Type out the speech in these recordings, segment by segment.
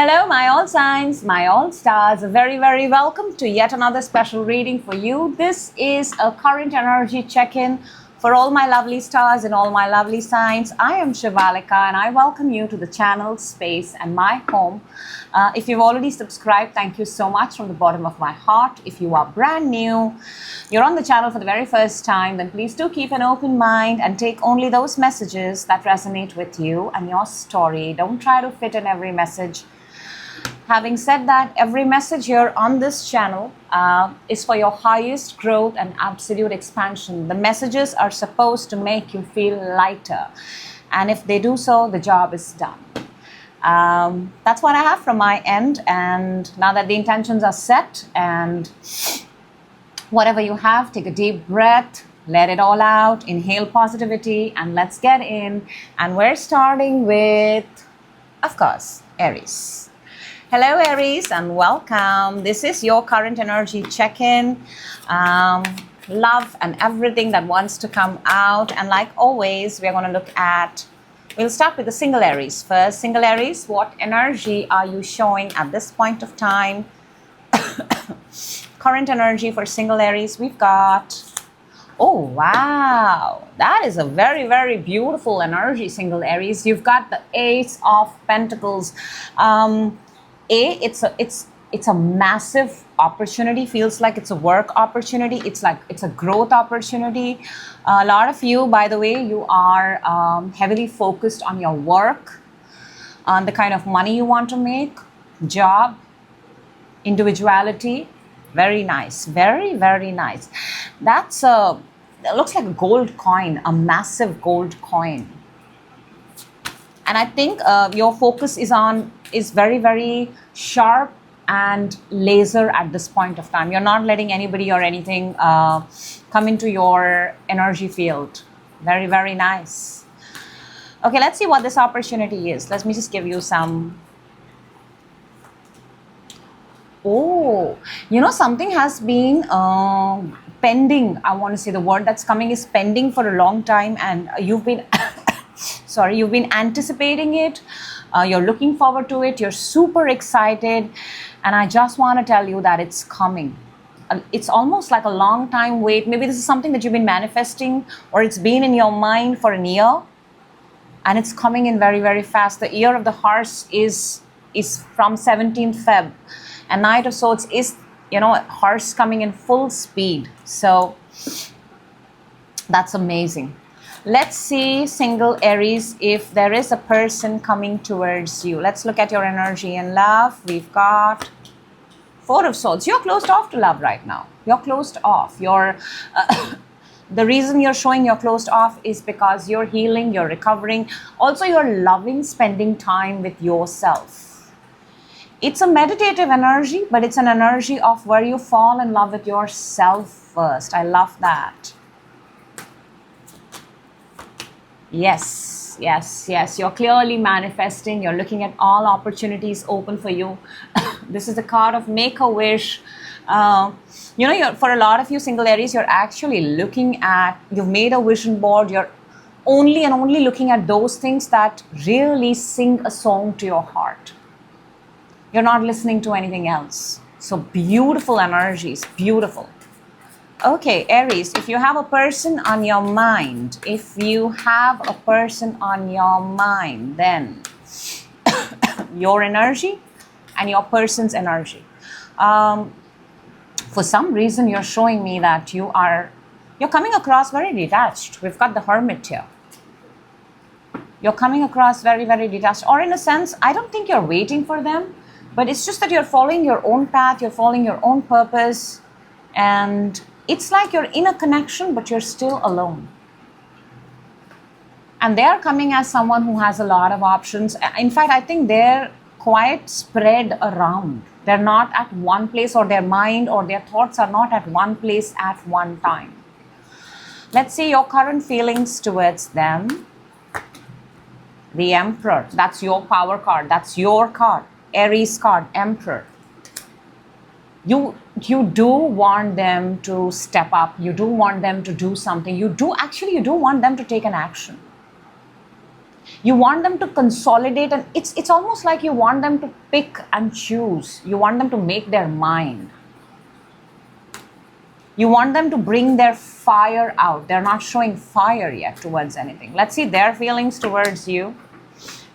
Hello, my all signs, my all stars. Very, very welcome to yet another special reading for you. This is a current energy check-in for all my lovely stars and all my lovely signs. I am Shivalika and I welcome you to the channel, space, and my home. If you've already subscribed, thank you so much from the bottom of my heart. If you are brand new, you're on the channel for the very first time, then please do keep an open mind and take only those messages that resonate with you and your story. Don't try to fit in every message. Having said that, every message here on this channel is for your highest growth and absolute expansion. The messages are supposed to make you feel lighter. And if they do so, the job is done. That's what I have from my end. And now that the intentions are set and whatever you have, take a deep breath, let it all out, inhale positivity, and let's get in. And we're starting with, of course, Aries. Hello, Aries, and welcome. This is your current energy check-in. Love and everything that wants to come out. And like always, we're going to look at, we'll start with the single Aries first. Single Aries, what energy are you showing at this point of time? Current energy for single Aries, we've got, oh, wow. That is a very, very beautiful energy, single Aries. You've got the Ace of Pentacles. It's a massive opportunity. Feels like it's a work opportunity. It's like it's a growth opportunity. A lot of you, by the way, you are heavily focused on your work, on the kind of money you want to make, job, individuality. Very nice. Very, very nice. That's a, it looks like a gold coin, a massive gold coin. And I think your focus is very, very sharp and laser at this point of time. You're not letting anybody or anything come into your energy field. Very, very nice. Okay, let's see what this opportunity is. Let me just give you some. Oh, you know, something has been pending. I want to say the word that's coming is pending for a long time, and you've been sorry, you've been anticipating it. You're looking forward to it. You're super excited. And I just want to tell you that it's coming. It's almost like a long time wait. Maybe this is something that you've been manifesting or it's been in your mind for a year. And it's coming in very, very fast. The year of the horse is from 17th Feb. And Knight of Swords is, you know, horse coming in full speed. So that's amazing. Let's see, single Aries, if there is a person coming towards you. Let's look at your energy and love. We've got Four of Swords. You're closed off to love right now. You're closed off. You're the reason you're showing you're closed off is because you're healing, you're recovering. Also, you're loving spending time with yourself. It's a meditative energy, but it's an energy of where you fall in love with yourself first. I love that. Yes, yes, yes. You're clearly manifesting. You're looking at all opportunities open for you. This is the card of make a wish. You know, for a lot of you single Aries, you're actually looking at, you've made a vision board. You're only and only looking at those things that really sing a song to your heart. You're not listening to anything else. So beautiful energies, beautiful. Okay, Aries, if you have a person on your mind, then your energy and your person's energy. For some reason, you're showing me that you're coming across very detached. We've got the Hermit here. You're coming across very, very detached. Or in a sense, I don't think you're waiting for them, but it's just that you're following your own path, you're following your own purpose, and it's like you're in a connection, but you're still alone. And they're coming as someone who has a lot of options. In fact, I think they're quite spread around. They're not at one place, or their mind or their thoughts are not at one place at one time. Let's see your current feelings towards them. The Emperor. That's your power card. That's your card. Aries card, Emperor. You do want them to step up. You do want them to do something. You do want them to take an action. You want them to consolidate, and it's almost like you want them to pick and choose. You want them to make their mind. You want them to bring their fire out. They're not showing fire yet towards anything. Let's see their feelings towards you.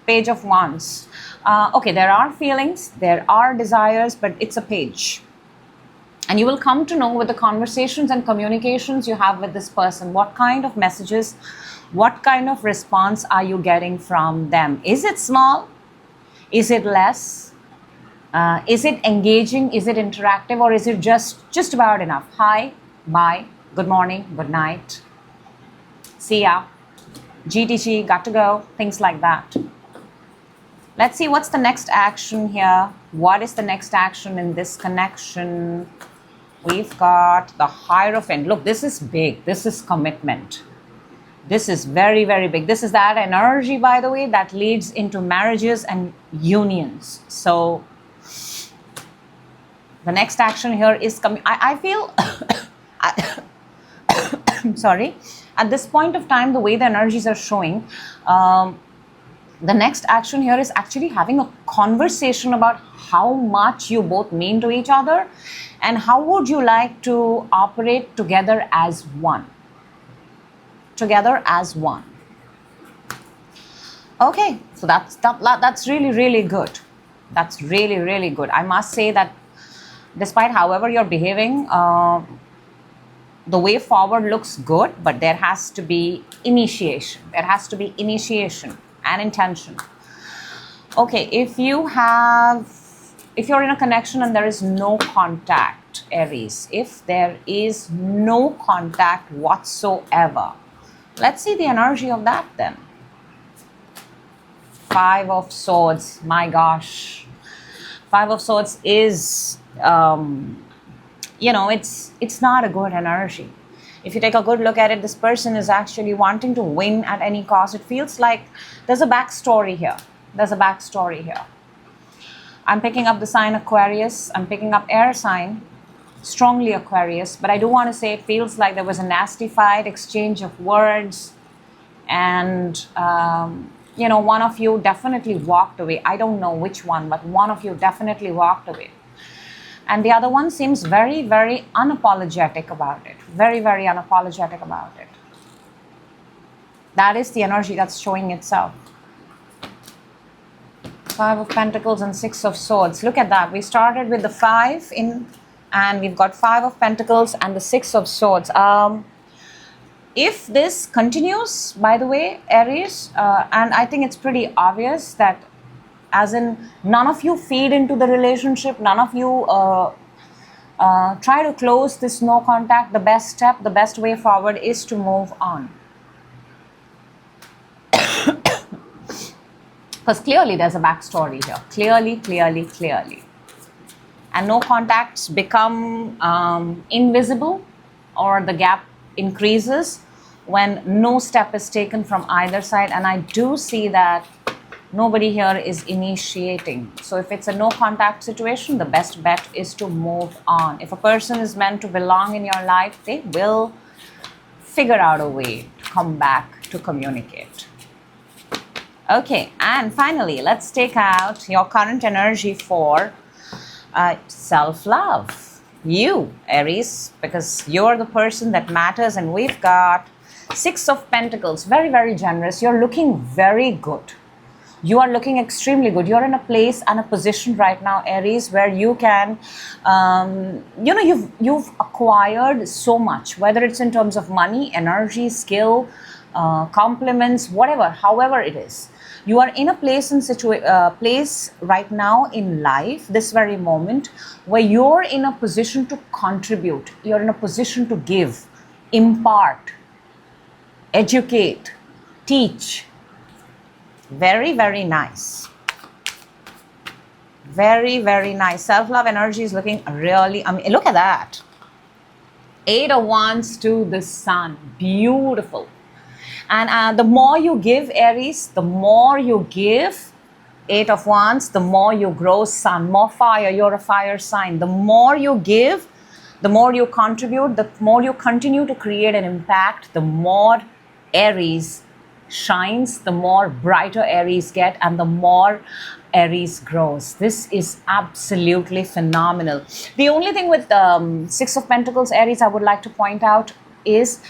Page of Wands. Okay, there are feelings, there are desires, but it's a page. And you will come to know with the conversations and communications you have with this person, what kind of messages, what kind of response are you getting from them? Is it small? Is it less? Is it engaging? Is it interactive? Or is it just about enough? Hi, bye, good morning, good night, see ya, GTG, got to go, things like that. Let's see what's the next action here. What is the next action in this connection? We've got the Hierophant. Look, this is big. This is commitment. This is very, very big. This is that energy, by the way, that leads into marriages and unions. So the next action here is coming. I feel, I'm sorry, at this point of time, the way the energies are showing, the next action here is actually having a conversation about how much you both mean to each other and how would you like to operate together as one. Together as one. Okay, so that's really, really good. That's really, really good. I must say that despite however you're behaving, the way forward looks good, but there has to be initiation. There has to be initiation and intention. Okay, if you're in a connection and there is no contact, Aries, if there is no contact whatsoever, let's see the energy of that then. Five of Swords, my gosh. Five of Swords is, it's not a good energy. If you take a good look at it, this person is actually wanting to win at any cost. It feels like there's a backstory here. There's a backstory here. I'm picking up the sign Aquarius. I'm picking up air sign, strongly Aquarius. But I do want to say it feels like there was a nasty fight, exchange of words. And, one of you definitely walked away. I don't know which one, but one of you definitely walked away. And the other one seems very, very unapologetic about it. Very, very unapologetic about it. That is the energy that's showing itself. Five of Pentacles and Six of Swords. Look at that. We started with the five and we've got Five of Pentacles and the Six of Swords. If this continues, by the way, Aries, and I think it's pretty obvious that as in none of you feed into the relationship, none of you try to close this no contact, the best step, the best way forward is to move on. Because clearly there's a backstory here. Clearly. And no contacts become invisible, or the gap increases when no step is taken from either side. And I do see that nobody here is initiating. So if it's a no contact situation, the best bet is to move on. If a person is meant to belong in your life, they will figure out a way to come back to communicate. Okay, and finally, let's take out your current energy for self-love. You, Aries, because you're the person that matters, and we've got Six of Pentacles. Very, very generous. You're looking very good. You are looking extremely good. You're in a place and a position right now, Aries, where you can, you've acquired so much, whether it's in terms of money, energy, skill, compliments, whatever, however it is. You are in a place right now in life, this very moment, where you're in a position to contribute. You're in a position to give, impart, educate, teach. Very, very nice. Very, very nice. Self-love energy is looking really, look at that. Eight of Wands to the Sun. Beautiful. And the more you give, Aries, the more you give, Eight of Wands, the more you grow, Sun. More fire, you're a fire sign. The more you give, the more you contribute, the more you continue to create an impact, the more Aries shines, the more brighter Aries get, and the more Aries grows. This is absolutely phenomenal. The only thing with Six of Pentacles Aries I would like to point out is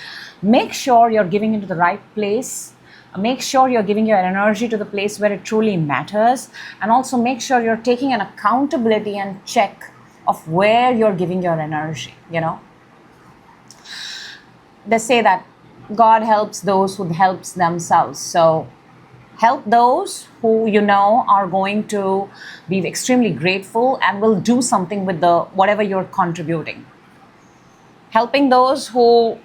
make sure you're giving into the right place. Make sure you're giving your energy to the place where it truly matters, and also make sure you're taking an accountability and check of where you're giving your energy. You know, they say that God helps those who helps themselves. So help those who you know are going to be extremely grateful and will do something with the whatever you're contributing. Helping those who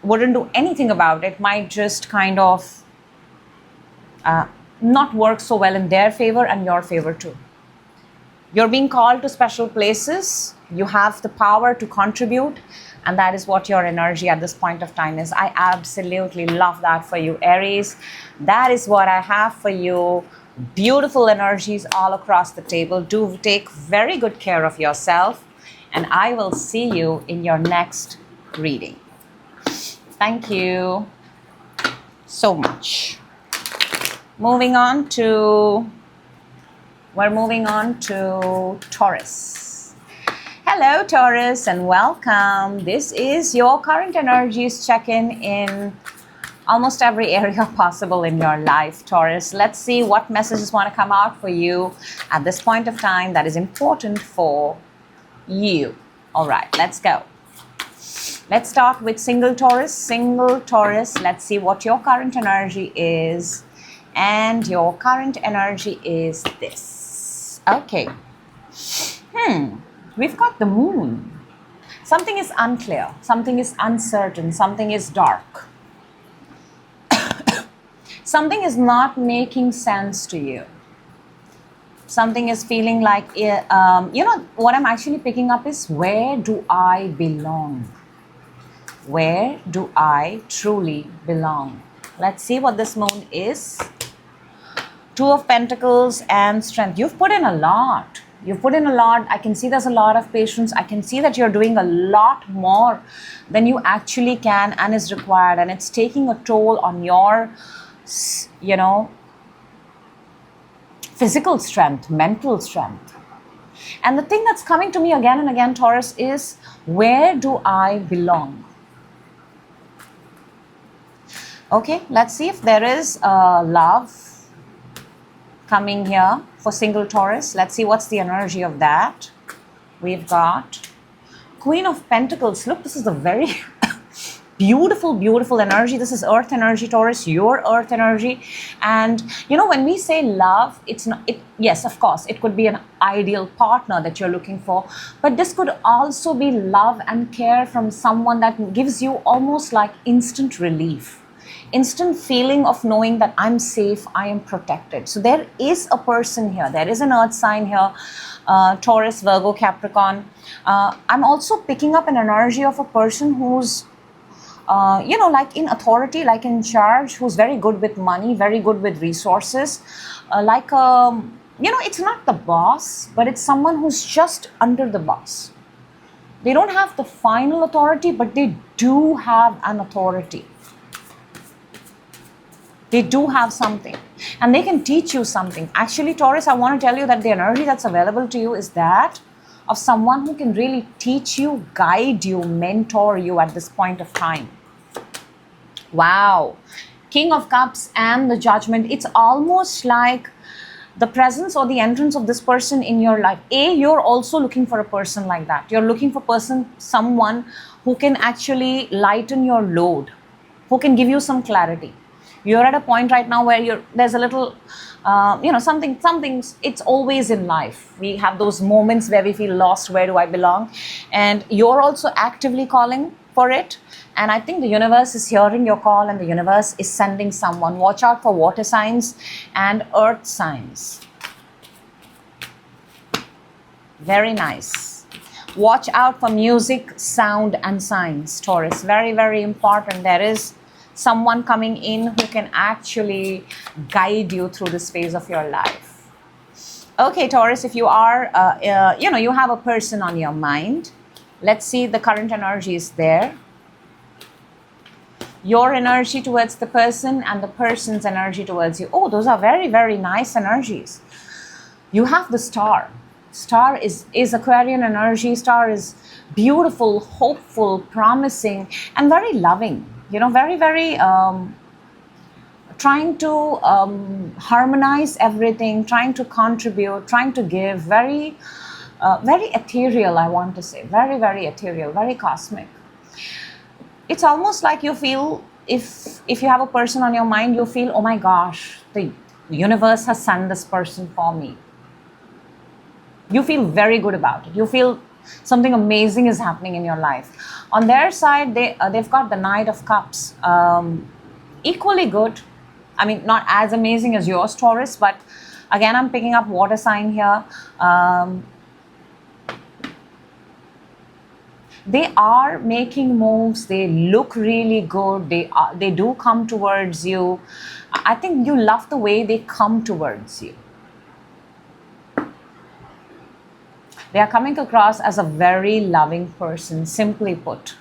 wouldn't do anything about it might just kind of not work so well in their favor and your favor too. You're being called to special places. You have the power to contribute, and that is what your energy at this point of time is. I absolutely love that for you, Aries. That is what I have for you. Beautiful energies all across the table. Do take very good care of yourself, and I will see you in your next reading. Thank you so much. We're moving on to Taurus. Hello, Taurus, and welcome. This is your current energies check-in in almost every area possible in your life, Taurus. Let's see what messages want to come out for you at this point of time that is important for you. All right, let's go. Let's start with single Taurus. Single Taurus, let's see what your current energy is. And your current energy is this. Okay. We've got the moon. Something is unclear. Something is uncertain. Something is dark. Something is not making sense to you. Something is feeling like, you know, what I'm actually picking up is, where do I belong? Where do I truly belong? Let's see what this moon is. Two of Pentacles and Strength. You've put in a lot. You've put in a lot. I can see there's a lot of patience. I can see that you're doing a lot more than you actually can and is required. And it's taking a toll on your, you know, physical strength, mental strength. And the thing that's coming to me again and again, Taurus, is, where do I belong? Okay, let's see if there is love coming here for single Taurus. Let's see what's the energy of that. We've got Queen of Pentacles. Look, this is a very beautiful, beautiful energy. This is earth energy, Taurus, your earth energy. And you know, when we say love, it's not, yes, of course, it could be an ideal partner that you're looking for, but this could also be love and care from someone that gives you almost like instant relief. Instant feeling of knowing that I'm safe, I am protected. So there is a person here. There is an earth sign here, Taurus, Virgo, Capricorn. I'm also picking up an energy of a person who's, you know, like in authority, like in charge, who's very good with money, very good with resources. You know, it's not the boss, but it's someone who's just under the boss. They don't have the final authority, but they do have an authority. They do have something, and they can teach you something. Actually, Taurus, I want to tell you that the energy that's available to you is that of someone who can really teach you, guide you, mentor you at this point of time. Wow. King of Cups and the Judgment. It's almost like the presence or the entrance of this person in your life. You're also looking for a person like that. You're looking for someone who can actually lighten your load, who can give you some clarity. You're at a point right now where there's a little, you know, something's, it's always in life. We have those moments where we feel lost, where do I belong? And you're also actively calling for it. And I think the universe is hearing your call, and the universe is sending someone. Watch out for water signs and earth signs. Very nice. Watch out for music, sound, and signs, Taurus. Very, very important. There is someone coming in who can actually guide you through this phase of your life. Okay, Taurus, if you are, you know, you have a person on your mind. Let's see, the current energy is there. your energy towards the person and the person's energy towards you. Oh, those are very, very nice energies. You have the star. Star is Aquarian energy. Star is beautiful, hopeful, promising, and very loving. You know, very, very trying to harmonize everything, trying to contribute, trying to give. Very, very ethereal, I want to say. Very, very ethereal, very cosmic. It's almost like you feel, if you have a person on your mind, you feel, oh my gosh, the universe has sent this person for me. You feel very good about it. You feel something amazing is happening in your life. On their side, they've got the Knight of Cups. Equally good. I mean, not as amazing as yours, Taurus, but again, I'm picking up water sign here. They are making moves. They look really good. They do come towards you. I think you love the way they come towards you. They are coming across as a very loving person, simply put.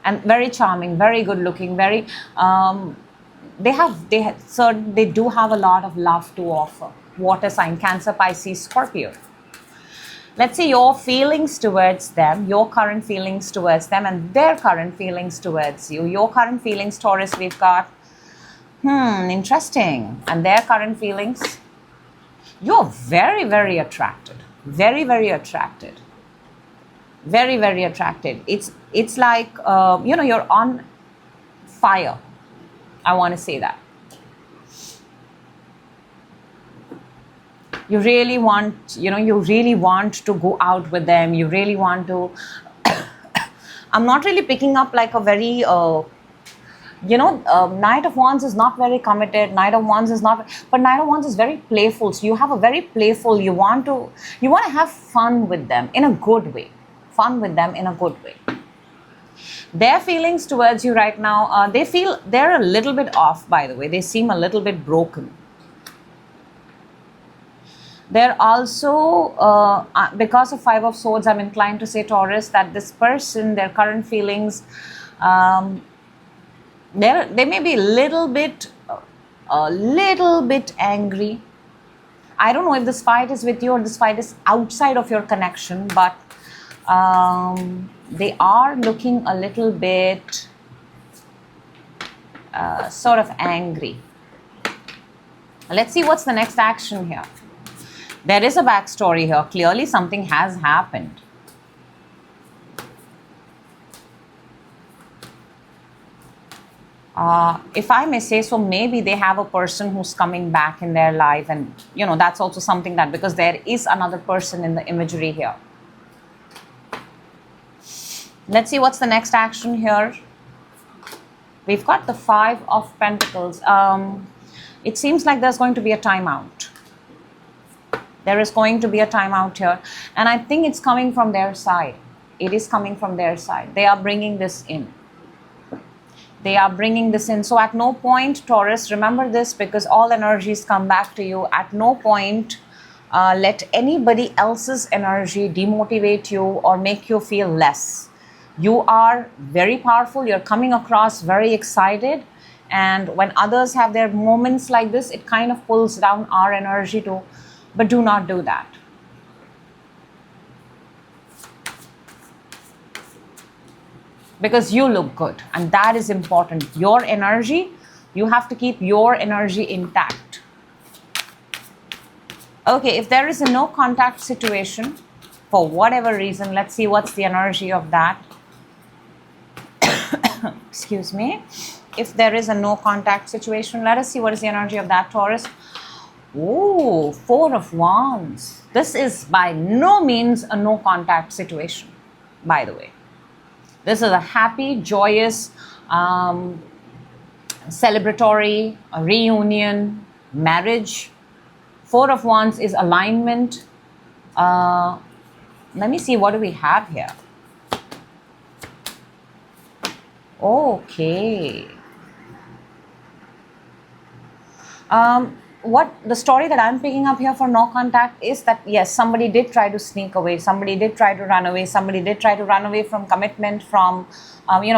And very charming, very good looking, very they do have a lot of love to offer. Water sign, Cancer, Pisces, Scorpio. Let's see your feelings towards them, your current feelings towards them, and their current feelings towards you. Your current feelings, Taurus, we've got, interesting. And their current feelings, you're very, very attracted. Very, very attracted. Very, very attracted. It's like, you're on fire. I want to say that. You really want, you really want to go out with them. You really want to, I'm not really picking up like a very, Knight of Wands is not very committed. Knight of Wands is not, but Knight of Wands is very playful. So you have a very playful, you want to have fun with them in a good way. Fun with them in a good way. Their feelings towards you right now, they feel they're a little bit off, by the way. They seem a little bit broken. They're also, because of Five of Swords, I'm inclined to say, Taurus, that this person, their current feelings, they may be a little bit angry. I don't know if this fight is with you or this fight is outside of your connection, but they are looking a little bit sort of angry. Let's see what's the next action here. There is a backstory here. Clearly something has happened. If I may say so, maybe they have a person who's coming back in their life, and that's also something that, because there is another person in the imagery here. Let's see what's the next action here. We've got the Five of Pentacles. It seems like there's going to be a timeout. There is going to be a timeout here. And I think it's coming from their side. It is coming from their side. They are bringing this in. They are bringing this in. So at no point, Taurus, remember this, because all energies come back to you. At no point let anybody else's energy demotivate you or make you feel less. You are very powerful. You're coming across very excited. And when others have their moments like this, it kind of pulls down our energy too. But do not do that. Because you look good, and that is important. Your energy, you have to keep your energy intact. Okay, if there is a no contact situation, for whatever reason, let's see what's the energy of that. Excuse me. If there is a no contact situation, let us see what is the energy of that, Taurus. Oh, Four of Wands. This is by no means a no contact situation, by the way. This is a happy, joyous, celebratory, a reunion, marriage. Four of Wands is alignment. Let me see, what do we have here? Okay. what the story that I'm picking up here for no contact is that yes, somebody did try to sneak away, somebody did try to run away, somebody did try to run away from commitment, from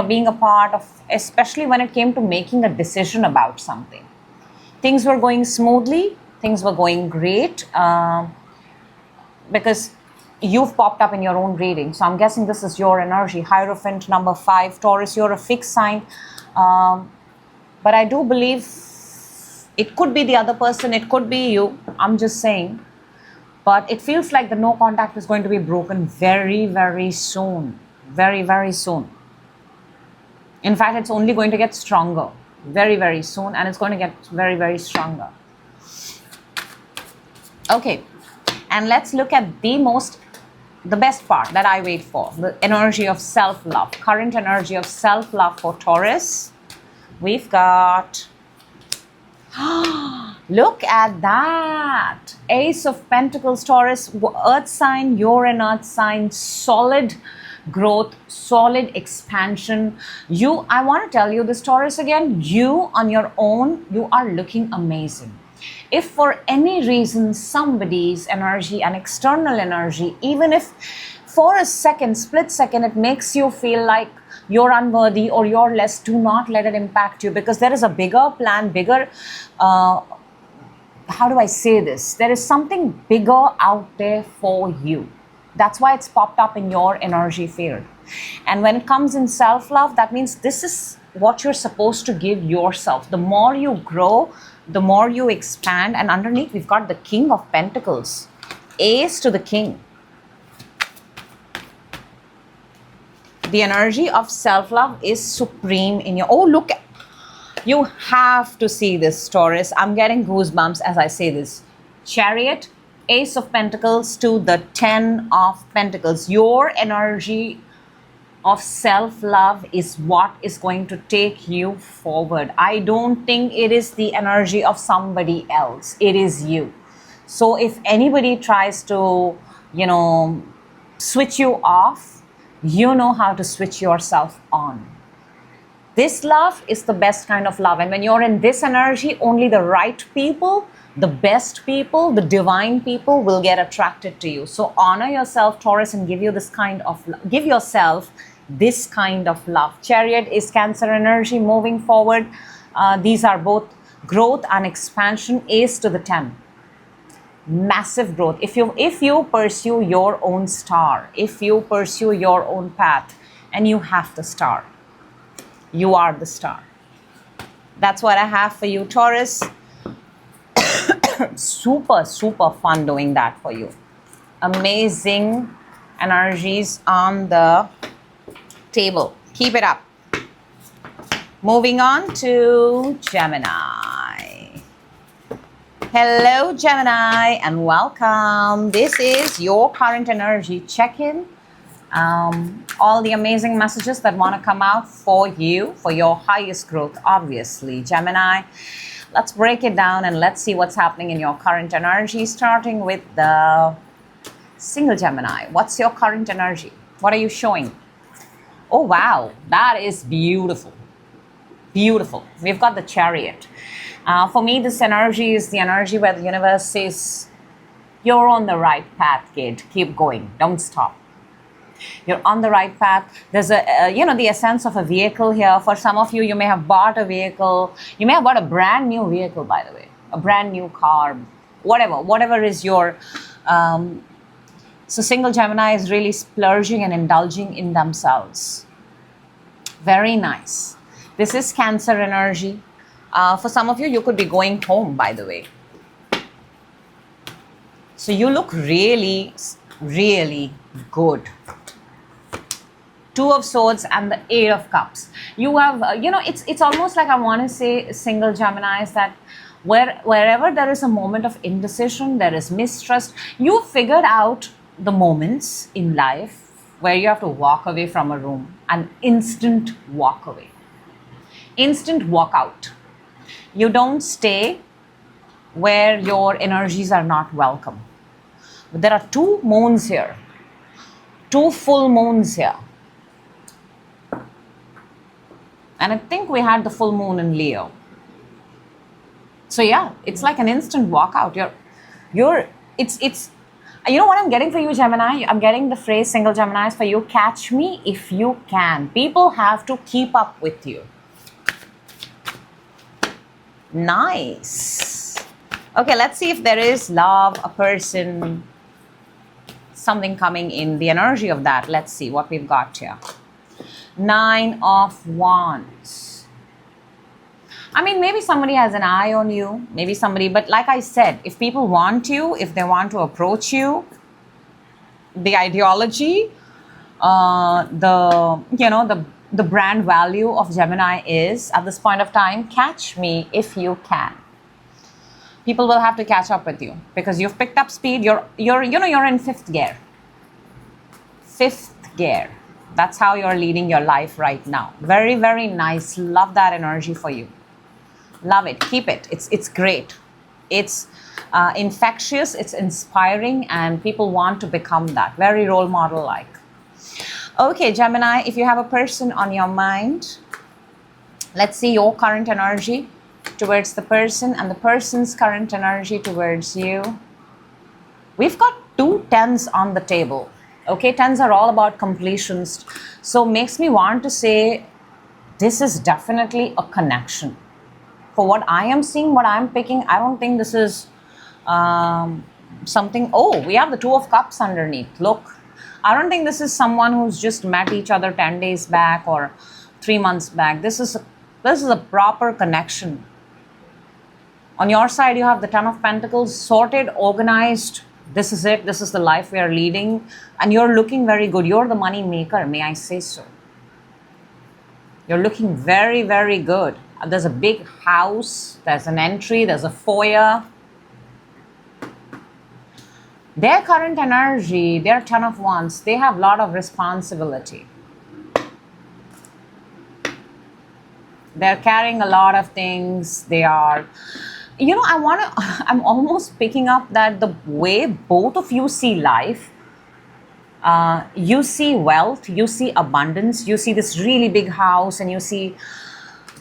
being a part of, especially when it came to making a decision about something. Things were going smoothly, things were going great, because you've popped up in your own reading. So I'm guessing this is your energy. Hierophant number 5, Taurus, you're a fixed sign. But I do believe it could be the other person, it could be you. I'm just saying. But it feels like the no contact is going to be broken very, very soon. Very, very soon. In fact, it's only going to get stronger very, very soon, and it's going to get very, very stronger. Okay, and let's look at the best part that I wait for, the energy of self-love, current energy of self-love for Taurus. We've got, look at that, Ace of Pentacles, Taurus, earth sign, you're an earth sign, solid growth, solid expansion. I want to tell you this, Taurus, again, you on your own, you are looking amazing. If for any reason somebody's energy, an external energy, even if for a second, split second, it makes you feel like you're unworthy or you're less, do not let it impact you, because there is a bigger plan, bigger, how do I say this? There is something bigger out there for you. That's why it's popped up in your energy field. And when it comes in self-love, that means this is what you're supposed to give yourself. The more you grow, the more you expand. And underneath, we've got the King of Pentacles. Ace to the King. The energy of self-love is supreme in your... Oh, look. You have to see this, Taurus. I'm getting goosebumps as I say this. Chariot, Ace of Pentacles to the 10 of Pentacles. Your energy of self-love is what is going to take you forward. I don't think it is the energy of somebody else. It is you. So if anybody tries to, switch you off, you know how to switch yourself on. This love is the best kind of love. And when you're in this energy, only the right people, the best people, the divine people will get attracted to you. So honor yourself, Taurus, and give yourself this kind of love. Chariot is Cancer energy moving forward. These are both growth and expansion. Ace to the 10. Massive growth. If you pursue your own star, if you pursue your own path, and you have the star, you are the star. That's what I have for you, Taurus. Super, super fun doing that for you. Amazing energies on the table. Keep it up. Moving on to Gemini. Hello, Gemini, and welcome. This is your current energy check-in. All the amazing messages that want to come out for you, for your highest growth, obviously, Gemini. Let's break it down and let's see what's happening in your current energy, starting with the single Gemini. What's your current energy? What are you showing? Oh, wow. That is beautiful. Beautiful. We've got the Chariot. For me, this energy is the energy where the universe says, you're on the right path, kid. Keep going. Don't stop. You're on the right path. There's the essence of a vehicle here. For some of you, you may have bought a vehicle. You may have bought a brand new vehicle, by the way. A brand new car. Whatever is your... So single Gemini is really splurging and indulging in themselves. Very nice. This is Cancer energy. For some of you, you could be going home, by the way. So you look really, really good. Two of Swords and the Eight of Cups. You have, it's almost like I want to say single Gemini is that wherever there is a moment of indecision, there is mistrust, you figured out the moments in life where you have to walk away from a room, an instant walk away, instant walk out. You don't stay where your energies are not welcome. But there are two moons here, two full moons here. And I think we had the full moon in Leo. So yeah, it's like an instant walkout. It's you know what I'm getting for you, Gemini? I'm getting the phrase single Geminis for you. Catch me if you can. People have to keep up with you. Nice. Okay, let's see if there is love, a person, something coming in, the energy of that. Let's see what we've got here. 9 of Wands. I mean, maybe somebody has an eye on you, maybe somebody, but like I said, if people want you, if they want to approach you, the ideology, the brand value of Gemini is, at this point of time, catch me if you can. People will have to catch up with you because you've picked up speed. You're in 5th gear. 5th gear. That's how you're leading your life right now. Very, very nice. Love that energy for you. Love it. Keep it. It's great. It's infectious. It's inspiring, and people want to become that. Very role model like. Okay, Gemini, if you have a person on your mind, let's see your current energy towards the person and the person's current energy towards you. We've got 2 tens on the table. Okay, tens are all about completions. So makes me want to say this is definitely a connection. For what I am seeing, what I'm picking, I don't think this is something. Oh, we have the 2 of Cups underneath. Look. I don't think this is someone who's just met each other 10 days back or 3 months back. This is a proper connection. On your side, you have the 10 of Pentacles, sorted, organized. This is it. This is the life we are leading. And you're looking very good. You're the money maker, may I say so. You're looking very, very good. There's a big house. There's an entry. There's a foyer. Their current energy, their 10 of Wands, they have a lot of responsibility. They're carrying a lot of things. They are, I'm almost picking up that the way both of you see life, you see wealth, you see abundance, you see this really big house, and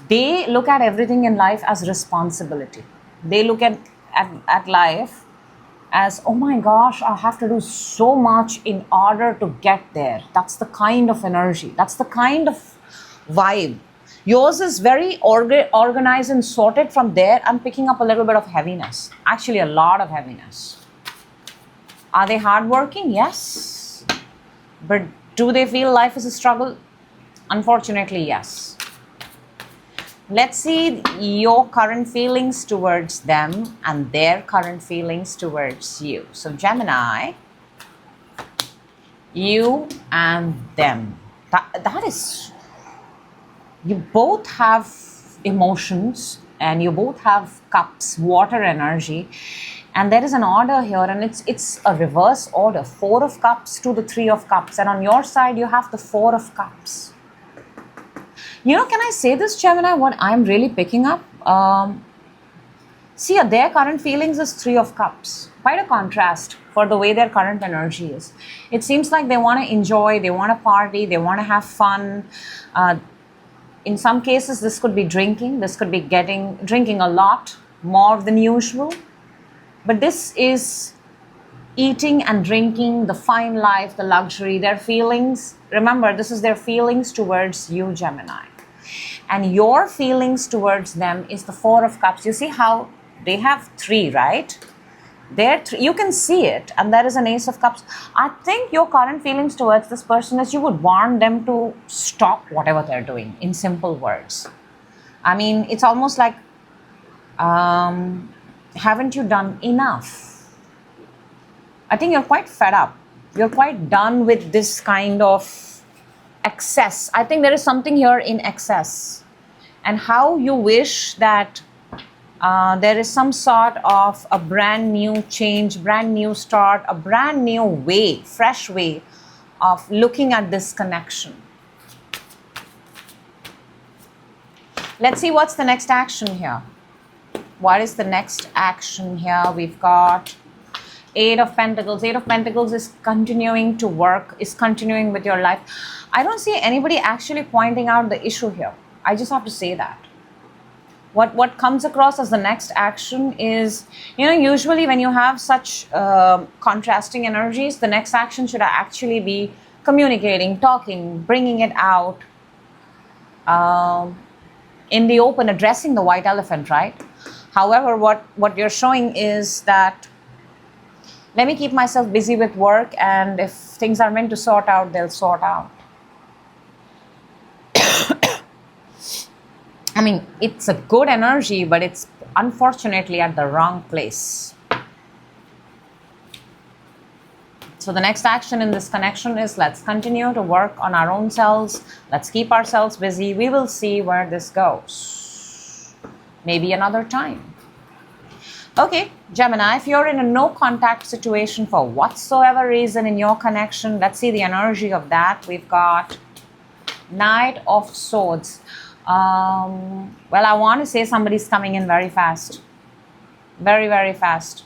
they look at everything in life as responsibility. They look at life as, oh my gosh, I have to do so much in order to get there. That's the kind of energy. That's the kind of vibe. Yours is very organized and sorted. From there, I'm picking up a little bit of heaviness. Actually, a lot of heaviness. Are they hardworking? Yes. But do they feel life is a struggle? Unfortunately, yes. Let's see your current feelings towards them and their current feelings towards you. So Gemini, you and them. That is, you both have emotions and you both have cups, water energy. And there is an order here, and it's a reverse order. 4 of Cups to the 3 of Cups. And on your side, you have the 4 of Cups. Can I say this, Gemini, what I'm really picking up? See, their current feelings is 3 of Cups. Quite a contrast for the way their current energy is. It seems like they want to enjoy, they want to party, they want to have fun. In some cases, this could be drinking. This could be drinking a lot, more than usual. But this is eating and drinking, the fine life, the luxury, their feelings. Remember, this is their feelings towards you, Gemini. And your feelings towards them is the 4 of Cups. You see how they have 3, right? You can see it, and there is an Ace of Cups. I think your current feelings towards this person is you would want them to stop whatever they're doing, in simple words. I mean, it's almost like, haven't you done enough? I think you're quite fed up. You're quite done with this kind of excess. I think there is something here in excess. And how you wish that there is some sort of a brand new change, brand new start, a brand new way, fresh way of looking at this connection. Let's see what's the next action here. What is the next action here? We've got 8 of Pentacles. 8 of Pentacles is continuing to work, is continuing with your life. I don't see anybody actually pointing out the issue here. I just have to say that. what comes across as the next action is, usually when you have such contrasting energies, the next action should actually be communicating, talking, bringing it out in the open, addressing the white elephant, right? However, what you're showing is that, let me keep myself busy with work, and if things are meant to sort out, they'll sort out. I mean, it's a good energy, but it's unfortunately at the wrong place. So the next action in this connection is, let's continue to work on our own selves. Let's keep ourselves busy. We will see where this goes. Maybe another time. Okay, Gemini, if you're in a no contact situation for whatsoever reason in your connection, let's see the energy of that. We've got Knight of Swords. Well, I want to say somebody's coming in very fast. Very, very fast.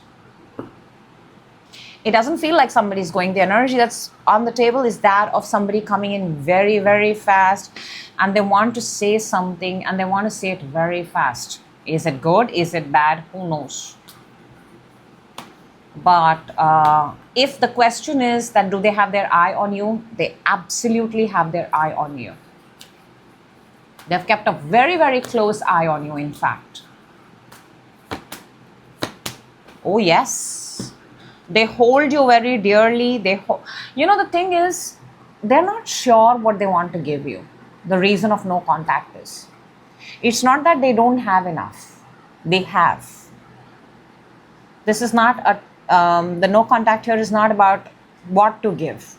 It doesn't feel like somebody's going. The energy that's on the table is that of somebody coming in very, very fast, and they want to say something, and they want to say it very fast. Is it good? Is it bad? Who knows? But if the question is that do they have their eye on you, they absolutely have their eye on you. They've kept a very, very close eye on you, in fact. Oh, yes. They hold you very dearly. The thing is, they're not sure what they want to give you. The reason of no contact is, it's not that they don't have enough. They have. This is not the no contact here is not about what to give.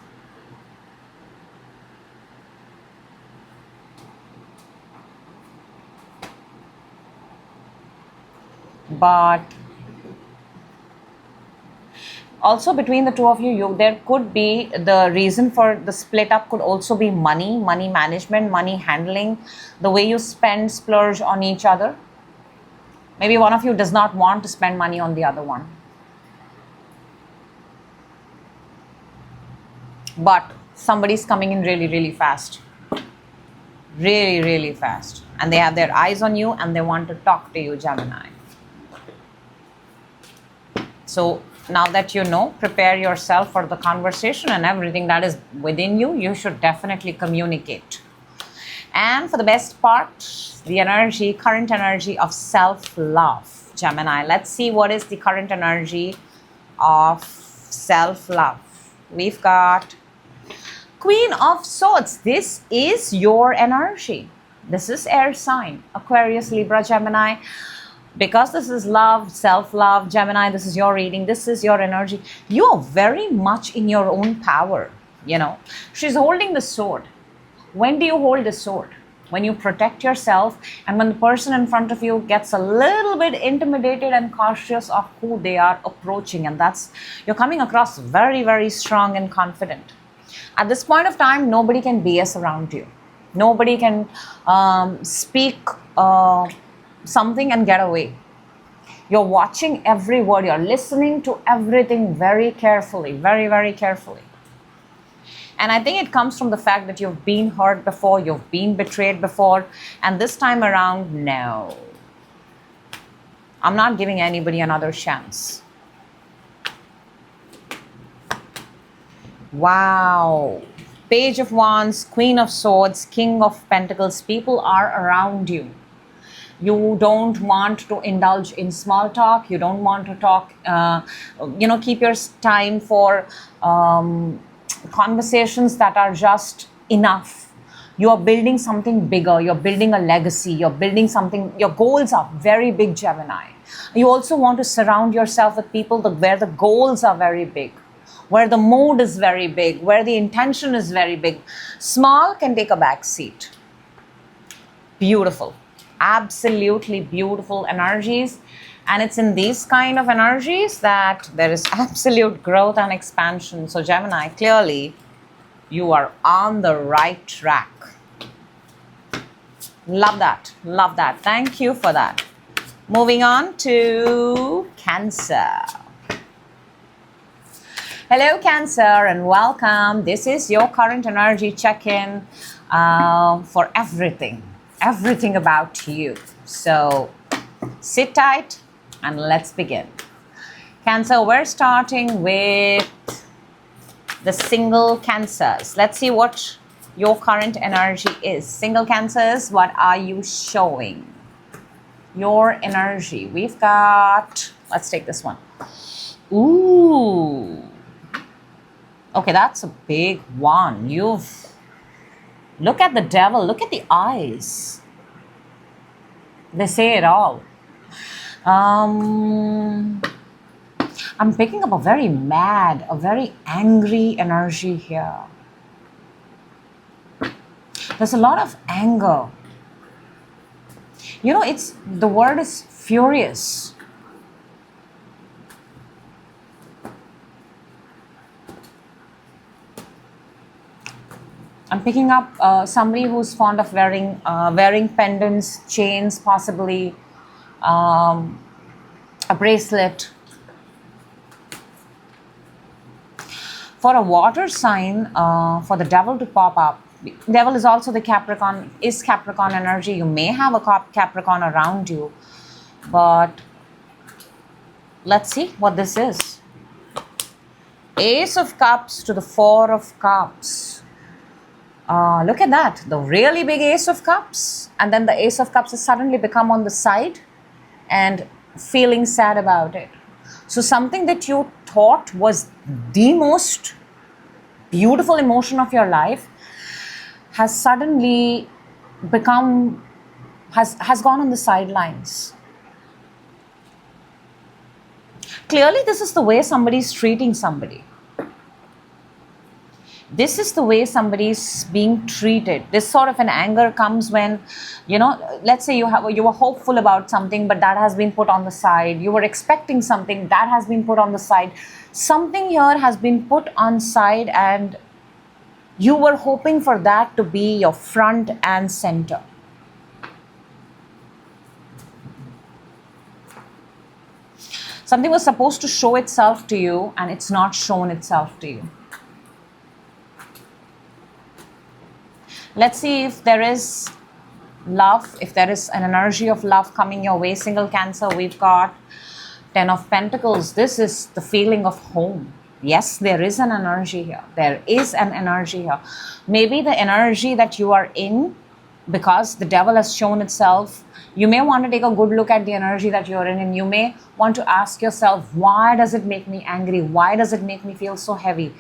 But also between the two of you, there could be, the reason for the split up could also be money management, money handling, the way you spend, splurge on each other. Maybe one of you does not want to spend money on the other one. But somebody's coming in really, really fast. Really, really fast. And they have their eyes on you and they want to talk to you, Gemini. So now that you know, prepare yourself for the conversation, and everything that is within you, you should definitely communicate. And for the best part, the energy, current energy of self-love, Gemini. Let's see what is the current energy of self-love. We've got Queen of Swords. This is your energy. This is air sign, Aquarius, Libra, Gemini. Because this is love, self-love, Gemini, this is your reading, this is your energy. You are very much in your own power, She's holding the sword. When do you hold the sword? When you protect yourself, and when the person in front of you gets a little bit intimidated and cautious of who they are approaching, and you're coming across very, very strong and confident. At this point of time, nobody can BS around you. Nobody can speak something and get away. You're watching every word. You're listening to everything very carefully, very, very carefully. And I think it comes from the fact that you've been hurt before, you've been betrayed before, and this time around, no. I'm not giving anybody another chance. Wow. Page of Wands, Queen of Swords, King of Pentacles. People are around you. You don't want to indulge in small talk. You don't want to talk, keep your time for conversations that are just enough. You are building something bigger. You're building a legacy. You're building something. Your goals are very big, Gemini. You also want to surround yourself with people where the goals are very big, where the mood is very big, where the intention is very big. Small can take a back seat. Beautiful. Absolutely beautiful energies, and it's in these kind of energies that there is absolute growth and expansion. So Gemini, clearly you are on the right track. Love that, love that. Thank you for that. Moving on to Cancer. Hello Cancer, and welcome. This is your current energy check-in for everything about you. So Sit tight and let's begin. Cancer, we're starting with the single Cancers. Let's see what your current energy is. Single Cancers, what are you showing? Your energy. We've got, let's take this one. Ooh. Okay, that's a big one. Look at the devil. Look at the eyes. They say it all. I'm picking up a very mad, a very angry energy here. There's a lot of anger. You know, the word is furious. I'm picking up somebody who's fond of wearing pendants, chains, possibly a bracelet. For a water sign, for the devil to pop up, devil is also the Capricorn energy. You may have a Capricorn around you, but let's see what this is. Ace of Cups to the Four of Cups. Look at that, the really big Ace of Cups, and then the Ace of Cups has suddenly become on the side and feeling sad about it. So something that you thought was the most beautiful emotion of your life has suddenly become, has gone on the sidelines. Clearly, this is the way somebody's treating somebody. This is the way somebody's being treated. This sort of an anger comes when, you know, let's say you were hopeful about something, but that has been put on the side. You were expecting something, that has been put on the side. Something here has been put on side and you were hoping for that to be your front and center. Something was supposed to show itself to you and it's not shown itself to you. Let's see if there is love, if there is an energy of love coming your way. Single Cancer, we've got 10 of Pentacles. This is the feeling of home. Yes, there is an energy here. There is an energy here. Maybe the energy that you are in, because the devil has shown itself, you may want to take a good look at the energy that you're in, and you may want to ask yourself, why does it make me angry? Why does it make me feel so heavy?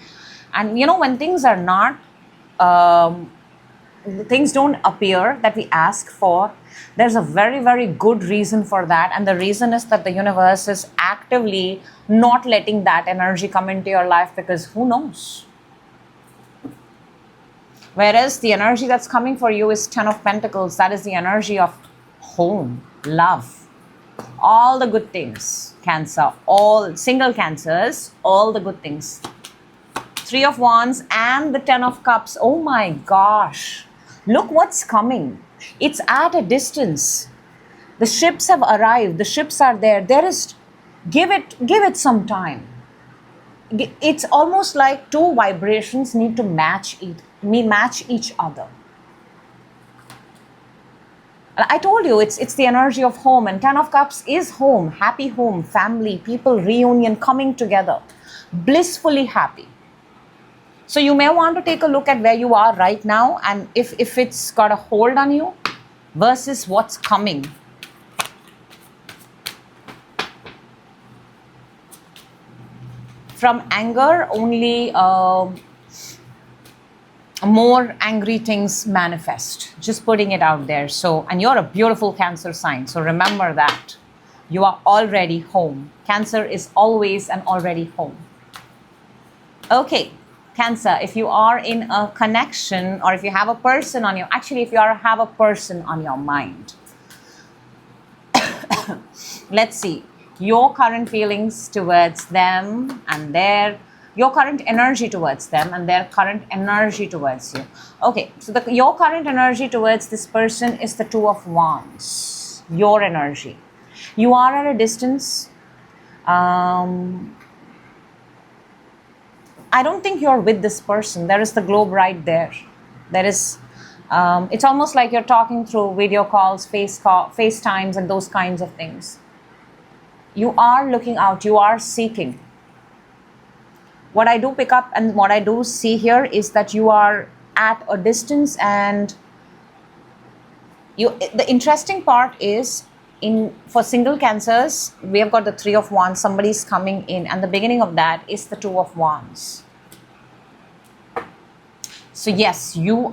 And you know, when things are not, things don't appear that we ask for, there's a very, very good reason for that. And the reason is that the universe is actively not letting that energy come into your life, because who knows? Whereas the energy that's coming for you is 10 of Pentacles. That is the energy of home, love, all the good things. Cancer, all single Cancers, all the good things. 3 of Wands and the 10 of Cups. Oh my gosh. Look what's coming. It's at a distance. The ships have arrived. The ships are there. There is, give it some time. It's almost like two vibrations need to match each other. I told you it's the energy of home, and 10 of Cups is home, happy home, family, people, reunion, coming together, blissfully happy. So you may want to take a look at where you are right now, and if it's got a hold on you versus what's coming. From anger, only more angry things manifest. Just putting it out there. So, and you're a beautiful Cancer sign. So remember that. You are already home. Cancer is always and already home. Okay. Cancer, if you are in a connection, or if you have a person on your, actually if you have a person on your mind, let's see your current feelings towards them and your current energy towards them and their current energy towards you. Okay, so your current energy towards this person is the 2 of Wands. Your energy. You are at a distance. I don't think you're with this person. There is the globe right there. There is It's almost like you're talking through video calls, FaceTimes, and those kinds of things. You are looking out, you are seeking. What I do pick up and what I do see here is that you are at a distance, and the interesting part is, for single Cancers, we have got the Three of Wands, somebody's coming in, and the beginning of that is the Two of Wands. So yes, your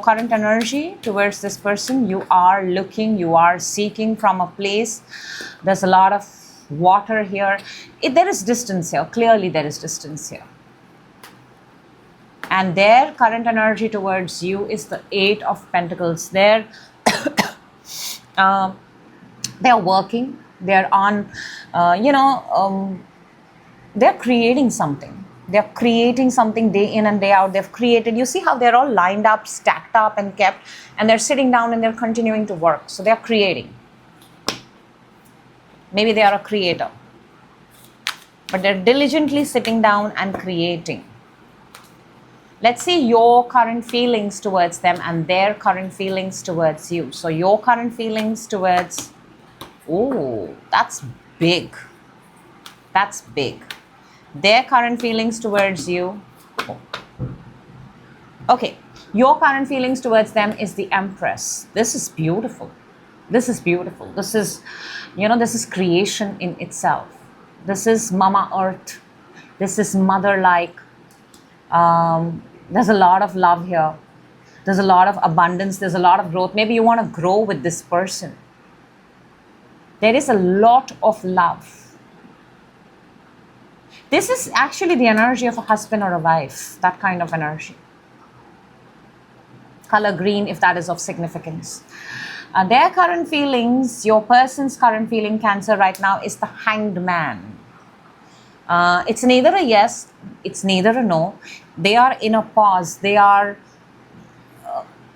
current energy towards this person, you are looking, you are seeking from a place. There's a lot of water here. There is distance here. Clearly there is distance here. And their current energy towards you is the Eight of Pentacles. They're working. They're on, they're creating something. They're creating something day in and day out. They've created, you see how they're all lined up, stacked up and kept, and they're sitting down and they're continuing to work. So they're creating. Maybe they are a creator, but they're diligently sitting down and creating. Let's see your current feelings towards them and their current feelings towards you. So your current feelings towards, oh, that's big. That's big. Their current feelings towards you. Okay, your current feelings towards them is the Empress. This is beautiful. This is beautiful. This is, this is creation in itself. This is Mama Earth. This is mother-like. There's a lot of love here. There's a lot of abundance. There's a lot of growth. Maybe you want to grow with this person. There is a lot of love. This is actually the energy of a husband or a wife, that kind of energy. Color green, if that is of significance. Their current feelings, your person's current feeling, Cancer, right now is the Hanged Man. It's neither a yes, it's neither a no. They are in a pause. They are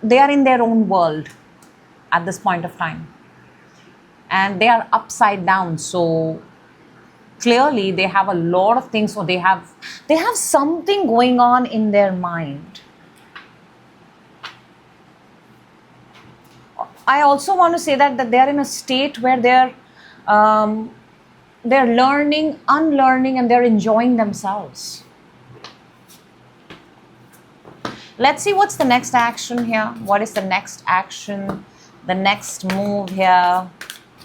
in their own world at this point of time. And they are upside down. So clearly they have a lot of things, or they have something going on in their mind. I also want to say that they're in a state where they're learning, unlearning, and they're enjoying themselves. Let's see what's the next action here. What is the next action? The next move here,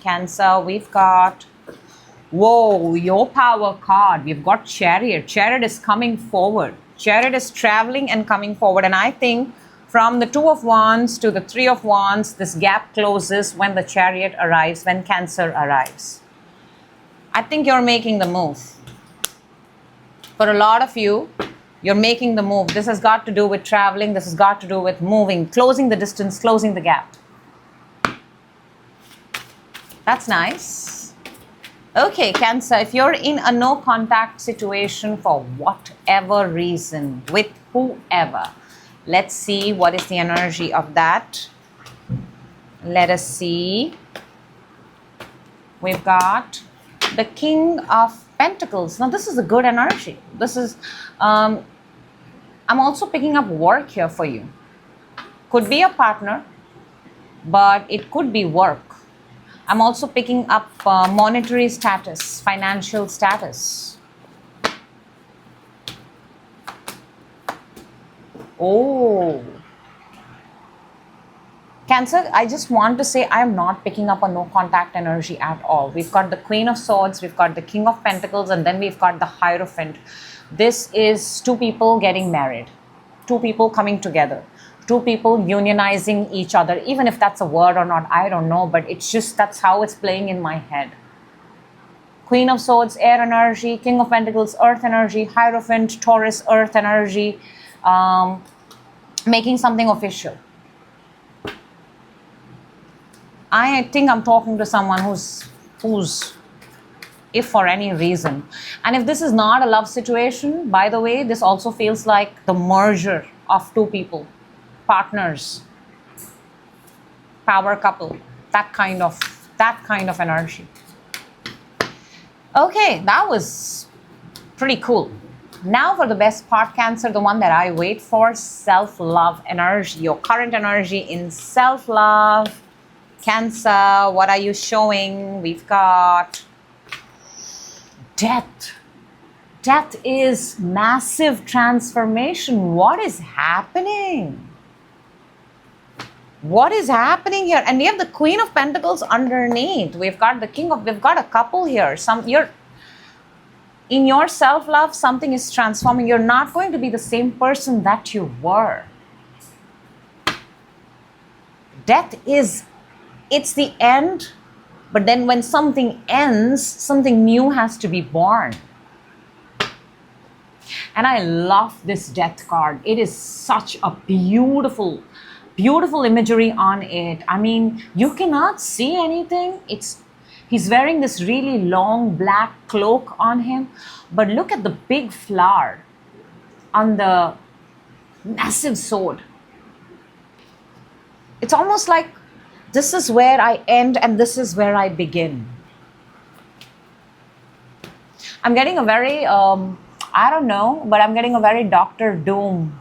Cancer, we've got, whoa, your Power card. We've got Chariot. Chariot is coming forward. Chariot is traveling and coming forward. And I think from the Two of Wands to the Three of Wands, this gap closes when the Chariot arrives, when Cancer arrives. I think you're making the move. For a lot of you, you're making the move. This has got to do with traveling. This has got to do with moving, closing the distance, closing the gap. That's nice. Okay, Cancer, if you're in a no contact situation for whatever reason, with whoever, let's see what is the energy of that. Let us see. We've got the King of Pentacles. Now, this is a good energy. This is, I'm also picking up work here for you. Could be a partner, but it could be work. I'm also picking up monetary status, financial status. Oh. Cancer, I just want to say I am not picking up a no contact energy at all. We've got the Queen of Swords, we've got the King of Pentacles, and then we've got the Hierophant. This is two people getting married, two people coming together, two people unionizing each other. Even if that's a word or not, I don't know, but it's just, that's how it's playing in my head. Queen of Swords, air energy, King of Pentacles, earth energy, Hierophant, Taurus, earth energy, making something official. I think I'm talking to someone who's, if for any reason, and if this is not a love situation, by the way, this also feels like the merger of two people, partners, power couple, that kind of energy. Okay, that was pretty cool. Now for the best part, Cancer, the one that I wait for, self-love energy. Your current energy in self-love. Cancer, what are you showing? We've got death. Death is massive transformation. What is happening? What is happening here? And we have the Queen of Pentacles underneath. We've got the we've got a couple here. In your self-love, something is transforming. You're not going to be the same person that you were. Death it's the end, but then when something ends, something new has to be born. And I love this death card. It is such a beautiful imagery on it. I mean, you cannot see anything. He's wearing this really long black cloak on him, but look at the big flower on the massive sword. It's almost like this is where I end and this is where I begin. I'm getting a very, I don't know, but I'm getting a very Doctor Doom.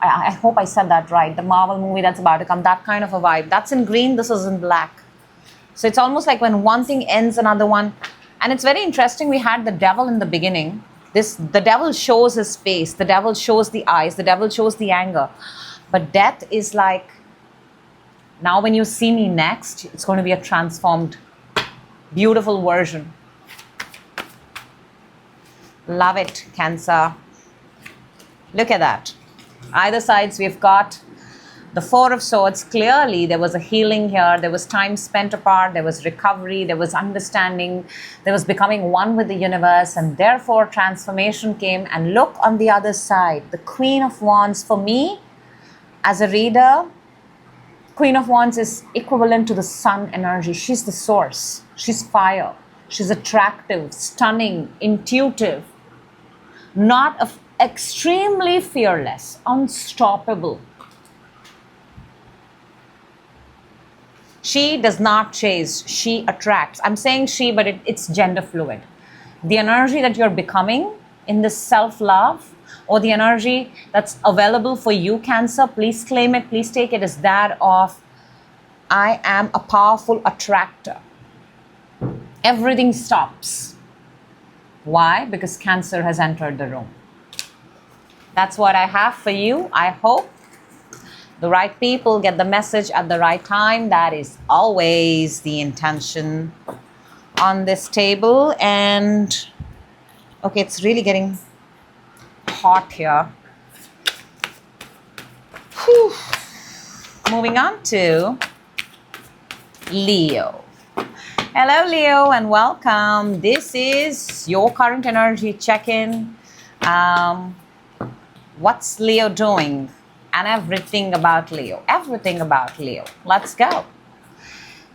I hope I said that right. The Marvel movie that's about to come, that kind of a vibe. That's in green, this is in black. So it's almost like when one thing ends, another one. And it's very interesting. We had the devil in the beginning. The devil shows his face. The devil shows the eyes. The devil shows the anger. But death is like, now when you see me next, it's going to be a transformed, beautiful version. Love it, Cancer. Look at that. Either sides, we've got the Four of Swords. Clearly, there was a healing here. There was time spent apart. There was recovery. There was understanding. There was becoming one with the universe. And therefore, transformation came. And look on the other side. The Queen of Wands. For me, as a reader, Queen of Wands is equivalent to the sun energy. She's the source. She's fire. She's attractive, stunning, intuitive. Extremely fearless, unstoppable. She does not chase, she attracts. I'm saying she, but it's gender fluid. The energy that you're becoming in this self-love, or the energy that's available for you, Cancer, please claim it, please take it, is that of, I am a powerful attractor. Everything stops. Why? Because Cancer has entered the room. That's what I have for you. I hope the right people get the message at the right time. That is always the intention on this table. And okay, it's really getting hot here. Whew. Moving on to Leo. Hello, Leo, and welcome. This is your current energy check-in. What's Leo doing? And everything about Leo. Everything about Leo. Let's go.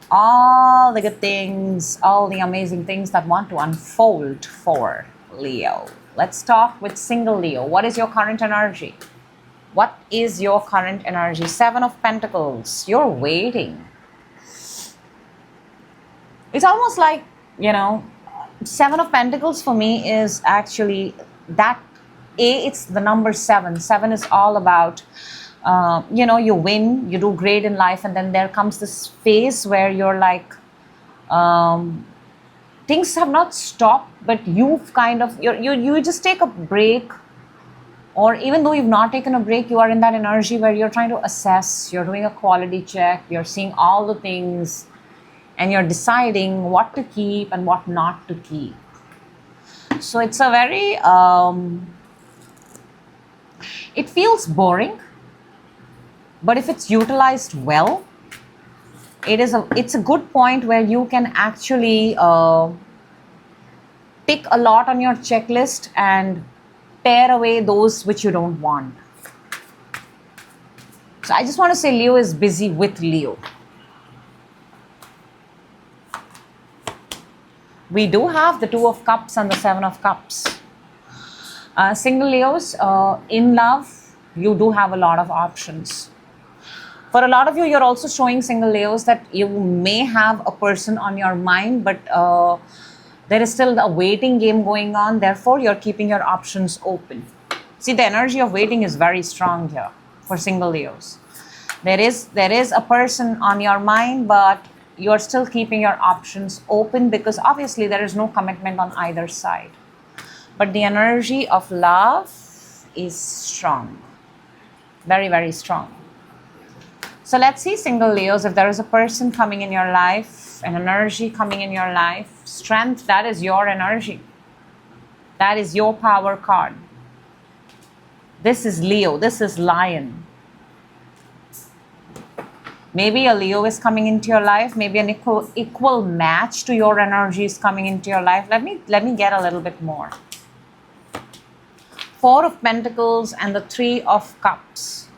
All the good things, all the amazing things that want to unfold for Leo. Let's start with single Leo. What is your current energy? What is your current energy? Seven of Pentacles. You're waiting. It's almost like, Seven of Pentacles for me is actually that. It's the number seven. Seven is all about, you win, you do great in life, and then there comes this phase where you're like, things have not stopped, but you've kind of, you just take a break, or even though you've not taken a break, you are in that energy where you're trying to assess, you're doing a quality check, you're seeing all the things, and you're deciding what to keep and what not to keep. So it's a very, it feels boring, but if it's utilized well, it's a good point where you can actually pick a lot on your checklist and pare away those which you don't want. So I just want to say Leo is busy with Leo. We do have the Two of Cups and the Seven of Cups. Single Leos, in love, you do have a lot of options. For a lot of you, you're also showing single Leos that you may have a person on your mind, but There is still a waiting game going on. Therefore, you're keeping your options open. See, the energy of waiting is very strong here for single Leos. There is a person on your mind, but you're still keeping your options open because obviously there is no commitment on either side. But the energy of love is strong. Very, very strong. So let's see, single Leos, if there is a person coming in your life, an energy coming in your life, strength, that is your energy. That is your power card. This is Leo. This is Lion. Maybe a Leo is coming into your life. Maybe an equal match to your energy is coming into your life. Let me get a little bit more. Four of Pentacles and the Three of Cups.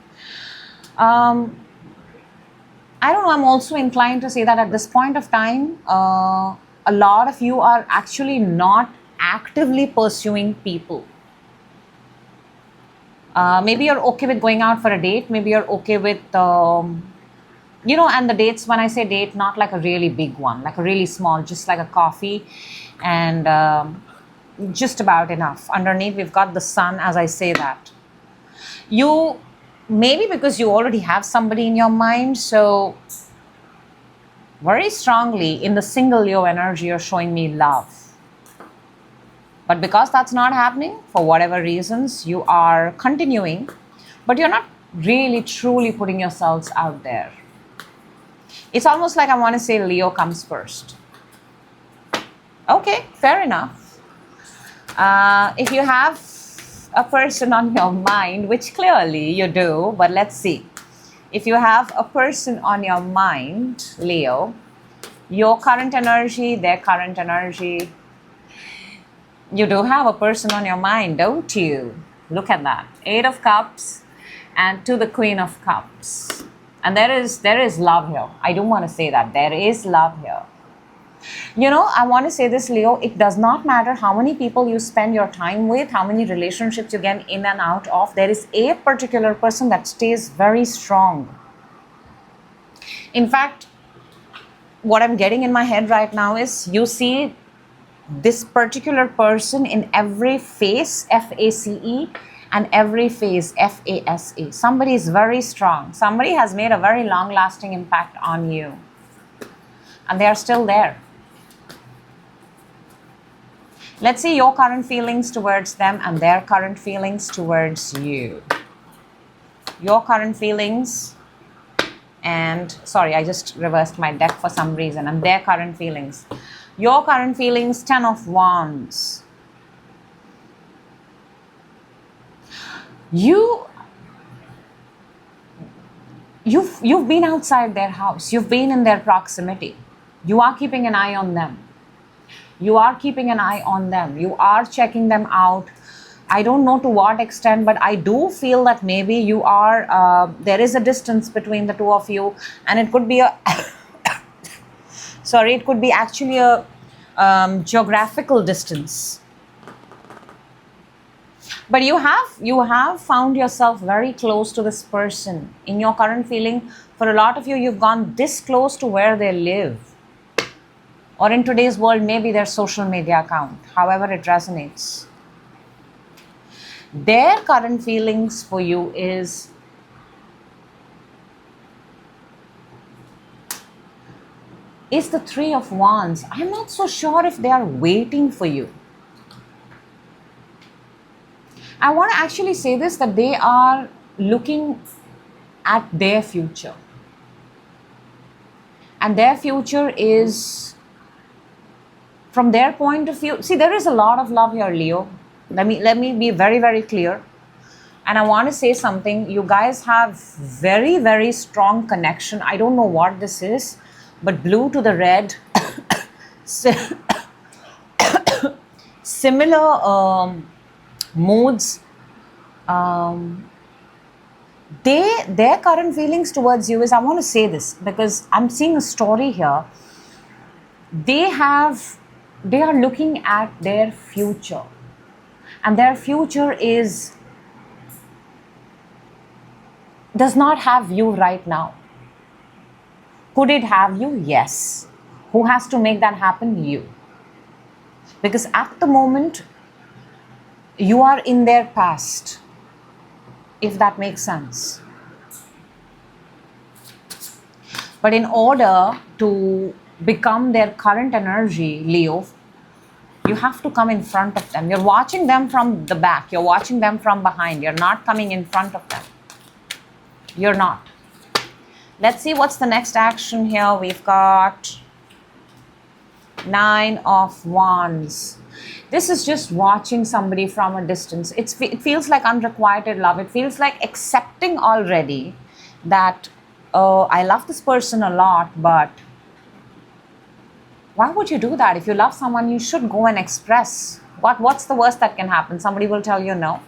I don't know, I'm also inclined to say that at this point of time, a lot of you are actually not actively pursuing people. Maybe you're okay with going out for a date. Maybe you're okay with, you know, and the dates, when I say date, not like a really big one, like a really small, just like a coffee and just about enough. Underneath, we've got the sun as I say that. You, maybe because you already have somebody in your mind, so very strongly in the single Leo energy, you're showing me love. But because that's not happening, for whatever reasons, you are continuing, but you're not really truly putting yourselves out there. It's almost like I want to say Leo comes first. Okay, fair enough. If you have a person on your mind, which clearly you do, but let's see. If you have a person on your mind, Leo, your current energy, their current energy, you do have a person on your mind, don't you? Look at that. Eight of Cups and to the Queen of Cups. And there is love here. I do want to say that. There is love here. You know, I want to say this, Leo, it does not matter how many people you spend your time with, how many relationships you get in and out of. There is a particular person that stays very strong. In fact, what I'm getting in my head right now is you see this particular person in every phase, F-A-C-E, and every phase, F-A-S-E. Somebody is very strong. Somebody has made a very long-lasting impact on you. And they are still there. Let's see your current feelings towards them and their current feelings towards you. Your current feelings and, sorry, I just reversed my deck for some reason, and their current feelings. Your current feelings, Ten of Wands. You've been outside their house. You've been in their proximity. You are keeping an eye on them. You are keeping an eye on them. You are checking them out. I don't know to what extent, but I do feel that maybe you are, there is a distance between the two of you, and it could be a, sorry, it could be actually a geographical distance. But you have found yourself very close to this person. In your current feeling, for a lot of you, you've gone this close to where they live. Or in today's world, maybe their social media account, however it resonates. Their current feelings for you is the Three of Wands. I'm not so sure if they are waiting for you. I want to actually say this, that they are looking at their future. And their future is, from their point of view, see, there is a lot of love here, Leo. Let me be very, very clear. And I want to say something. You guys have very, very strong connection. I don't know what this is, but blue to the red, similar moods. Their current feelings towards you is, I want to say this because I'm seeing a story here. They are looking at their future, and their future does not have you right now. Could it have you? Yes. Who has to make that happen? You. Because at the moment, you are in their past, if that makes sense. But in order to become their current energy, Leo, you have to come in front of them. You're watching them from the back. You're watching them from behind. You're not coming in front of them. You're not. Let's see what's the next action here. We've got 9 of Wands. This is just watching somebody from a distance. It feels like unrequited love. It feels like accepting already that, I love this person a lot, but why would you do that? If you love someone, you should go and express. What's the worst that can happen? Somebody will tell you no.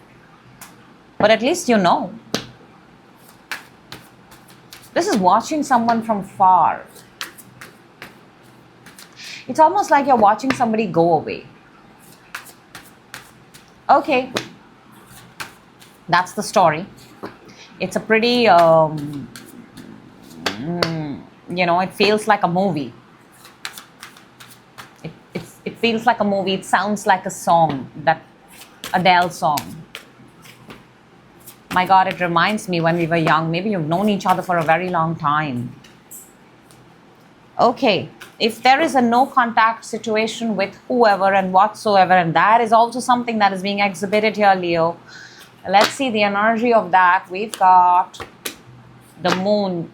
But at least you know. This is watching someone from far. It's almost like you're watching somebody go away. Okay. That's the story. It's a pretty, it feels like a movie. It feels like a movie. It sounds like a song, that Adele song. My God, it reminds me when we were young. Maybe you've known each other for a very long time. Okay, if there is a no contact situation with whoever and whatsoever, and that is also something that is being exhibited here, Leo. Let's see the energy of that. We've got the moon.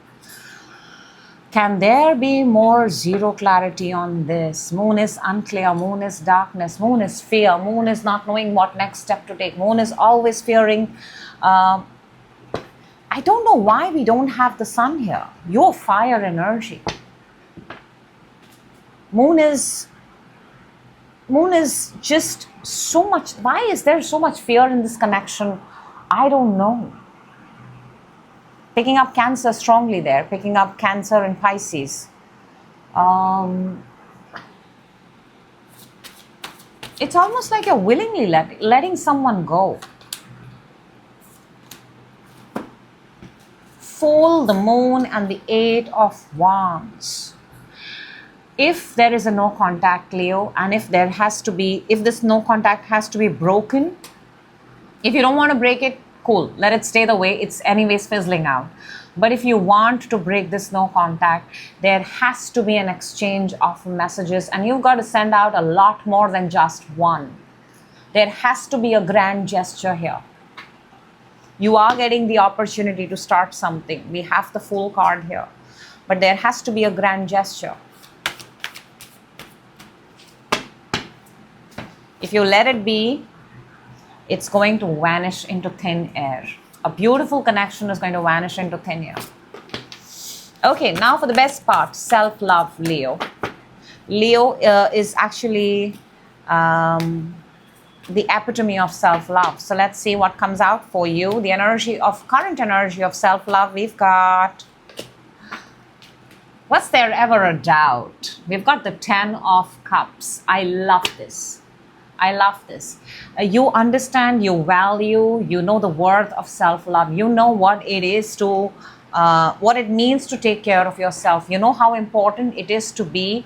Can there be more zero clarity on this? Moon is unclear. Moon is darkness. Moon is fear. Moon is not knowing what next step to take. Moon is always fearing. I don't know why we don't have the sun here. Your fire energy. Moon is just so much. Why is there so much fear in this connection? I don't know. Picking up Cancer strongly there. Picking up Cancer and Pisces. It's almost like you're willingly letting someone go. Fool, the moon, and the 8 of Wands. If there is a no contact, Leo, and if this no contact has to be broken, if you don't want to break it, cool, let it stay the way it's anyways fizzling out. But if you want to break this no contact, there has to be an exchange of messages, and you've got to send out a lot more than just one. There has to be a grand gesture here. You are getting the opportunity to start something. We have the Fool card here. But there has to be a grand gesture. If you let it be, it's going to vanish into thin air. A beautiful connection is going to vanish into thin air. Okay, now for the best part, self-love, Leo. Leo is actually the epitome of self-love. So let's see what comes out for you. The current energy of self-love, we've got, was there ever a doubt? We've got the 10 of Cups. I love this. I love this. You understand, you value, you know the worth of self-love. You know what it is to, what it means to take care of yourself. You know how important it is to be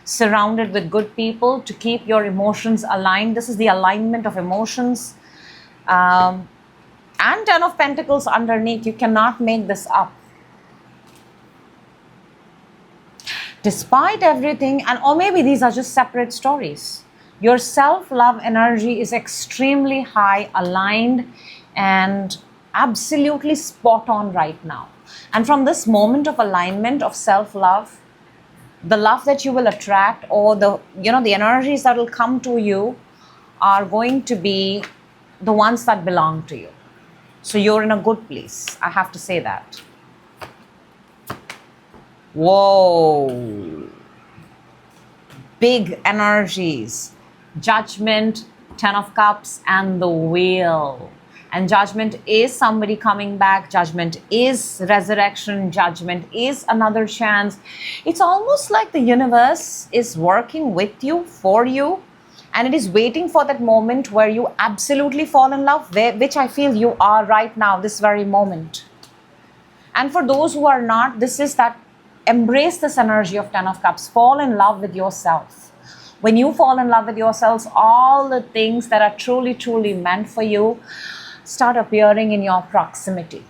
surrounded with good people, to keep your emotions aligned. This is the alignment of emotions. And 10 of Pentacles underneath. You cannot make this up. Despite everything, or maybe these are just separate stories. Your self-love energy is extremely high, aligned, and absolutely spot on right now. And from this moment of alignment of self-love, the love that you will attract, or the energies that will come to you, are going to be the ones that belong to you. So you're in a good place. I have to say that. Whoa. Big energies. Judgment, 10 of Cups, and the Wheel. And Judgment is somebody coming back. Judgment is resurrection. Judgment is another chance. It's almost like the universe is working with you, for you, and it is waiting for that moment where you absolutely fall in love, which I feel you are right now, this very moment. And for those who are not, this is that, embrace this energy of 10 of Cups. Fall in love with yourself. When you fall in love with yourselves, all the things that are truly, truly meant for you start appearing in your proximity.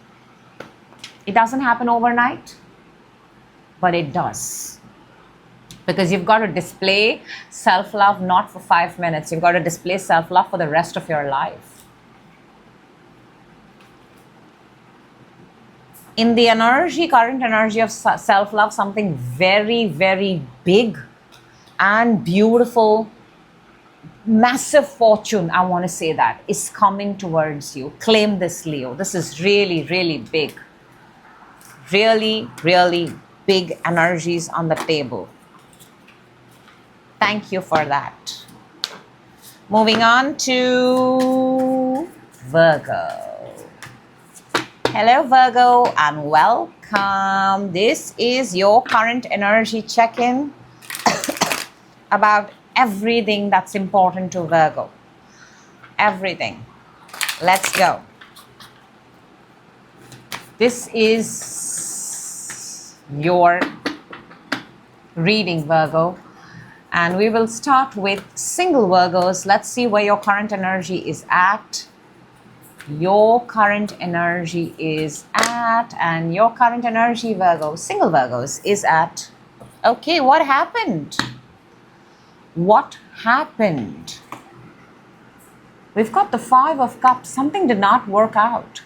It doesn't happen overnight, but it does. Because you've got to display self-love not for 5 minutes. You've got to display self-love for the rest of your life. In the energy, current energy of self-love, something very, very big and beautiful, massive fortune, I want to say that, is coming towards you. Claim this, Leo. This is really, really big. Really, really big energies on the table. Thank you for that. Moving on to Virgo. Hello, Virgo, and welcome. This is your current energy check-in about everything that's important to Virgo. Everything. Let's go. This is your reading, Virgo. And we will start with single Virgos. Let's see where your current energy is at. Your current energy is at, and your current energy, Virgo, single Virgos, is at. Okay, what happened? What happened? We've got the Five of Cups. Something did not work out.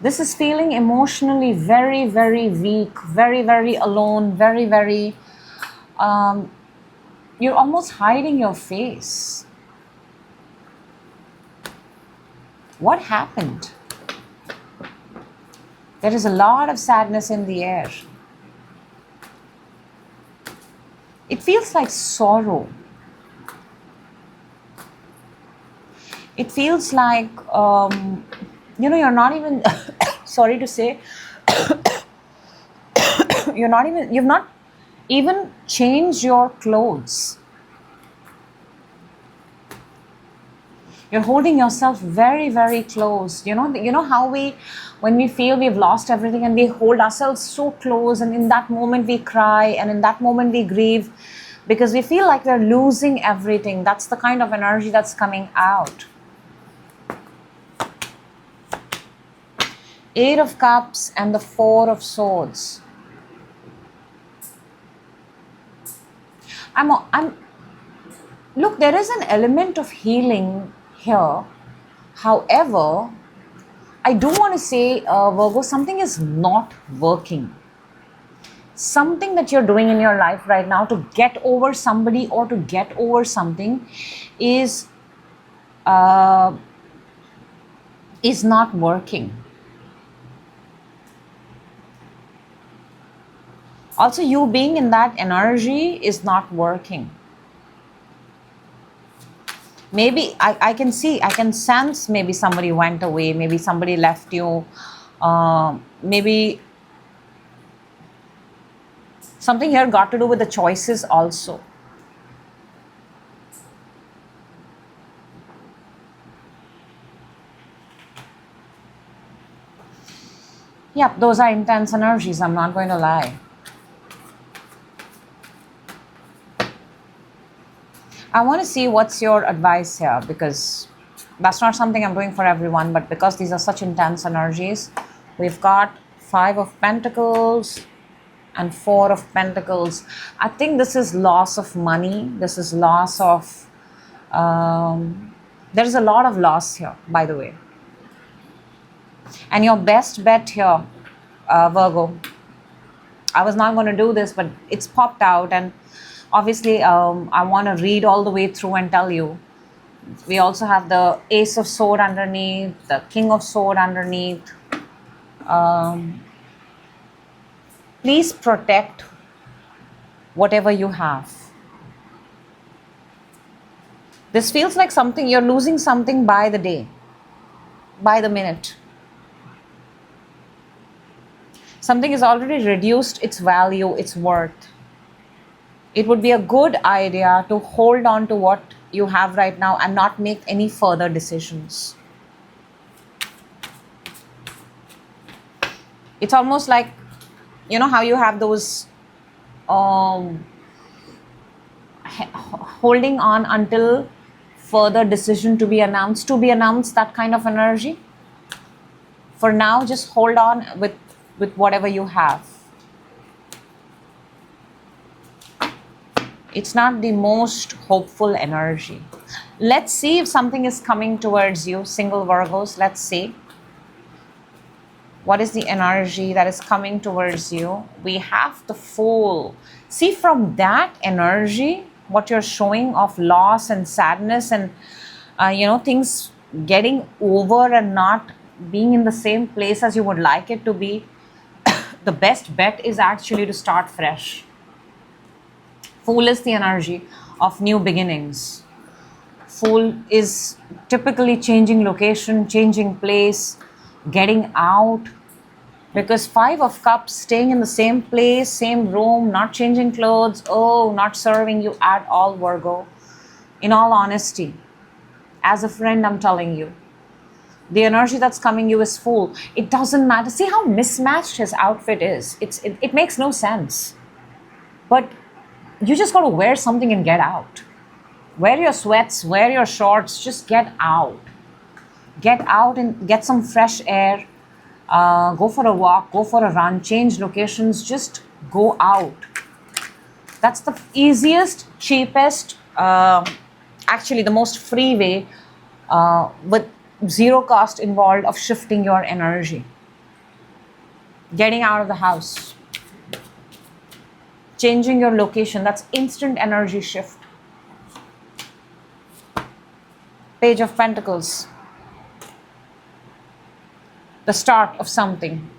This is feeling emotionally very, very weak, very, very alone, very, very... you're almost hiding your face. What happened? There is a lot of sadness in the air. It feels like sorrow. It feels like, you're not even, sorry to say, you've not even changed your clothes. You're holding yourself very, very close. You know how when we feel we've lost everything and we hold ourselves so close, and in that moment we cry, and in that moment we grieve because we feel like we're losing everything. That's the kind of energy that's coming out. Eight of Cups and the Four of Swords. Look, there is an element of healing here. However, I do want to say, Virgo, something is not working. Something that you're doing in your life right now to get over somebody or to get over something is not working. Also, you being in that energy is not working. Maybe I can sense maybe somebody went away, maybe somebody left you, maybe something here got to do with the choices also. Yep, those are intense energies, I'm not going to lie. I want to see what's your advice here, because that's not something I'm doing for everyone, but because these are such intense energies, we've got Five of Pentacles and Four of Pentacles. I think this is loss of money. This is loss of... there is a lot of loss here, by the way. And your best bet here, Virgo, I was not going to do this, but it's popped out, and obviously, I want to read all the way through and tell you. We also have the Ace of Sword underneath, the King of Sword underneath. Please protect whatever you have. This feels like something, you're losing something by the day, by the minute. Something is already reduced its value, its worth. It would be a good idea to hold on to what you have right now and not make any further decisions. It's almost like, you know how you have those holding on until further decision to be announced, that kind of energy. For now, just hold on with whatever you have. It's not the most hopeful energy. Let's see if something is coming towards you, single Virgos. Let's see. What is the energy that is coming towards you? We have the Fool. See, from that energy, what you're showing of loss and sadness and, things getting over and not being in the same place as you would like it to be, the best bet is actually to start fresh. Fool is the energy of new beginnings. Fool is typically changing location, changing place, getting out. Because 5 of Cups, staying in the same place, same room, not changing clothes, not serving you at all, Virgo. In all honesty, as a friend, I'm telling you, the energy that's coming you is Fool. It doesn't matter. See how mismatched his outfit is. It makes no sense. But you just got to wear something and get out. Wear your sweats, wear your shorts, just get out. Get out and get some fresh air. Go for a walk, go for a run, change locations, just go out. That's the easiest, cheapest, actually the most free way with zero cost involved of shifting your energy. Getting out of the house. Changing your location, that's instant energy shift. Page of Pentacles. The start of something.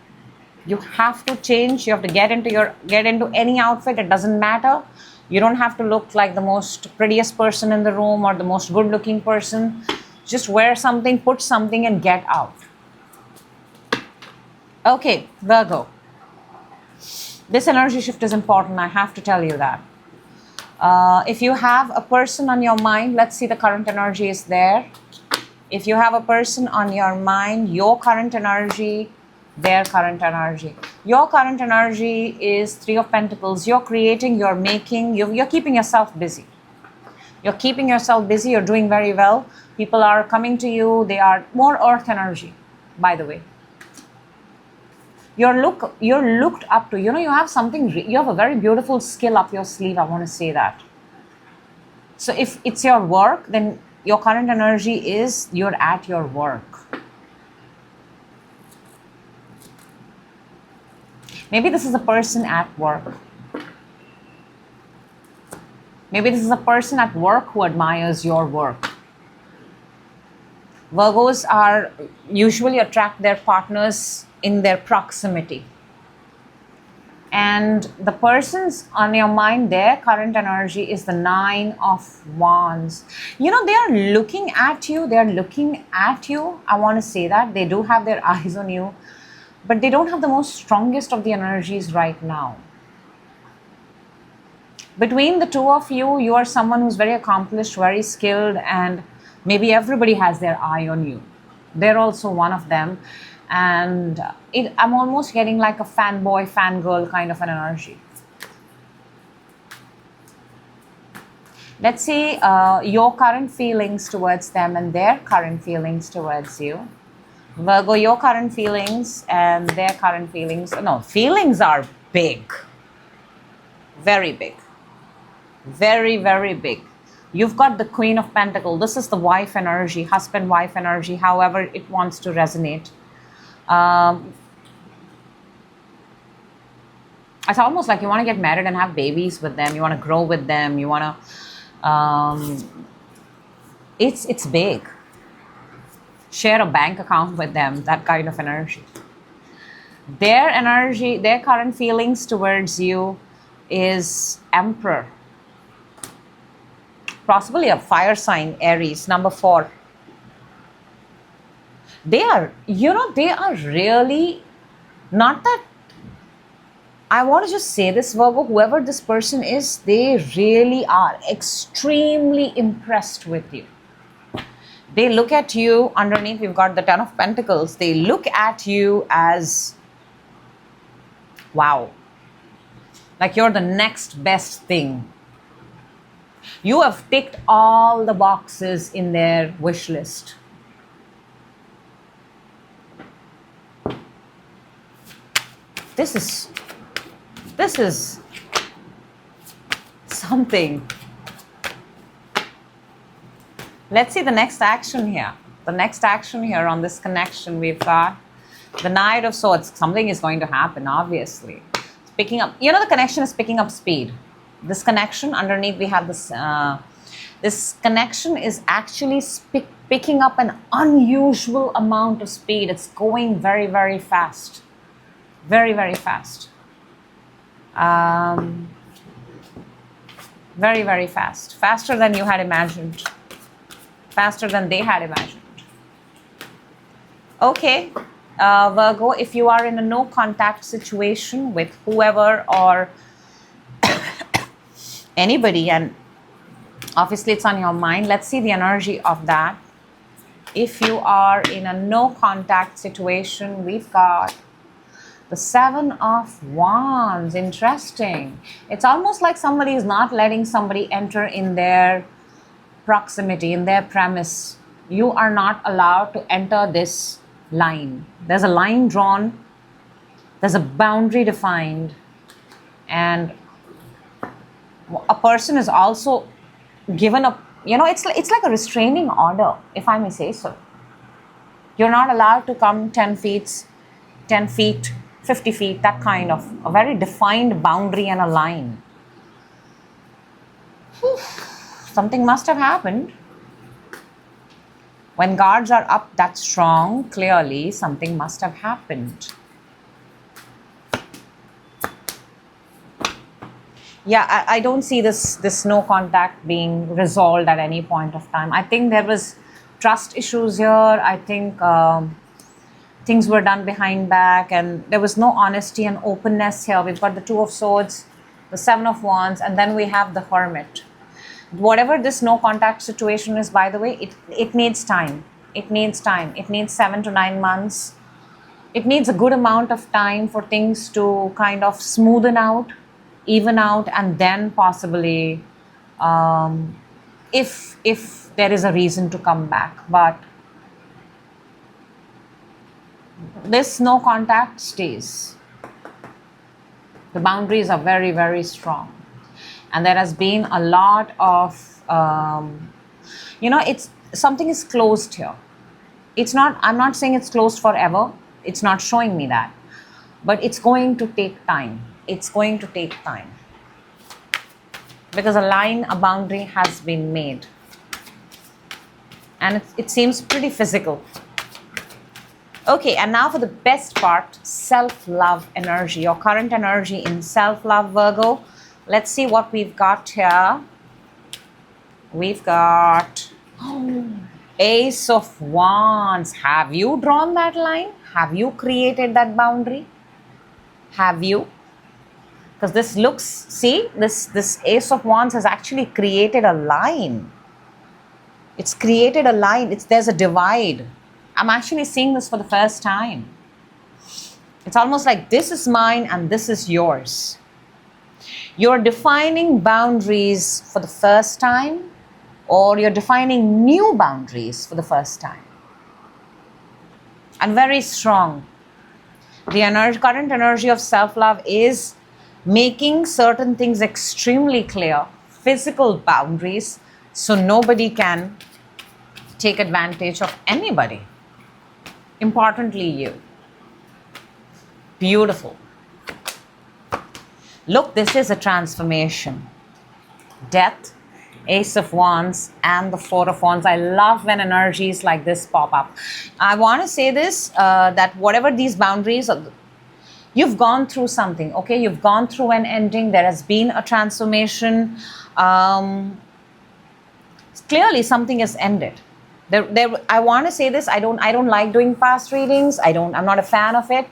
You have to change. You have to get into any outfit. It doesn't matter. You don't have to look like the most prettiest person in the room or the most good looking person. Just wear something, put something and get out. Okay, Virgo. This energy shift is important. I have to tell you that. If you have a person on your mind, let's see the current energy is there. If you have a person on your mind, your current energy, their current energy. Your current energy is 3 of Pentacles. You're creating, you're making, you're keeping yourself busy. You're keeping yourself busy, you're doing very well. People are coming to you, they are more earth energy, by the way. You're looked up to. You have something, you have a very beautiful skill up your sleeve, I want to say that. So if it's your work, then your current energy is you're at your work. Maybe this is a person at work. Maybe this is a person at work who admires your work. Virgos are usually attract their partners in their proximity. And the persons on your mind, their current energy is the 9 of Wands. They are looking at you. I want to say that. They do have their eyes on you. But they don't have the most strongest of the energies right now. Between the two of you, you are someone who's very accomplished, very skilled, and maybe everybody has their eye on you. They're also one of them. And I'm almost getting like a fanboy, fangirl kind of an energy. Let's see your current feelings towards them and their current feelings towards you. Virgo, your current feelings and their current feelings. No, feelings are big. Very big. Very, very big. You've got the Queen of Pentacles. This is the wife energy, husband-wife energy, however it wants to resonate. It's almost like you want to get married and have babies with them. You want to grow with them. You want to... it's big. Share a bank account with them, that kind of energy. Their energy, their current feelings towards you is Emperor. Possibly a fire sign, Aries, number 4. They are really, not that, I want to just say this, Virgo, whoever this person is, they really are extremely impressed with you. They look at you, underneath we've got the 10 of Pentacles, they look at you as, wow, like you're the next best thing. You have ticked all the boxes in their wish list. This is something. Let's see the next action here. The next action here on this connection, we've got the Knight of Swords. Something is going to happen, obviously. It's picking up, you know, the connection is picking up speed. This connection, underneath we have this, this connection is actually picking up an unusual amount of speed. It's going very, very fast. Very, very fast. Very, very fast. Faster than you had imagined. Faster than they had imagined. Okay, Virgo, if you are in a no contact situation with whoever or anybody, and obviously it's on your mind, let's see the energy of that. If you are in a no contact situation, we've got the Seven of Wands. Interesting. It's almost like somebody is not letting somebody enter in their proximity, in their premise. You are not allowed to enter this line. There's a line drawn, there's a boundary defined, and a person is also given a, you know, it's like a restraining order, if I may say so. You're not allowed to come 10 feet, 50 feet, that kind of a very defined boundary and a line. Something must have happened. When guards are up that strong, clearly something must have happened. Yeah, I don't see this no contact being resolved at any point of time. I think there was trust issues here. I think things were done behind back, and there was no honesty and openness here. We've got the Two of Swords, the Seven of Wands, and then we have the Hermit. Whatever this no contact situation is, by the way, it needs time. It needs time. It needs 7 to 9 months. It needs a good amount of time for things to kind of smoothen out, even out, and then possibly if there is a reason to come back. But this no contact stays. The boundaries are very, very strong. And there has been a lot of, you know, it's something is closed here. It's not, I'm not saying it's closed forever. It's not showing me that. But it's going to take time. It's going to take time. Because a line, a boundary has been made. And it seems pretty physical. Okay, and now for the best part, self-love energy. Your current energy in self-love, Virgo. Let's see what we've got here. We've got Ace of Wands. Have you drawn that line? Have you created that boundary? Have you? Because this looks, see, this Ace of Wands has actually created a line. It's created a line. There's a divide. I'm actually seeing this for the first time. It's almost like this is mine and this is yours. You're defining boundaries for the first time, or you're defining new boundaries for the first time. And very strong. The current energy of self-love is making certain things extremely clear, physical boundaries, so nobody can take advantage of anybody. Importantly, you. Beautiful. Look, this is a transformation. Death, Ace of Wands, and the Four of Wands. I love when energies like this pop up. I want to say this, that whatever these boundaries are, you've gone through something, okay? You've gone through an ending. There has been a transformation. Clearly, something has ended. I want to say this. I don't like doing past readings. I'm not a fan of it.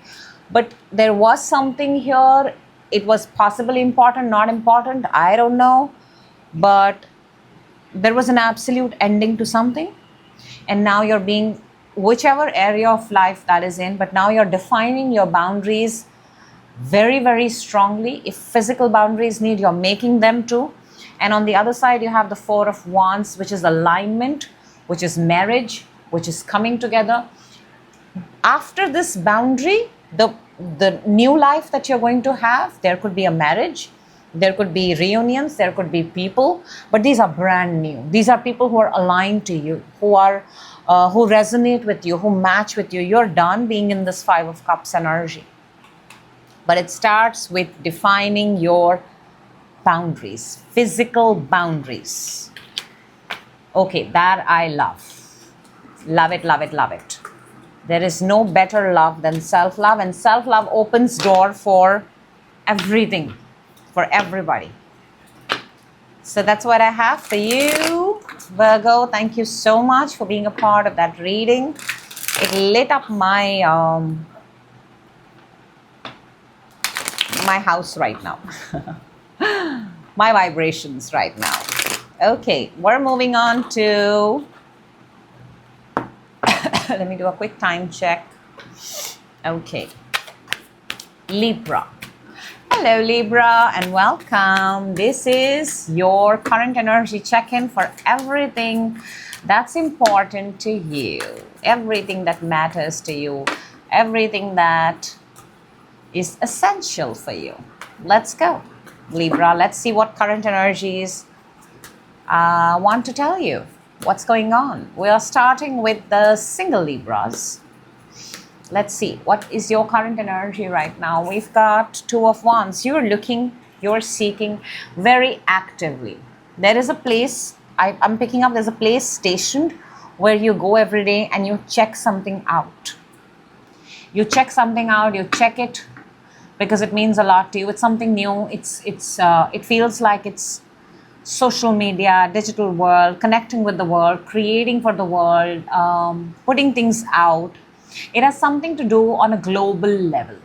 But there was something here. It was possibly important, not important. I don't know. But there was an absolute ending to something. And now you're being, whichever area of life that is in, but now you're defining your boundaries very, very strongly. If physical boundaries need, you're making them too. And on the other side, you have the Four of Wands, which is alignment, which is marriage, which is coming together. After this boundary, the new life that you're going to have, there could be a marriage, there could be reunions, there could be people, but these are brand new. These are people who are aligned to you, who resonate with you, who match with you. You're done being in this Five of Cups energy. But it starts with defining your boundaries, physical boundaries. Okay, that I love. Love it, love it, love it. There is no better love than self-love, and self-love opens door for everything, for everybody. So that's what I have for you, Virgo. Thank you so much for being a part of that reading. It lit up my my house right now. My vibrations right now. Okay, we're moving on to let me do a quick time check. Okay, Libra. Hello, Libra, and welcome. This is your current energy check-in for everything that's important to you, everything that matters to you, everything that is essential for you. Let's go, Libra. Let's see what current energies want to tell you. What's going on? We are starting with the single Libras. Let's see, what is your current energy right now? We've got Two of Wands. You're looking, you're seeking very actively. There is a place, I'm picking up, there's a place stationed where you go every day and you check something out. You check something out, you check it because it means a lot to you. It's something new. It feels like it's social media, digital world, connecting with the world, creating for the world, putting things out. It has something to do on a global level.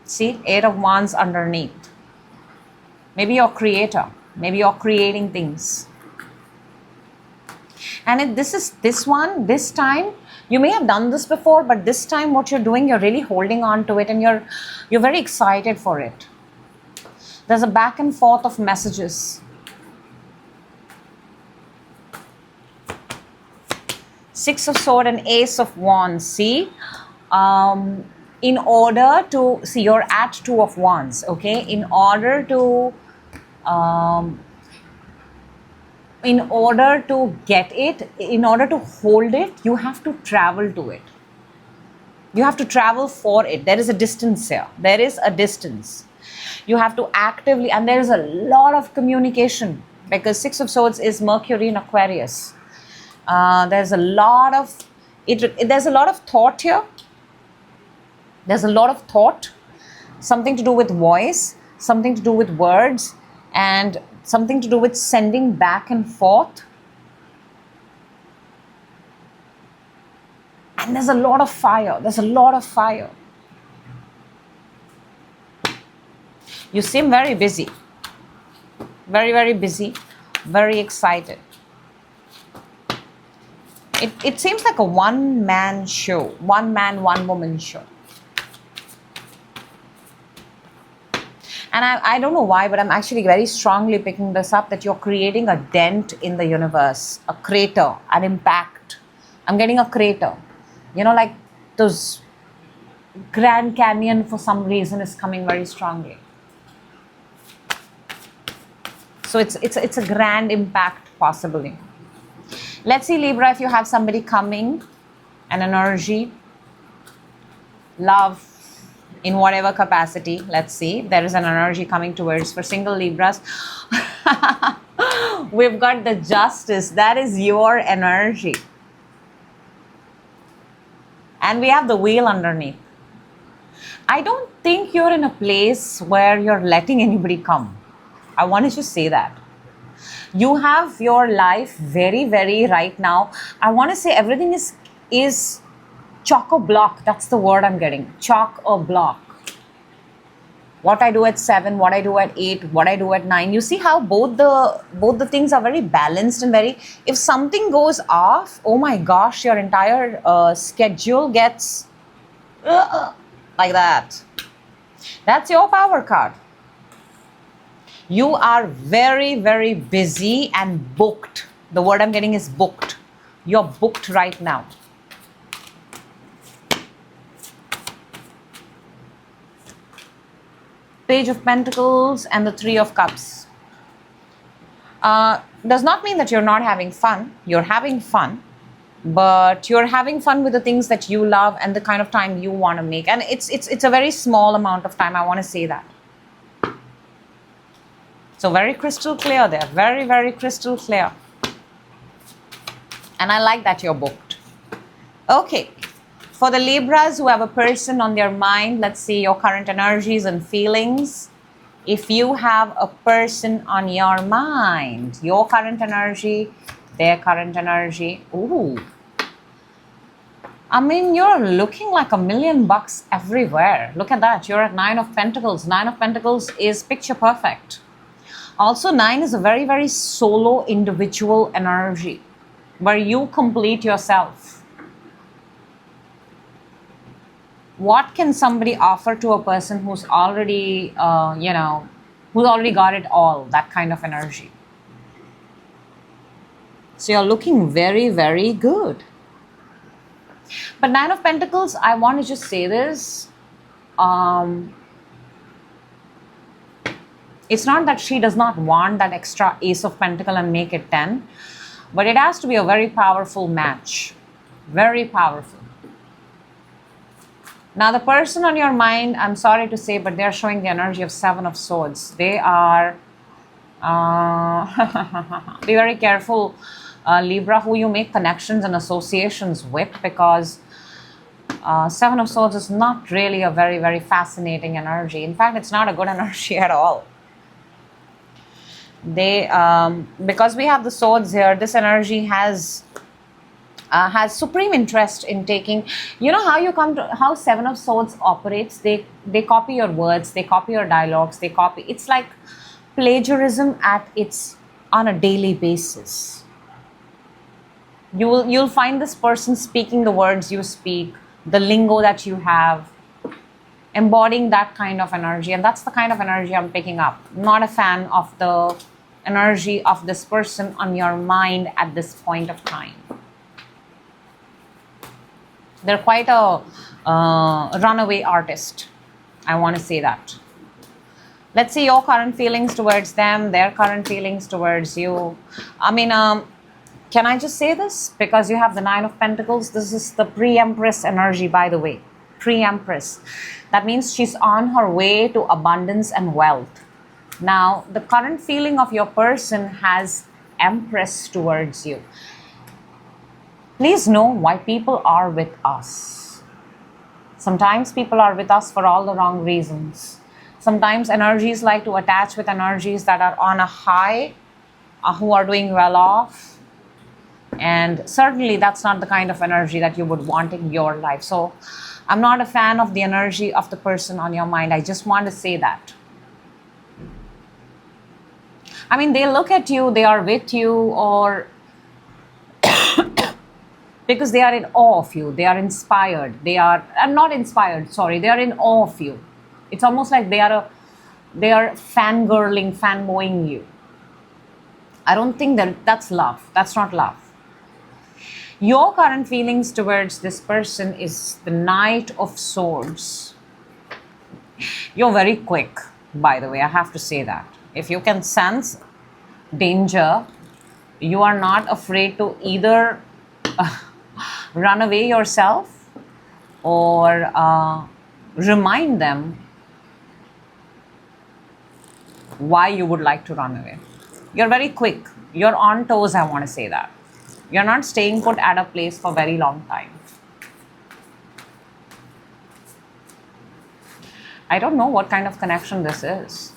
See, Eight of Wands underneath. Maybe you're a creator. Maybe you're creating things. And this time, you may have done this before, but this time what you're doing, you're really holding on to it and you're very excited for it. There's a back and forth of messages. Six of Swords and Ace of Wands. See, in order to see, you're at Two of Wands. Okay, in order to get it, in order to hold it, you have to travel to it. You have to travel for it. There is a distance here. There is a distance. You have to actively, and there is a lot of communication because Six of Swords is Mercury in Aquarius. There's a lot of thought here. There's a lot of thought, something to do with voice, something to do with words, and something to do with sending back and forth. And there's a lot of fire. There's a lot of fire. You seem very busy. Very, very busy. Very excited. It seems like a one-man show. One-man, one-woman show. And I don't know why, but I'm actually very strongly picking this up that you're creating a dent in the universe. A crater, an impact. I'm getting a crater. You know, like those Grand Canyon for some reason is coming very strongly. So it's a grand impact possibly. Let's see, Libra, if you have somebody coming, an energy, love in whatever capacity. Let's see. There is an energy coming towards for single Libras. We've got the Justice. That is your energy. And we have the Wheel underneath. I don't think you're in a place where you're letting anybody come. I want to just say that. You have your life very, very right now. I want to say everything is chock-a-block. That's the word I'm getting. Chock-a-block. What I do at 7, what I do at 8, what I do at 9. You see how both the things are very balanced and very... If something goes off, oh my gosh, your entire schedule gets like that. That's your power card. You are very, very busy and booked. The word I'm getting is booked. You're booked right now. Page of Pentacles and the Three of Cups. Does not mean that you're not having fun. You're having fun, but you're having fun with the things that you love and the kind of time you want to make. And it's a very small amount of time. I want to say that. So very crystal clear there. Very, very crystal clear. And I like that you're booked. Okay. For the Libras who have a person on their mind, let's see your current energies and feelings. If you have a person on your mind, your current energy, their current energy. Ooh. I mean, you're looking like $1 million everywhere. Look at that. You're at 9 of Pentacles. 9 of Pentacles is picture perfect. Also, 9 is a very, very solo individual energy where you complete yourself. What can somebody offer to a person who's already, who's already got it all, that kind of energy? So you're looking very, very good. But 9 of Pentacles, I want to just say this. It's not that she does not want that extra Ace of Pentacle and make it 10. But it has to be a very powerful match. Very powerful. Now, the person on your mind, I'm sorry to say, but they're showing the energy of 7 of Swords. They are... be very careful, Libra, who you make connections and associations with, because 7 of Swords is not really a very, very fascinating energy. In fact, it's not a good energy at all. They, because we have the Swords here, this energy has supreme interest in taking, you know how you come to, how 7 of Swords operates, they copy your words, they copy your dialogues, they copy, it's like plagiarism on a daily basis. You'll find this person speaking the words you speak, the lingo that you have, embodying that kind of energy, and that's the kind of energy I'm picking up. Not a fan of the energy of this person on your mind at this point of time. They're quite a runaway artist. I want to say that. Let's see your current feelings towards them, their current feelings towards you. I mean, can I just say this? Because you have the 9 of Pentacles. This is the pre-Empress energy, by the way. Pre-Empress. That means she's on her way to abundance and wealth. Now, the current feeling of your person has Empress towards you. Please know why people are with us. Sometimes people are with us for all the wrong reasons. Sometimes energies like to attach with energies that are on a high, who are doing well off. And certainly that's not the kind of energy that you would want in your life. So I'm not a fan of the energy of the person on your mind. I just want to say that. I mean, they look at you, they are with you, or because they are in awe of you, they are inspired, they are not inspired, sorry, they are in awe of you. It's almost like they are fangirling, fanboying you. I don't think that's love. That's not love. Your current feelings towards this person is the Knight of Swords. You're very quick, by the way, I have to say that. If you can sense danger, you are not afraid to either run away yourself or remind them why you would like to run away. You're very quick. You're on toes, I want to say that. You're not staying put at a place for a very long time. I don't know what kind of connection this is.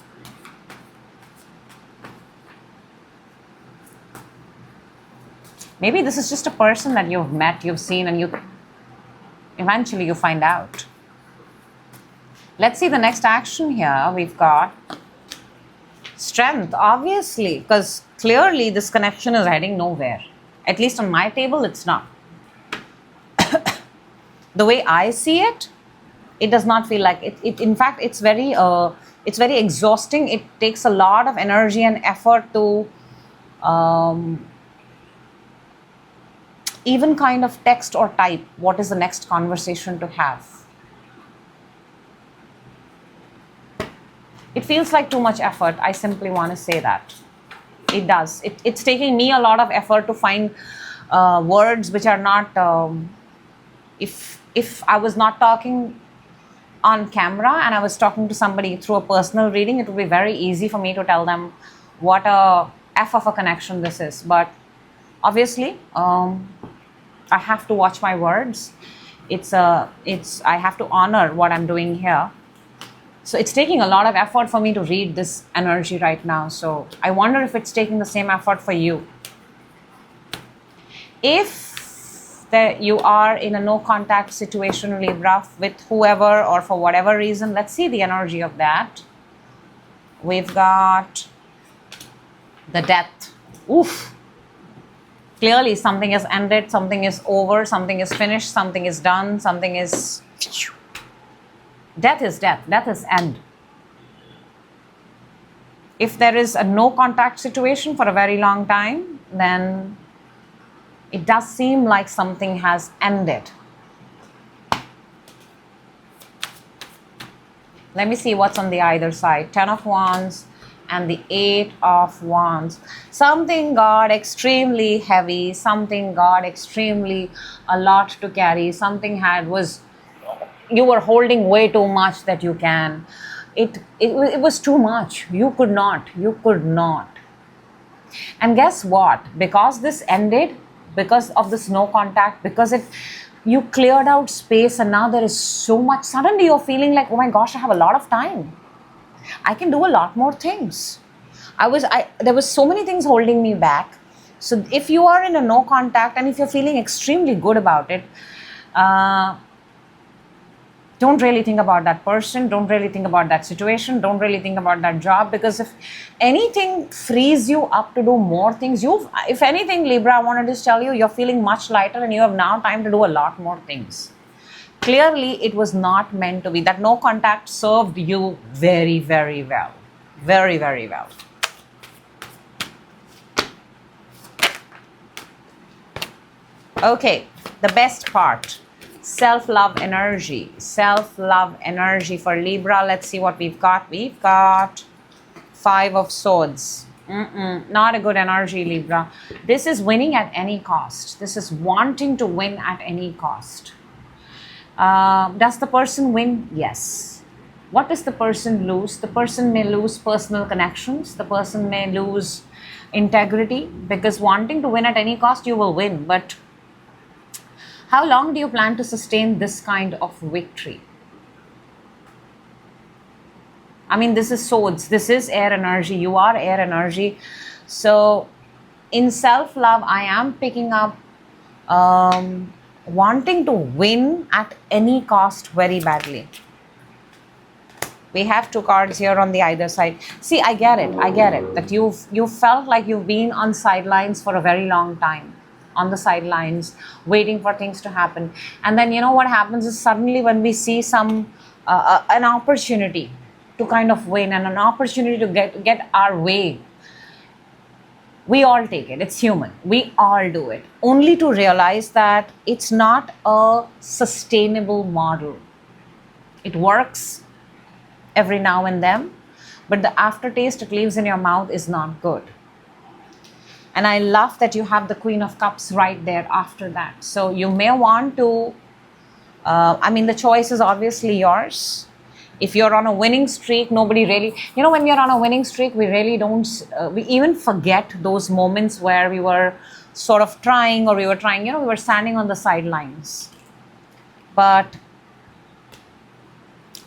Maybe this is just a person that you've met, you've seen, and eventually you find out. Let's see the next action here. We've got Strength, obviously, because clearly this connection is heading nowhere. At least on my table, it's not. The way I see it, it does not feel like it. In fact, it's very It's very exhausting. It takes a lot of energy and effort to even kind of text or type what is the next conversation to have. It feels like too much effort. I simply want to say that. It does. It's taking me a lot of effort to find words which are not... if I was not talking on camera and I was talking to somebody through a personal reading, it would be very easy for me to tell them what a F of a connection this is. But obviously, I have to watch my words. I have to honor what I'm doing here. So it's taking a lot of effort for me to read this energy right now. So I wonder if it's taking the same effort for you. If you are in a no contact situation, Libra, with whoever or for whatever reason, let's see the energy of that. We've got the Death. Oof. Clearly something has ended, something is over, something is finished, something is done, something is... Death is death. Death is end. If there is a no contact situation for a very long time, then it does seem like something has ended. Let me see what's on the either side. 10 of Wands and the 8 of Wands. Something got extremely heavy. Something got extremely a lot to carry. Something you were holding way too much that you can. It was too much. You could not. And guess what? Because this ended, because of this no contact, because you cleared out space and now there is so much. Suddenly you're feeling like, oh my gosh, I have a lot of time. I can do a lot more things. There was so many things holding me back. So if you are in a no contact and if you're feeling extremely good about it, don't really think about that person, don't really think about that situation, don't really think about that job, because if anything frees you up to do more things, if anything, Libra, I want to just tell you, you're feeling much lighter and you have now time to do a lot more things. Clearly, it was not meant to be. That no contact served you very, very well. Very, very well. Okay, the best part. Self-love energy. Self-love energy for Libra. Let's see what we've got. We've got 5 of Swords. Not a good energy, Libra. This is winning at any cost. This is wanting to win at any cost. Does the person win? Yes. What does the person lose? The person may lose personal connections. The person may lose integrity, because wanting to win at any cost, you will win. But how long do you plan to sustain this kind of victory? I mean, this is Swords. This is air energy. You are air energy. So in self-love, I am picking up wanting to win at any cost very badly. We have 2 cards here on the either side. See, I get it. That you felt like you've been on sidelines for a very long time. On the sidelines, waiting for things to happen. And then, you know, what happens is suddenly when we see an opportunity to kind of win and an opportunity to get our way, we all take it. It's human. We all do it. Only to realize that it's not a sustainable model. It works every now and then, but the aftertaste it leaves in your mouth is not good. And I love that you have the Queen of Cups right there after that. So you may want to, the choice is obviously yours. If you're on a winning streak, nobody really, when you're on a winning streak, we really don't, we even forget those moments where we were sort of trying, or we were trying, we were standing on the sidelines. But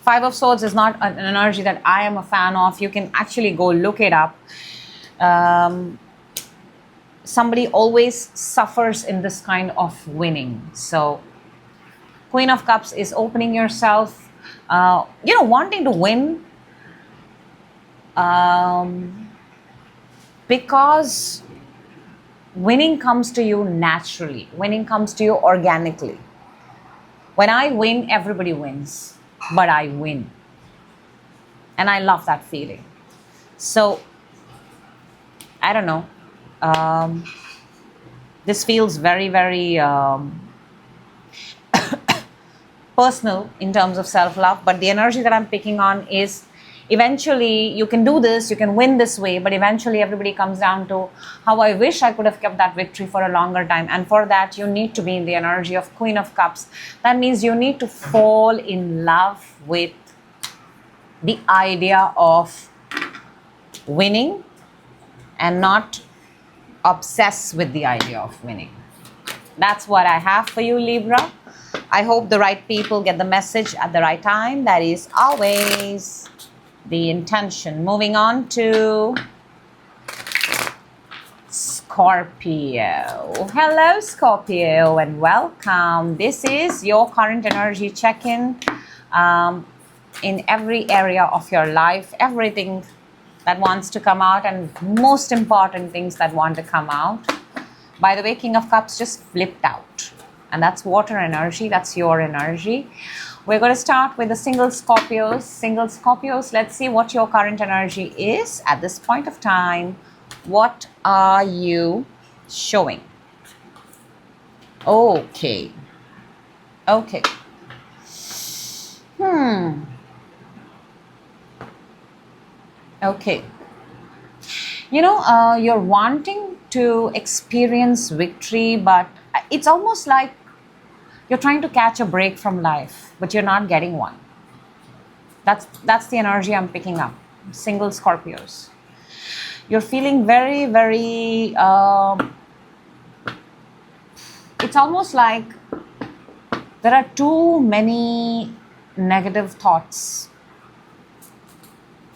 5 of Swords is not an energy that I am a fan of. You can actually go look it up. Somebody always suffers in this kind of winning. So Queen of Cups is opening yourself, wanting to win, because winning comes to you naturally. Winning comes to you organically. When I win, everybody wins, but I win. And I love that feeling. So, I don't know. Um, this feels very, very personal in terms of self-love, but the energy that I'm picking on is eventually you can do this, you can win this way, but eventually everybody comes down to how I wish I could have kept that victory for a longer time. And for that, you need to be in the energy of Queen of Cups. That means you need to fall in love with the idea of winning and not obsess with the idea of winning. That's what I have for you, Libra. I hope the right people get the message at the right time. That is always the intention. Moving on to Scorpio. Hello, Scorpio, and welcome. This is your current energy check-in in every area of your life. Everything that wants to come out, and most important things that want to come out. By the way, King of Cups just flipped out. And that's water energy. That's your energy. We're going to start with the single Scorpios. Single Scorpios, let's see what your current energy is at this point of time. What are you showing? Okay. Okay. Okay. You know, you're wanting to experience victory, but it's almost like you're trying to catch a break from life, but you're not getting one. That's the energy I'm picking up. Single Scorpios. You're feeling very, very... it's almost like there are too many negative thoughts.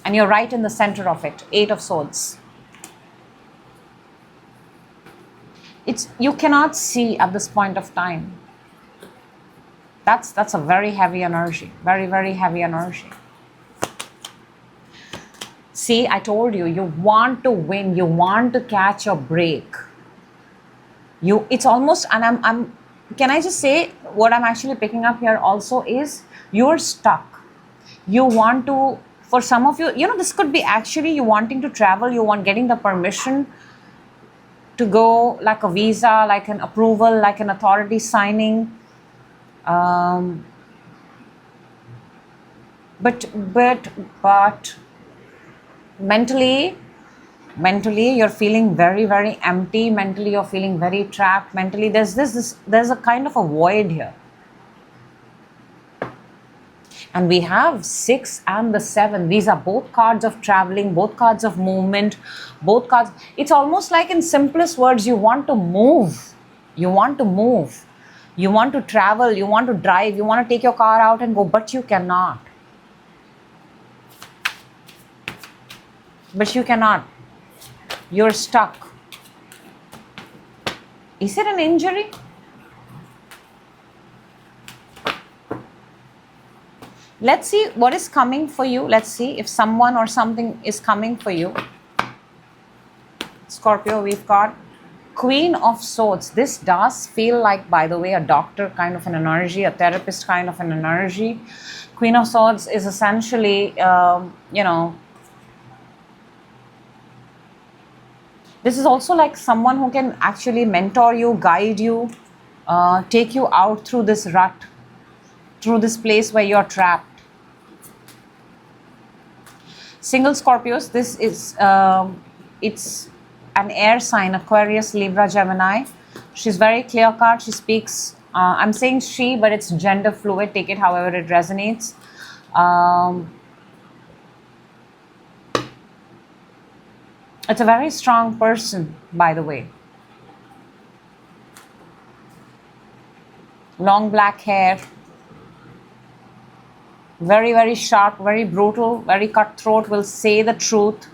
And you're right in the center of it. Eight of Swords. You cannot see at this point of time. That's a very heavy energy. Very, very heavy energy. See, I told you, you want to win. You want to catch a break. It's almost, and can I just say, what I'm actually picking up here also is, you're stuck. You want to, for some of you, you know, this could be actually you wanting to travel, getting the permission to go, like a visa, like an approval, like an authority signing. But mentally you're feeling very, very empty. Mentally you're feeling very trapped. Mentally there's a kind of a void here. And we have 6 and the 7. These are both cards of traveling, both cards of movement, both cards. It's almost like, in simplest words, you want to move. You want to move. You want to travel. You want to drive. You want to take your car out and go, but you cannot. But you cannot. You're stuck. Is it an injury? Let's see what is coming for you. Let's see if someone or something is coming for you. Scorpio, we've got Queen of Swords. This does feel like, by the way, a doctor kind of an energy, a therapist kind of an energy. Queen of Swords is essentially, you know, this is also like someone who can actually mentor you, guide you, take you out through this rut, through this place where you're trapped. Single Scorpios, this is, it's an air sign, Aquarius, Libra, Gemini. She's very clear cut. She speaks, I'm saying she, but it's gender fluid. Take it however it resonates. It's a very strong person, by the way. Long black hair. Very, very sharp, very brutal, very cutthroat, will say the truth.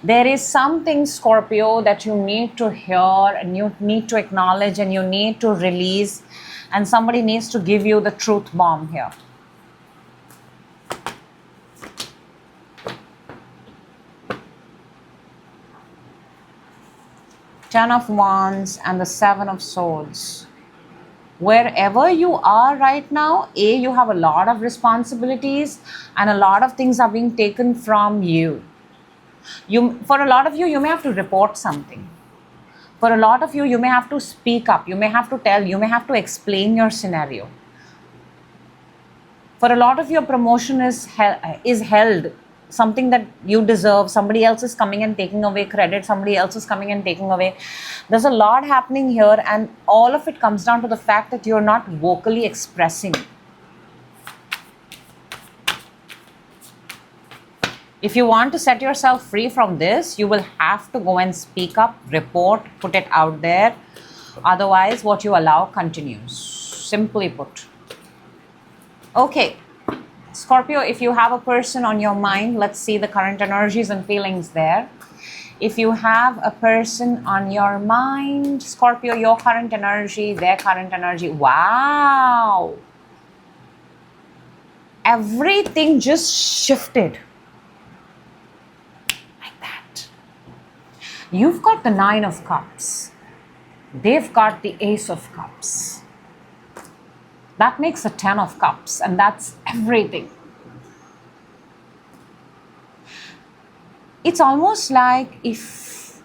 There is something, Scorpio, that you need to hear and you need to acknowledge and you need to release, and somebody needs to give you the truth bomb here. Ten of Wands and the 7 of Swords. Wherever you are right now, you have a lot of responsibilities and a lot of things are being taken from you. For a lot of you, you may have to report something. For a lot of you, you may have to speak up. You may have to tell. You may have to explain your scenario. For a lot of your promotion is held. Something that you deserve. Somebody else is coming and taking away credit. Somebody else is coming and taking away. There's a lot happening here, and all of it comes down to the fact that you're not vocally expressing. If you want to set yourself free from this, you will have to go and speak up, report, put it out there. Otherwise, what you allow continues. Simply put. Okay. Scorpio, if you have a person on your mind, let's see the current energies and feelings there. If you have a person on your mind, Scorpio, your current energy, their current energy. Wow. Everything just shifted. You've got the 9 of Cups. They've got the Ace of Cups. That makes a 10 of Cups, and that's everything. It's almost like it's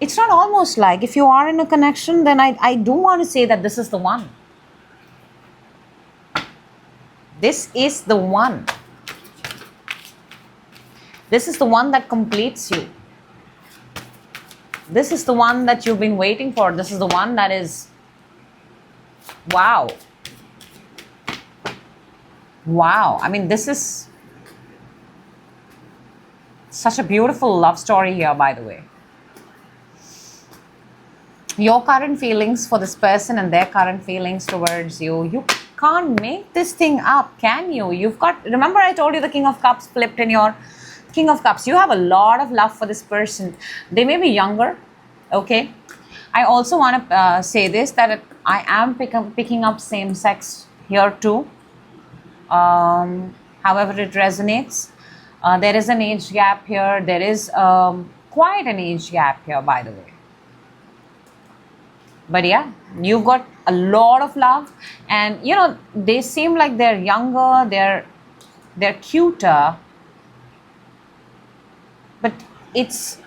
not almost like, if you are in a connection, then I do want to say that this is the one. This is the one. This is the one that completes you. This is the one that you've been waiting for. This is the one that is, wow. Wow. I mean, this is such a beautiful love story here, by the way. Your current feelings for this person and their current feelings towards you, you can't make this thing up, can you? You've got, remember I told you the King of Cups flipped in your King of Cups. You have a lot of love for this person. They may be younger, okay? I also want to say this, that I am picking up same sex here too. However it resonates. There is an age gap here. There is quite an age gap here, by the way. But yeah, you've got a lot of love, and you know, they seem like they're younger, they're cuter, but it's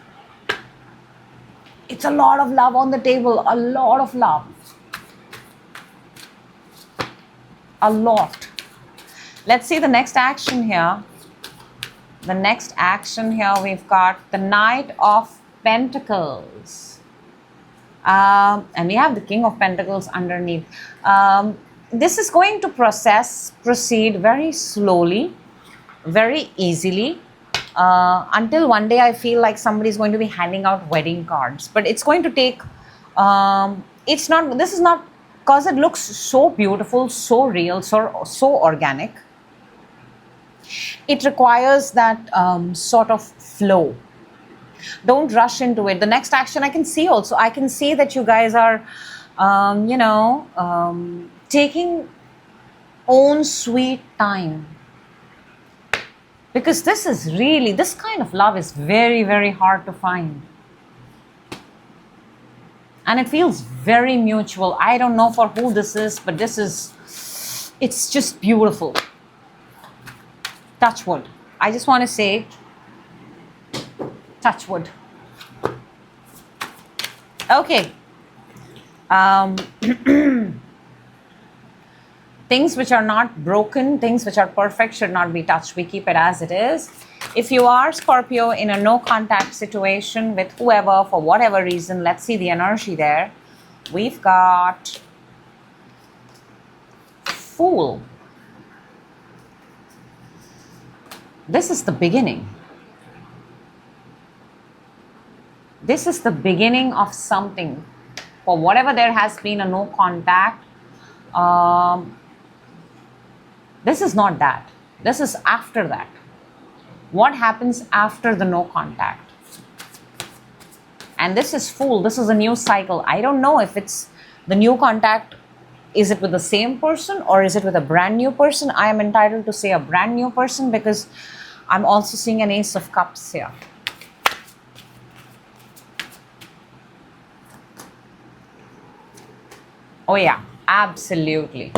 a lot of love on the table, a lot of love. A lot. Let's see the next action here. The next action here, we've got the Knight of Pentacles. And we have the King of Pentacles underneath. This is going to proceed very slowly, very easily, until one day I feel like somebody is going to be handing out wedding cards. But it's going to take, this is not, because it looks so beautiful, so real, so organic. It requires that sort of flow. Don't rush into it. The next action I can see also, I can see that you guys are, taking own sweet time. Because this kind of love is very, very hard to find. And it feels very mutual. I don't know for who this is, but it's just beautiful. Touch wood. I just want to say, touch wood. Okay. Things which are not broken, things which are perfect should not be touched. We keep it as it is. If you are Scorpio in a no contact situation with whoever for whatever reason, let's see the energy there. We've got Fool. This is the beginning. This is the beginning of something. For whatever there has been a no contact, this is not that. This is after that. What happens after the no contact? And this is Fool. This is a new cycle. I don't know if it's the new contact. Is it with the same person or is it with a brand new person? I am entitled to say a brand new person because I'm also seeing an Ace of Cups here. Oh yeah, absolutely.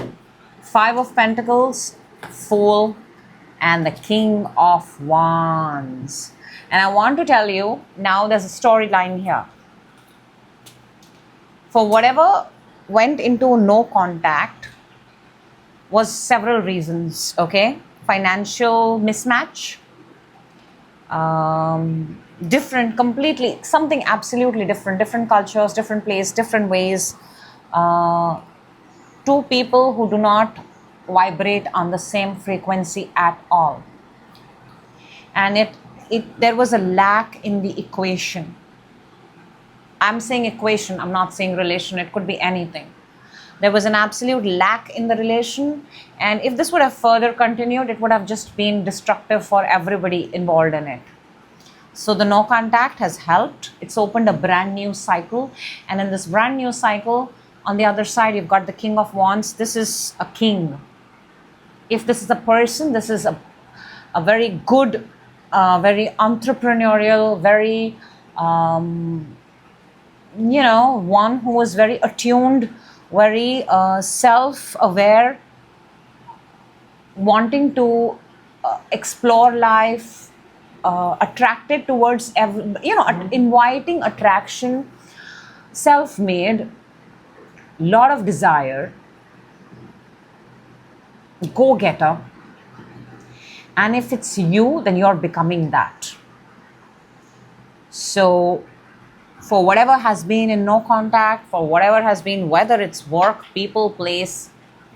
Five of Pentacles, Fool, and the King of Wands. And I want to tell you, now there's a storyline here. For whatever went into no contact was several reasons, okay? Financial mismatch, different, completely, something absolutely different cultures, different place, different ways. Two people who do not vibrate on the same frequency at all. And there was a lack in the equation. I'm saying equation, I'm not saying relation, it could be anything. There was an absolute lack in the relation, and if this would have further continued, it would have just been destructive for everybody involved in it. So the no contact has helped. It's opened a brand new cycle, and in this brand new cycle, on the other side, you've got the King of Wands. This is a king. If this is a person, this is a very good, very entrepreneurial, very, one who is very attuned, very self-aware, wanting to explore life, attracted towards, inviting attraction, self-made, lot of desire, go-getter. And if it's you, then you're becoming that. So for whatever has been in no contact, for whatever has been, whether it's work, people, place,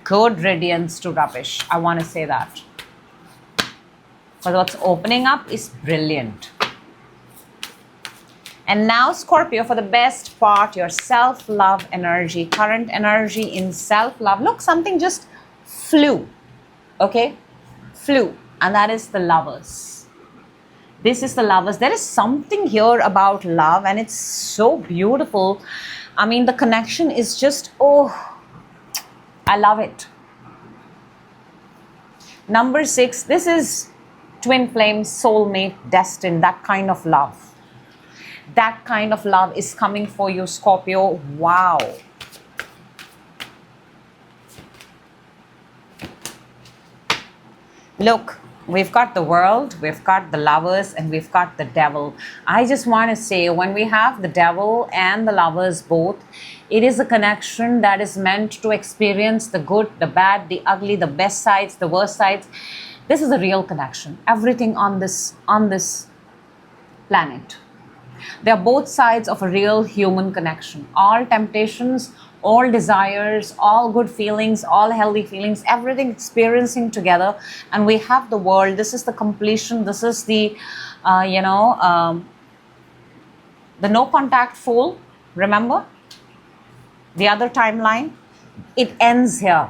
good riddance to rubbish. I want to say that. But what's opening up is brilliant. And now, Scorpio, for the best part, your self-love energy, current energy in self-love. Look, something just flew, okay? Flew, and that is the Lovers. This is the Lovers. There is something here about love, and it's so beautiful. I mean, the connection is just, oh, I love it. Number 6, this is twin flame, soulmate, destined, that kind of love. That kind of love is coming for you, Scorpio. Wow. Look, we've got the World, we've got the Lovers, and we've got the Devil. I just want to say, when we have the Devil and the Lovers both, it is a connection that is meant to experience the good, the bad, the ugly, the best sides, the worst sides. This is a real connection. Everything on this planet. They are both sides of a real human connection. All temptations, all desires, all good feelings, all healthy feelings, everything experiencing together. And we have the World. This is the completion. This is the, the no contact Fool. Remember? The other timeline. It ends here.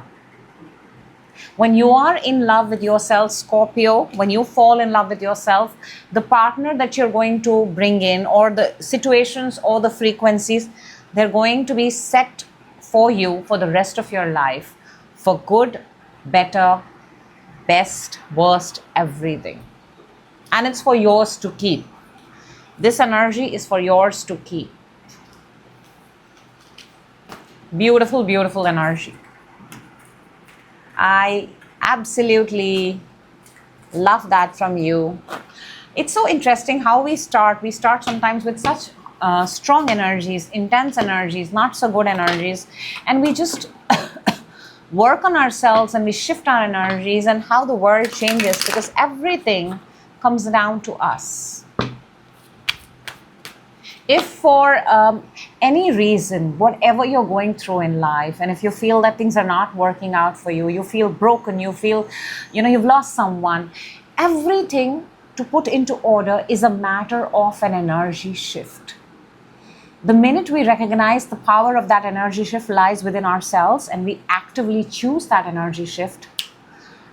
When you are in love with yourself, Scorpio, when you fall in love with yourself, the partner that you're going to bring in, or the situations or the frequencies, they're going to be set for you for the rest of your life, for good, better, best, worst, everything. And it's for yours to keep. This energy is for yours to keep. Beautiful, beautiful energy. I absolutely love that from you. It's so interesting how we start. We start sometimes with such strong energies, intense energies, not so good energies, and we just work on ourselves and we shift our energies, and how the world changes, because everything comes down to us. If for any reason, whatever you're going through in life, and if you feel that things are not working out for you, you feel broken, you feel, you've lost someone, everything to put into order is a matter of an energy shift. The minute we recognize the power of that energy shift lies within ourselves, and we actively choose that energy shift,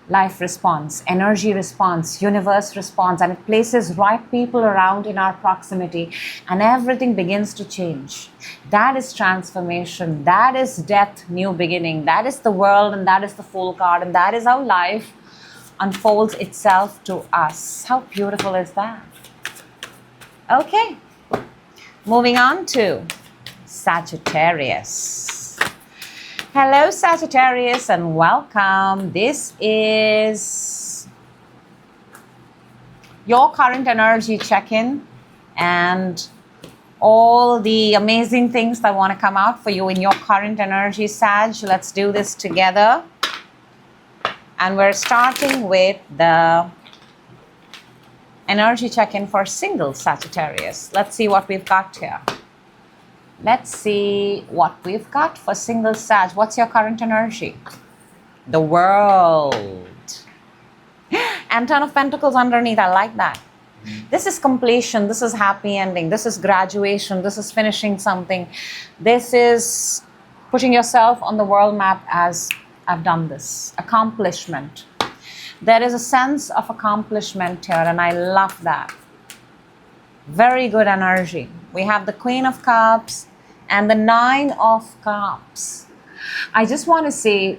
life responds, energy responds, universe responds, and it places right people around in our proximity, and everything begins to change. That is transformation. That is death, new beginning. That is the World, and that is the Fool card, and that is how life unfolds itself to us. How beautiful is that? Okay, moving on to Sagittarius. Hello, Sagittarius, and welcome. This is your current energy check-in and all the amazing things that want to come out for you in your current energy, Sag. Let's do this together. And we're starting with the energy check-in for single Sagittarius. Let's see what we've got here. Let's see what we've got for single Sag. What's your current energy? The World. And Ten of Pentacles underneath. I like that. This is completion. This is happy ending. This is graduation. This is finishing something. This is putting yourself on the world map as I've done this. Accomplishment. There is a sense of accomplishment here, and I love that. Very good energy. We have the Queen of Cups and the Nine of Cups. I just want to say,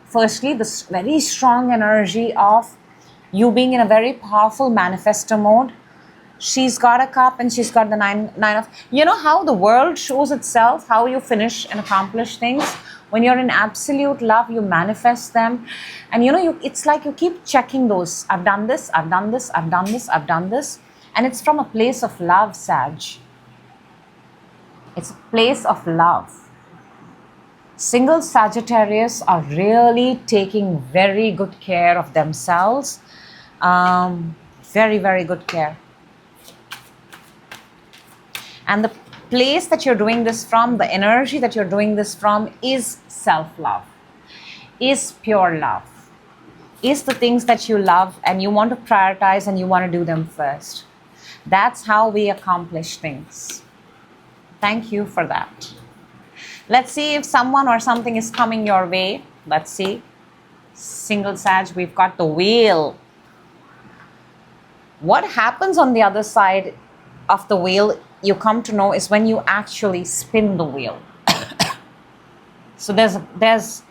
firstly, this very strong energy of you being in a very powerful manifestor mode. She's got a cup and she's got the nine of... You know how the world shows itself, how you finish and accomplish things? When you're in absolute love, you manifest them. And it's like you keep checking those. I've done this, I've done this, I've done this, I've done this. And it's from a place of love, Sag. It's a place of love. Single Sagittarius are really taking very good care of themselves. Very, very good care. And the place that you're doing this from, the energy that you're doing this from is self-love, is pure love, is the things that you love and you want to prioritize and you want to do them first. That's how we accomplish things. Thank you for that. Let's see if someone or something is coming your way. Let's see. Single Sag, we've got the Wheel. What happens on the other side of the wheel, you come to know, is when you actually spin the wheel. So there's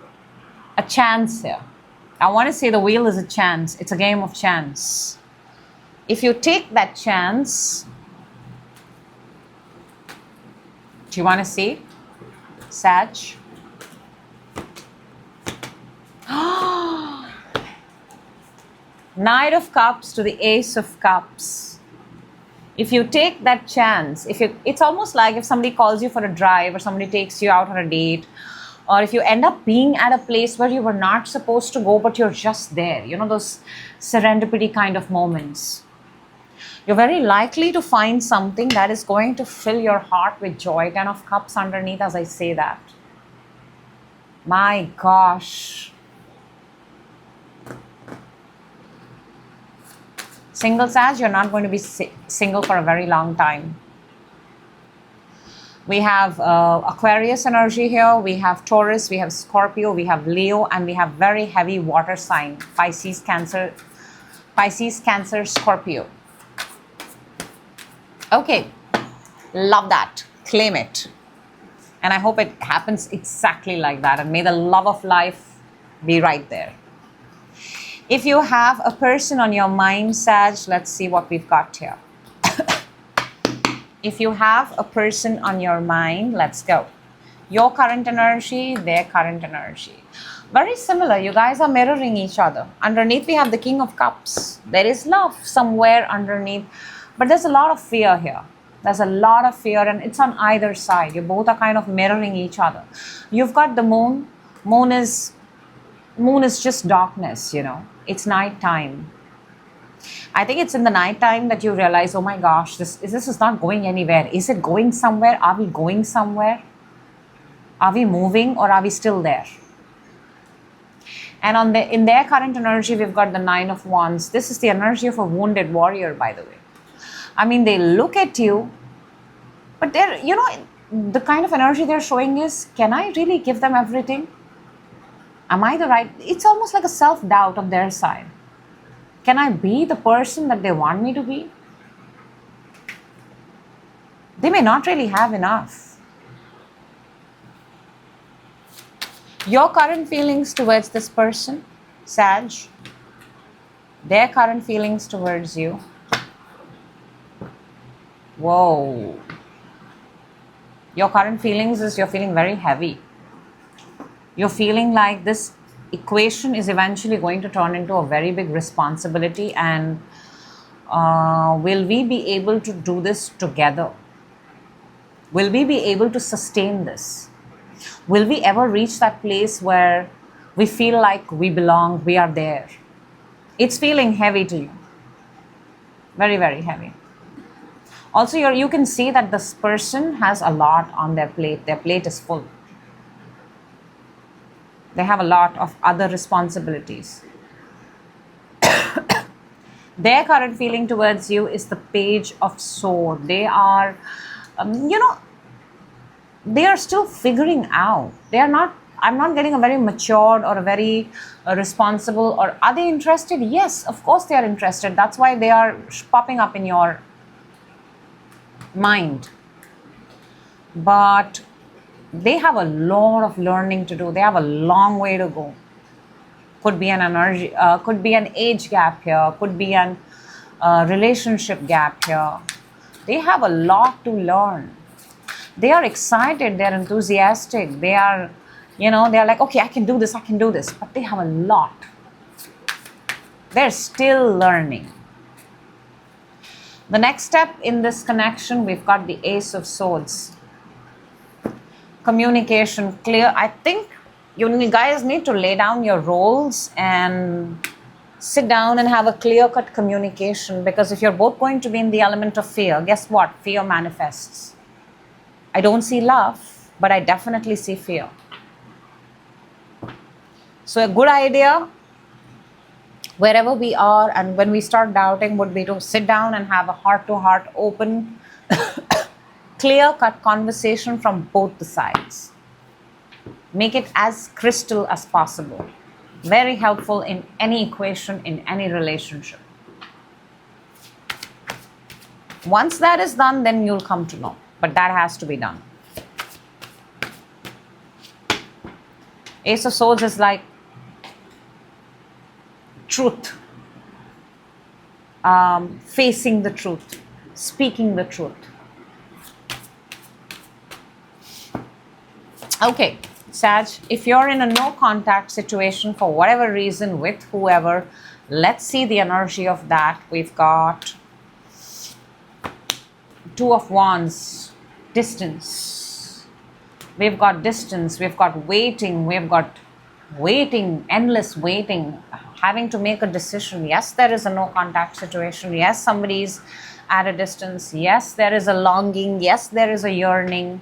a chance here. I want to say the wheel is a chance. It's a game of chance. If you take that chance, do you want to see? Sag. Knight of Cups to the Ace of Cups. If you take that chance, it's almost like if somebody calls you for a drive or somebody takes you out on a date, or if you end up being at a place where you were not supposed to go, but you're just there, those serendipity kind of moments. You're very likely to find something that is going to fill your heart with joy. Ten of Cups underneath as I say that. My gosh. Single Sag, you're not going to be single for a very long time. We have Aquarius energy here. We have Taurus, we have Scorpio, we have Leo, and we have very heavy water sign. Pisces, Cancer, Scorpio. Okay, love that. Claim it. And I hope it happens exactly like that. And may the love of life be right there. If you have a person on your mind, Sag, let's see what we've got here. If you have a person on your mind, let's go. Your current energy, their current energy. Very similar. You guys are mirroring each other. Underneath, we have the King of Cups. There is love somewhere underneath. But there's a lot of fear here. There's a lot of fear, and it's on either side. You both are kind of mirroring each other. You've got the moon. Moon is just darkness, It's nighttime. I think it's in the nighttime that you realize, oh my gosh, this is not going anywhere. Is it going somewhere? Are we going somewhere? Are we moving or are we still there? And in their current energy, we've got the Nine of Wands. This is the energy of a wounded warrior, by the way. I mean, they look at you, but they're, the kind of energy they're showing is, can I really give them everything? Am I the right? It's almost like a self-doubt on their side. Can I be the person that they want me to be? They may not really have enough. Your current feelings towards this person, Sag, their current feelings towards you. Whoa. Your current feelings is you're feeling very heavy. You're feeling like this equation is eventually going to turn into a very big responsibility, and will we be able to do this together? Will we be able to sustain this? Will we ever reach that place where we feel like we belong, we are there? It's feeling heavy to you. Very, very heavy. Also, you can see that this person has a lot on their plate. Their plate is full. They have a lot of other responsibilities. Their current feeling towards you is the Page of Swords. They are, they are still figuring out. They are not, I'm not getting a very matured or a very responsible, or are they interested? Yes, of course they are interested. That's why they are popping up in your mind. But they have a lot of learning to do. They have a long way to go. Could be an energy, could be an age gap here, could be an relationship gap here. They have a lot to learn. They are excited, they're enthusiastic, they are, they're like, okay, I can do this, but they have a lot. They're still learning. The next step in this connection, we've got the Ace of Swords. Communication, clear. I think you guys need to lay down your roles and sit down and have a clear-cut communication, because if you're both going to be in the element of fear, guess what? Fear manifests. I don't see love, but I definitely see fear. So a good idea, wherever we are and when we start doubting, would be to sit down and have a heart-to-heart, open, clear-cut conversation from both the sides. Make it as crystal as possible. Very helpful in any equation, in any relationship. Once that is done, then you'll come to know. But that has to be done. Ace of Swords is like truth. Facing the truth. Speaking the truth. Okay, Sag, if you're in a no contact situation for whatever reason with whoever, let's see the energy of that. We've got Two of Wands, distance. We've got distance, we've got waiting, we've got waiting, endless waiting, having to make a decision. Yes, there is a no contact situation. Yes, somebody's at a distance. Yes, there is a longing. Yes, there is a yearning.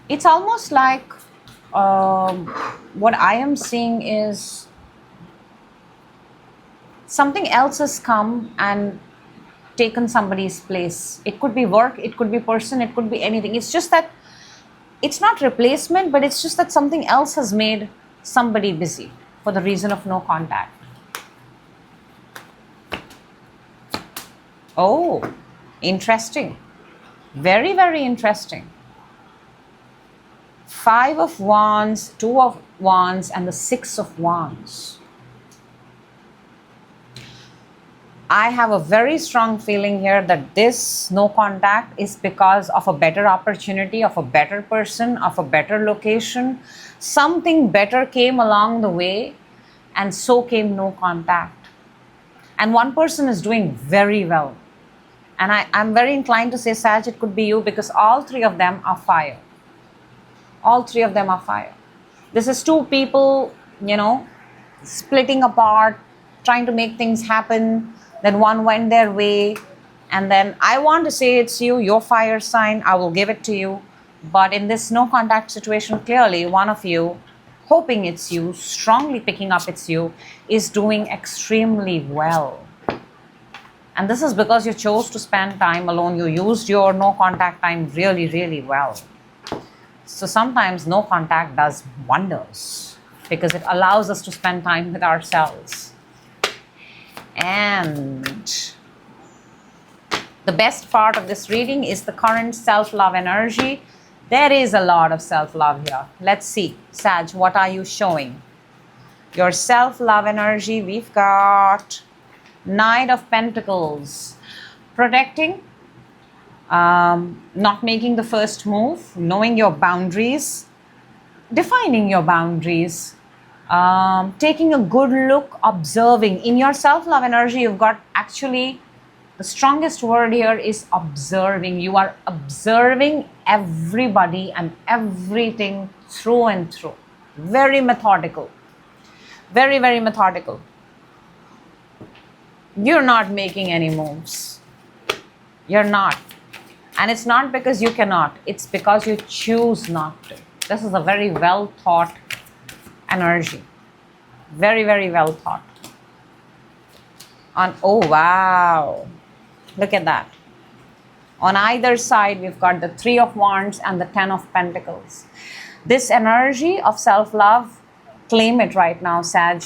It's almost like what I am seeing is something else has come and taken somebody's place. It could be work, it could be person, it could be anything. It's just that it's not replacement, but it's just that something else has made somebody busy for the reason of no contact. Oh, interesting. Very, very interesting. Five of Wands, Two of Wands, and the Six of Wands. I have a very strong feeling here that this no contact is because of a better opportunity, of a better person, of a better location. Something better came along the way, and so came no contact. And one person is doing very well. And I'm very inclined to say, Sag, it could be you, because all three of them are fire. All three of them are fire. This is two people, splitting apart, trying to make things happen. Then one went their way. And then I want to say it's you, your fire sign. I will give it to you. But in this no contact situation, clearly one of you, hoping it's you, strongly picking up it's you, is doing extremely well. And this is because you chose to spend time alone. You used your no contact time really, really well. So sometimes no contact does wonders because it allows us to spend time with ourselves. And the best part of this reading is the current self-love energy. There is a lot of self-love here. Let's see, Sag, what are you showing? Your self-love energy, we've got Knight of Pentacles. Protecting, not making the first move, knowing your boundaries, defining your boundaries, taking a good look, observing. In your self-love energy, you've got actually the strongest word here is observing. You are observing everybody and everything through and through. Very methodical. Very, very methodical. You're not making any moves. You're not. And it's not because you cannot. It's because you choose not to. This is a very well thought energy. Very, very well thought. Oh, wow. Look at that. On either side, we've got the 3 of Wands and the 10 of Pentacles. This energy of self-love, claim it right now, Sag.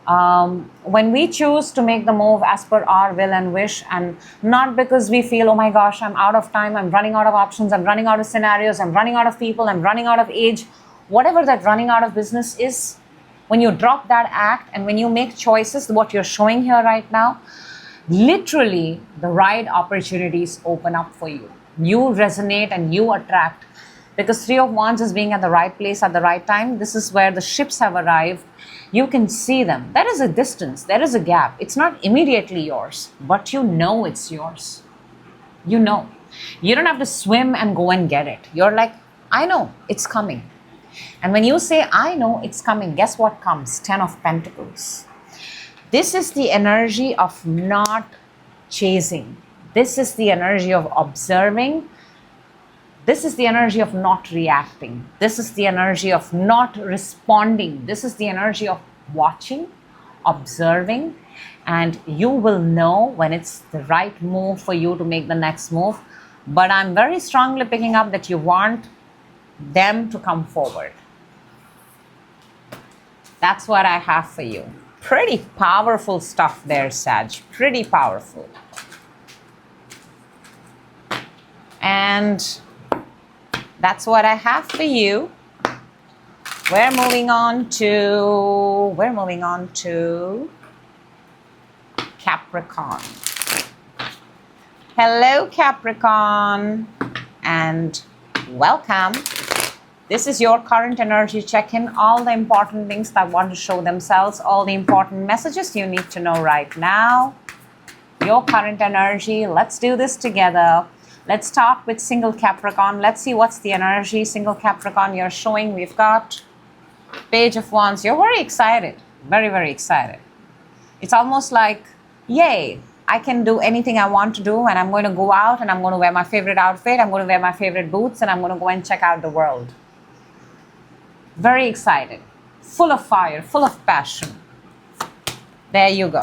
When we choose to make the move as per our will and wish, and not because we feel, oh my gosh, I'm out of time, I'm running out of options, I'm running out of scenarios, I'm running out of people, I'm running out of age, whatever that running out of business is, when you drop that act and when you make choices, what you're showing here right now, literally the right opportunities open up for you. You resonate and you attract, because 3 of Wands is being at the right place at the right time. This is where the ships have arrived. You can see them. There is a distance, there is a gap. It's not immediately yours, but you know it's yours. You know. You don't have to swim and go and get it. You're like, I know it's coming. And when you say, I know it's coming, guess what comes? 10 of Pentacles. This is the energy of not chasing. This is the energy of observing. This is the energy of not reacting. This is the energy of not responding. This is the energy of watching, observing, and you will know when it's the right move for you to make the next move. But I'm very strongly picking up that you want them to come forward. That's what I have for you. Pretty powerful stuff there, Sag. Pretty powerful. And that's what I have for you. We're moving on to Capricorn. Hello, Capricorn, and welcome. This is your current energy check-in. All the important things that want to show themselves, all the important messages you need to know right now. Your current energy. Let's do this together. Let's start with single Capricorn. Let's see what's the energy single Capricorn you're showing. We've got Page of Wands. You're very excited. Very, very excited. It's almost like, yay, I can do anything I want to do, and I'm going to go out and I'm going to wear my favorite outfit. I'm going to wear my favorite boots and I'm going to go and check out the world. Very excited. Full of fire, full of passion. There you go.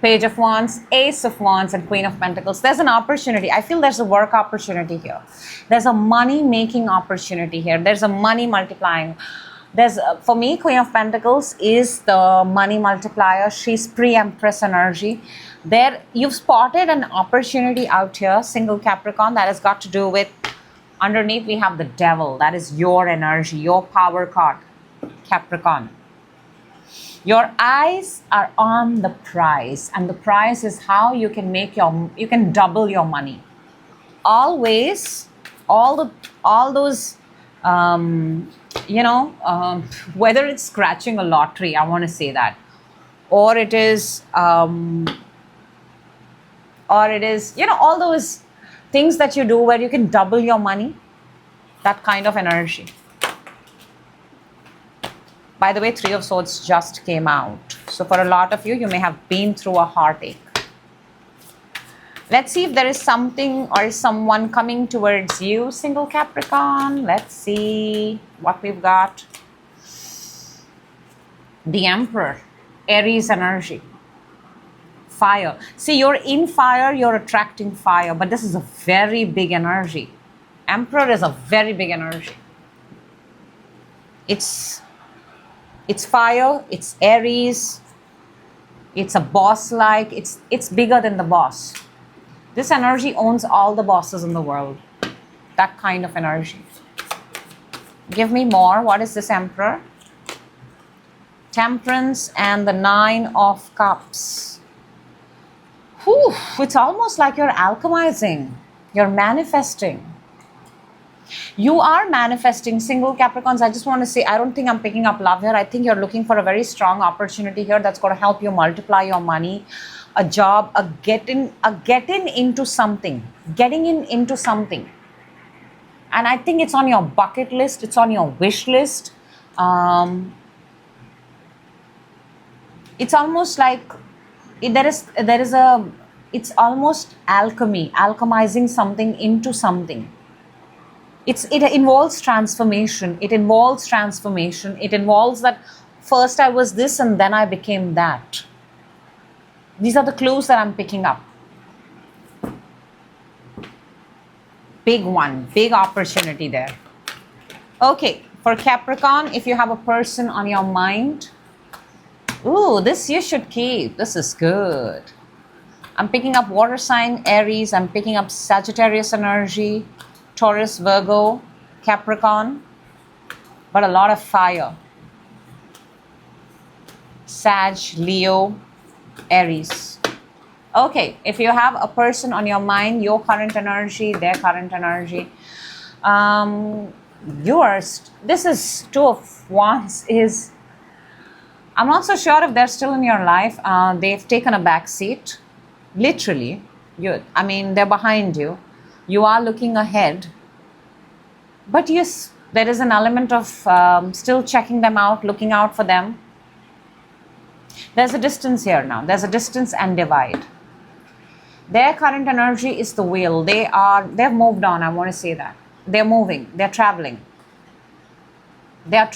Page of Wands, Ace of Wands, and Queen of Pentacles. There's an opportunity. I feel there's a work opportunity here. There's a money-making opportunity here. There's a money multiplying. For me, Queen of Pentacles is the money multiplier. She's pre-Empress energy. There, you've spotted an opportunity out here, single Capricorn, that has got to do with, underneath we have the Devil. That is your energy, your power card, Capricorn. Your eyes are on the prize, and the prize is how you can you can double your money. Always, all those, whether it's scratching a lottery, I want to say that, or it is, all those things that you do where you can double your money, that kind of energy. By the way, 3 of Swords just came out. So for a lot of you, you may have been through a heartache. Let's see if there is something or someone coming towards you, single Capricorn. Let's see what we've got. The Emperor, Aries energy. Fire. See, you're in fire, you're attracting fire, but this is a very big energy. Emperor is a very big energy. It's fire, it's Aries, it's a boss-like, it's bigger than the boss. This energy owns all the bosses in the world. That kind of energy. Give me more. What is this Emperor? Temperance and the 9 of Cups. Whew, it's almost like you're alchemizing. You're manifesting. You are manifesting. Single Capricorns, I just want to say, I don't think I'm picking up love here. I think you're looking for a very strong opportunity here that's going to help you multiply your money, a job, a getting into something. And I think it's on your bucket list. It's on your wish list. It's almost like it's almost alchemy, alchemizing something into something. It involves transformation. It involves that first I was this and then I became that. These are the clues that I'm picking up. Big one, big opportunity there. Okay, for Capricorn, if you have a person on your mind, ooh, this you should keep. This is good. I'm picking up water sign, Aries. I'm picking up Sagittarius energy, Taurus, Virgo, Capricorn, but a lot of fire. Sag, Leo, Aries. Okay, if you have a person on your mind, your current energy, their current energy, this is Two of Wands is, I'm not so sure if they're still in your life. They've taken a back seat, literally. They're behind you. You are looking ahead. But yes, there is an element of still checking them out, looking out for them. There's a distance here now. There's a distance and divide. Their current energy is the wheel. They've moved on, I want to say that. They're moving, they're traveling. They're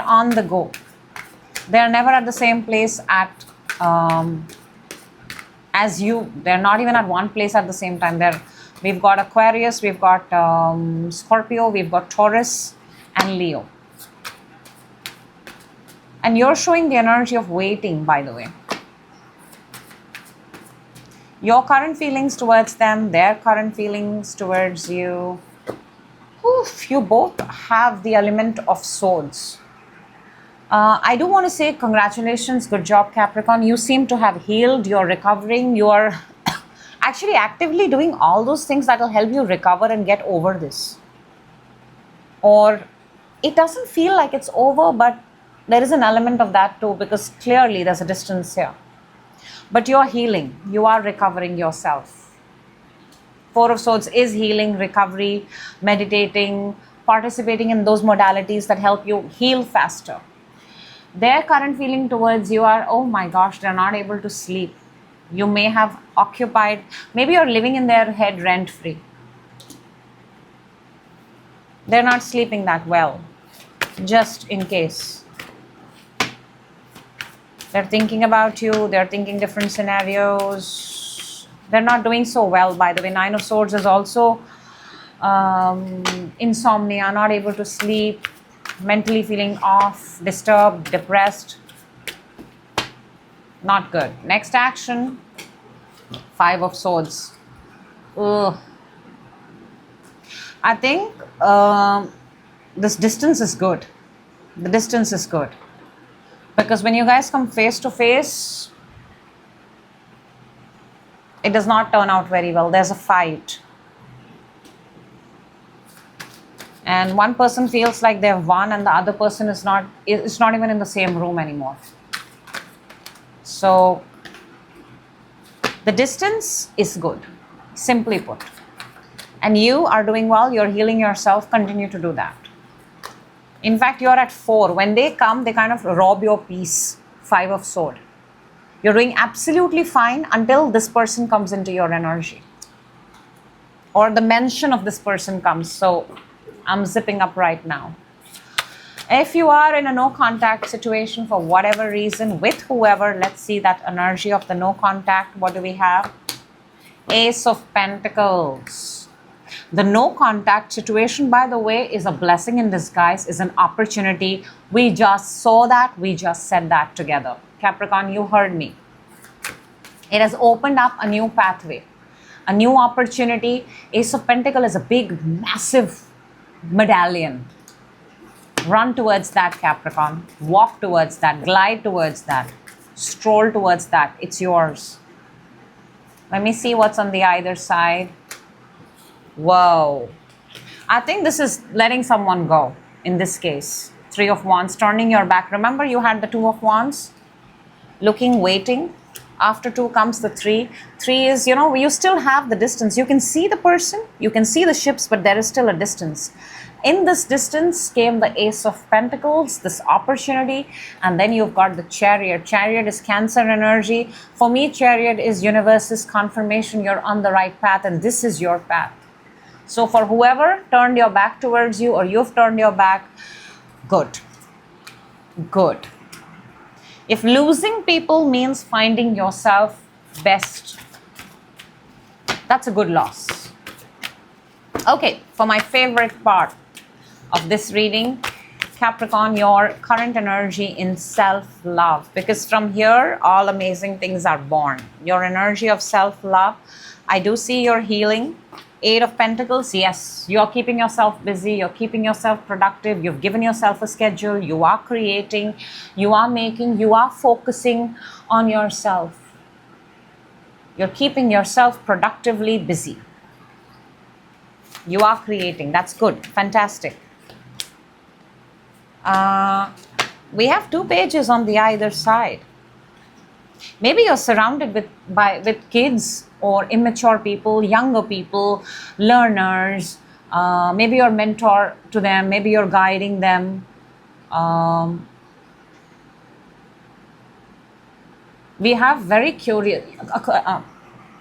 on the go. They're never at the same place as you. They're not even at one place at the same time. We've got Aquarius, we've got Scorpio, we've got Taurus and Leo. And you're showing the energy of waiting, by the way. Your current feelings towards them, their current feelings towards you. Oof, you both have the element of swords. I do want to say congratulations, good job, Capricorn. You seem to have healed, you're recovering, you are actually actively doing all those things that will help you recover and get over this. Or it doesn't feel like it's over, but there is an element of that too, because clearly there's a distance here. But you're healing, you are recovering yourself. Four of Swords is healing, recovery, meditating, participating in those modalities that help you heal faster. Their current feeling towards you are, oh my gosh, they're not able to sleep. You may have occupied, maybe you're living in their head rent-free. They're not sleeping that well, just in case. They're thinking about you, they're thinking different scenarios. They're not doing so well, by the way. Nine of Swords is also insomnia, not able to sleep, mentally feeling off, disturbed, depressed. Not good. Next action, Five of Swords. Ugh. I think this distance is good. The distance is good. Because when you guys come face to face, it does not turn out very well. There's a fight. And one person feels like they've won and the other person is not even in the same room anymore. So the distance is good, simply put. And you are doing well, you're healing yourself, continue to do that. In fact, you're at 4. When they come, they kind of rob your peace. Five of Swords. You're doing absolutely fine until this person comes into your energy. Or the mention of this person comes. So I'm zipping up right now. If you are in a no contact situation for whatever reason with whoever, let's see that energy of the no contact. What do we have? Ace of Pentacles. The no contact situation, by the way, is a blessing in disguise, is an opportunity. We just saw that, we just said that together. Capricorn, you heard me. It has opened up a new pathway, a new opportunity. Ace of Pentacles is a big, massive medallion. Run towards that, Capricorn. Walk towards that, glide towards that, stroll towards that. It's yours. Let me see what's on the either side. Whoa. I think this is letting someone go in this case. Three of Wands, turning your back. Remember you had the Two of Wands? Looking, waiting. After two comes the three. Three is, you still have the distance. You can see the person, you can see the ships, but there is still a distance. In this distance came the Ace of Pentacles, this opportunity, and then you've got the Chariot. Chariot is Cancer energy. For me, Chariot is universe's confirmation you're on the right path, and this is your path. So for whoever turned your back towards you, or you've turned your back, good. Good. If losing people means finding yourself best, that's a good loss. Okay, for my favorite part of this reading, Capricorn, your current energy in self-love. Because from here, all amazing things are born. Your energy of self-love. I do see your healing. Eight of Pentacles, yes, you're keeping yourself busy, you're keeping yourself productive, you've given yourself a schedule, you are creating, you are making, you are focusing on yourself. You're keeping yourself productively busy. You are creating, that's good, fantastic. We have two pages on the either side. Maybe you're surrounded with kids or immature people, younger people, learners. Maybe you're a mentor to them. Maybe you're guiding them. We have very curious...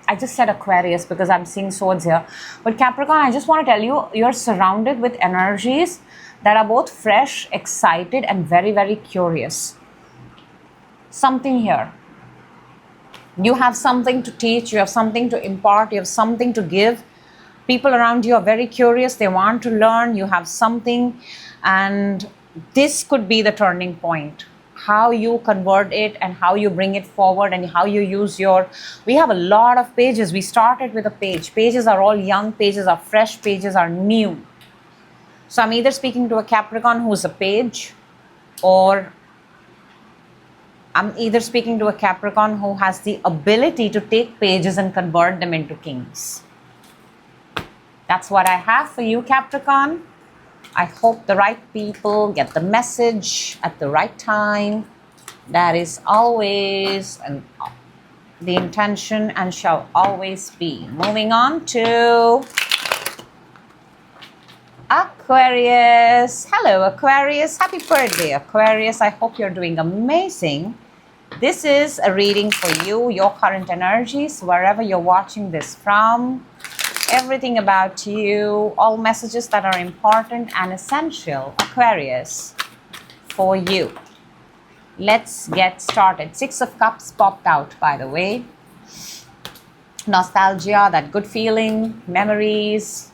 I just said Aquarius because I'm seeing swords here. But Capricorn, I just want to tell you, you're surrounded with energies that are both fresh, excited, and very, very curious. Something here. You have something to teach, you have something to impart, you have something to give. People around you are very curious, they want to learn, you have something, and this could be the turning point. How you convert it and how you bring it forward and how you use your... We have a lot of pages. We started with a page. Pages are all young, pages are fresh, pages are new. So I'm either speaking to a Capricorn who's a page, or I'm either speaking to a Capricorn who has the ability to take pages and convert them into kings. That's what I have for you, Capricorn. I hope the right people get the message at the right time. That is always the intention and shall always be. Moving on to Aquarius. Hello, Aquarius. Happy birthday, Aquarius. I hope you're doing amazing. This is a reading for you, your current energies, wherever you're watching this from. Everything about you, all messages that are important and essential, Aquarius, for you. Let's get started. Six of Cups popped out, by the way. Nostalgia, that good feeling, memories.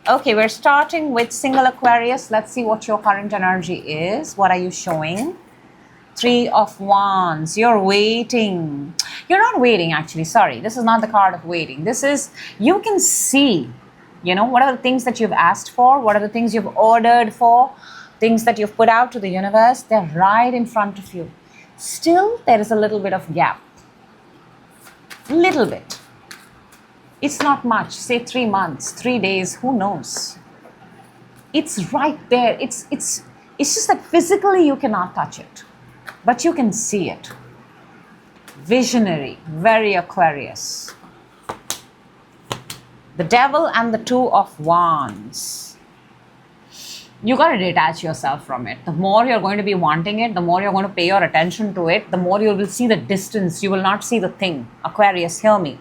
Okay, we're starting with single Aquarius. Let's see what your current energy is. What are you showing? Three of Wands. You're waiting. You're not waiting, actually. Sorry, this is not the card of waiting. This is, you can see, what are the things that you've asked for? What are the things you've ordered for? Things that you've put out to the universe. They're right in front of you. Still, there is a little bit of gap. Little bit. It's not much. Say 3 months, 3 days, who knows? It's right there. It's just that physically you cannot touch it. But you can see it. Visionary, very Aquarius. The Devil and the Two of Wands. You got to detach yourself from it. The more you're going to be wanting it, the more you're going to pay your attention to it, the more you will see the distance. You will not see the thing. Aquarius, hear me.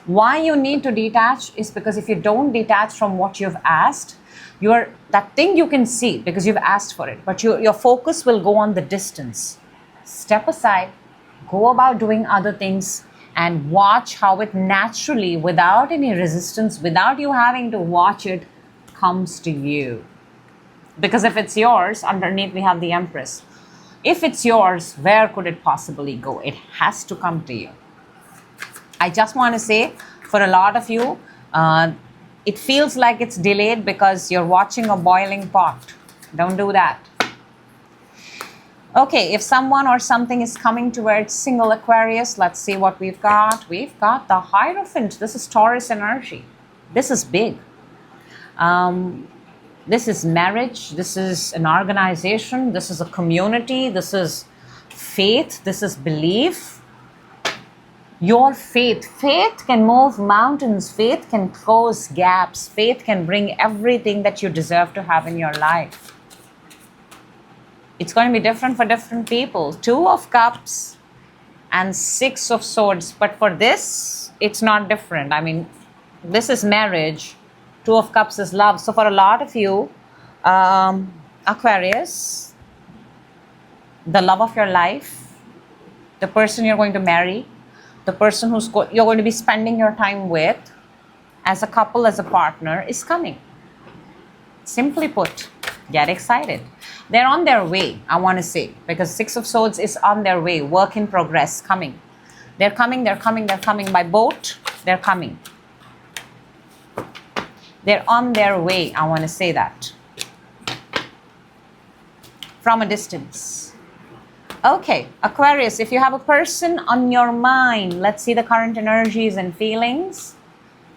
Why you need to detach is because if you don't detach from what you've asked, that thing you can see because you've asked for it, but your focus will go on the distance. Step aside, go about doing other things, and watch how it naturally, without any resistance, without you having to watch it, comes to you. Because if it's yours, underneath we have the Empress. If it's yours, where could it possibly go? It has to come to you. I just want to say, for a lot of you, it feels like it's delayed because you're watching a boiling pot. Don't do that. Okay, if someone or something is coming towards single Aquarius, let's see what we've got. We've got the Hierophant. This is Taurus energy. This is big. This is marriage. This is an organization. This is a community. This is faith. This is belief. Your faith. Faith can move mountains. Faith can close gaps. Faith can bring everything that you deserve to have in your life. It's going to be different for different people. 2 of Cups and 6 of Swords. But for this, it's not different. I mean, this is marriage. 2 of Cups is love. So for a lot of you, Aquarius, the love of your life, the person you're going to marry, the person you're going to be spending your time with, as a couple, as a partner, is coming. Simply put, get excited. They're on their way, I want to say, because 6 of Swords is on their way, work in progress, coming. They're coming, they're coming, they're coming. By boat, they're coming. They're on their way, I want to say that. From a distance. Okay, Aquarius, if you have a person on your mind, let's see the current energies and feelings.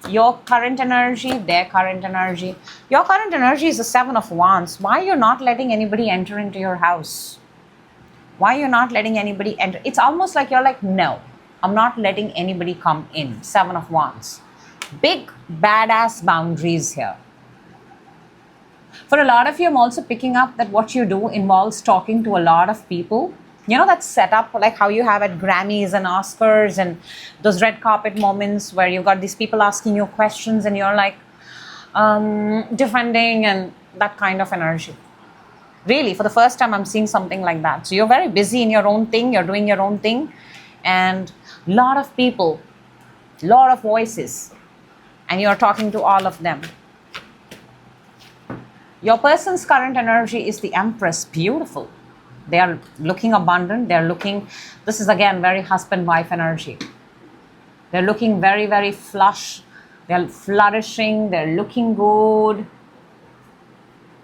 Your current energy, their current energy. Your current energy is the 7 of Wands. Why you're not letting anybody enter into your house? Why you're not letting anybody enter? It's almost like you're like, no, I'm not letting anybody come in. 7 of Wands. Big, badass boundaries here. For a lot of you, I'm also picking up that what you do involves talking to a lot of people. You know, that setup like how you have at Grammys and Oscars and those red carpet moments where you've got these people asking you questions and you're like defending, and that kind of energy. Really, for the first time, I'm seeing something like that. So you're very busy in your own thing, you're doing your own thing, and a lot of people, a lot of voices, and you're talking to all of them. Your person's current energy is the Empress. Beautiful. They are looking abundant. They're looking, this is again very husband-wife energy. They're looking very, very flush. They're flourishing. They're looking good.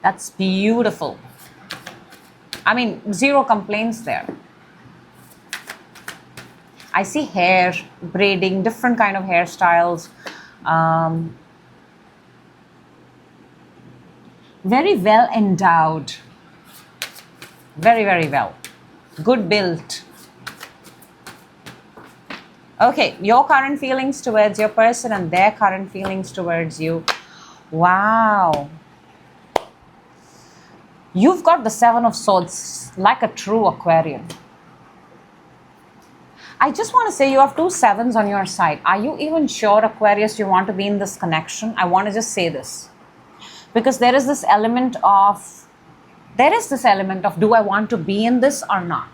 That's beautiful. I mean, 0 complaints there. I see hair, braiding, different kind of hairstyles. Very well endowed. Very, very well. Good built. Okay, your current feelings towards your person and their current feelings towards you. Wow. You've got the 7 of Swords like a true Aquarian. I just want to say you have 2 sevens on your side. Are you even sure, Aquarius, you want to be in this connection? I want to just say this. Because there is this element of do I want to be in this or not?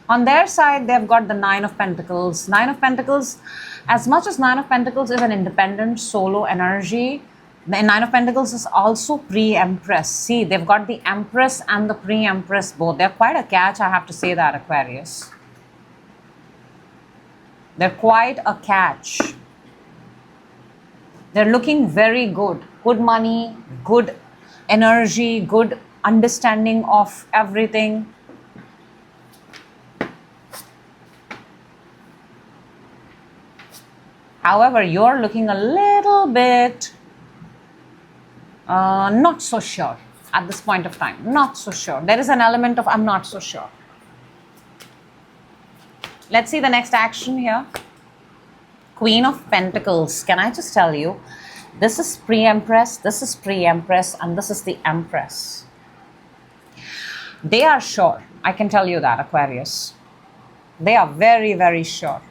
On their side, they've got the 9 of Pentacles. 9 of Pentacles, as much as 9 of Pentacles is an independent solo energy, the 9 of Pentacles is also pre-Empress. See, they've got the Empress and the pre-Empress both. They're quite a catch, I have to say that, Aquarius. They're quite a catch. They're looking very good. Good money, good energy, good understanding of everything. However, you're looking a little bit not so sure at this point of time. Not so sure. There is an element of I'm not so sure. Let's see the next action here. Queen of Pentacles. Can I just tell you, this is pre-Empress, this is pre-Empress, and this is the Empress. They are sure. I can tell you that, Aquarius. They are very, very sure.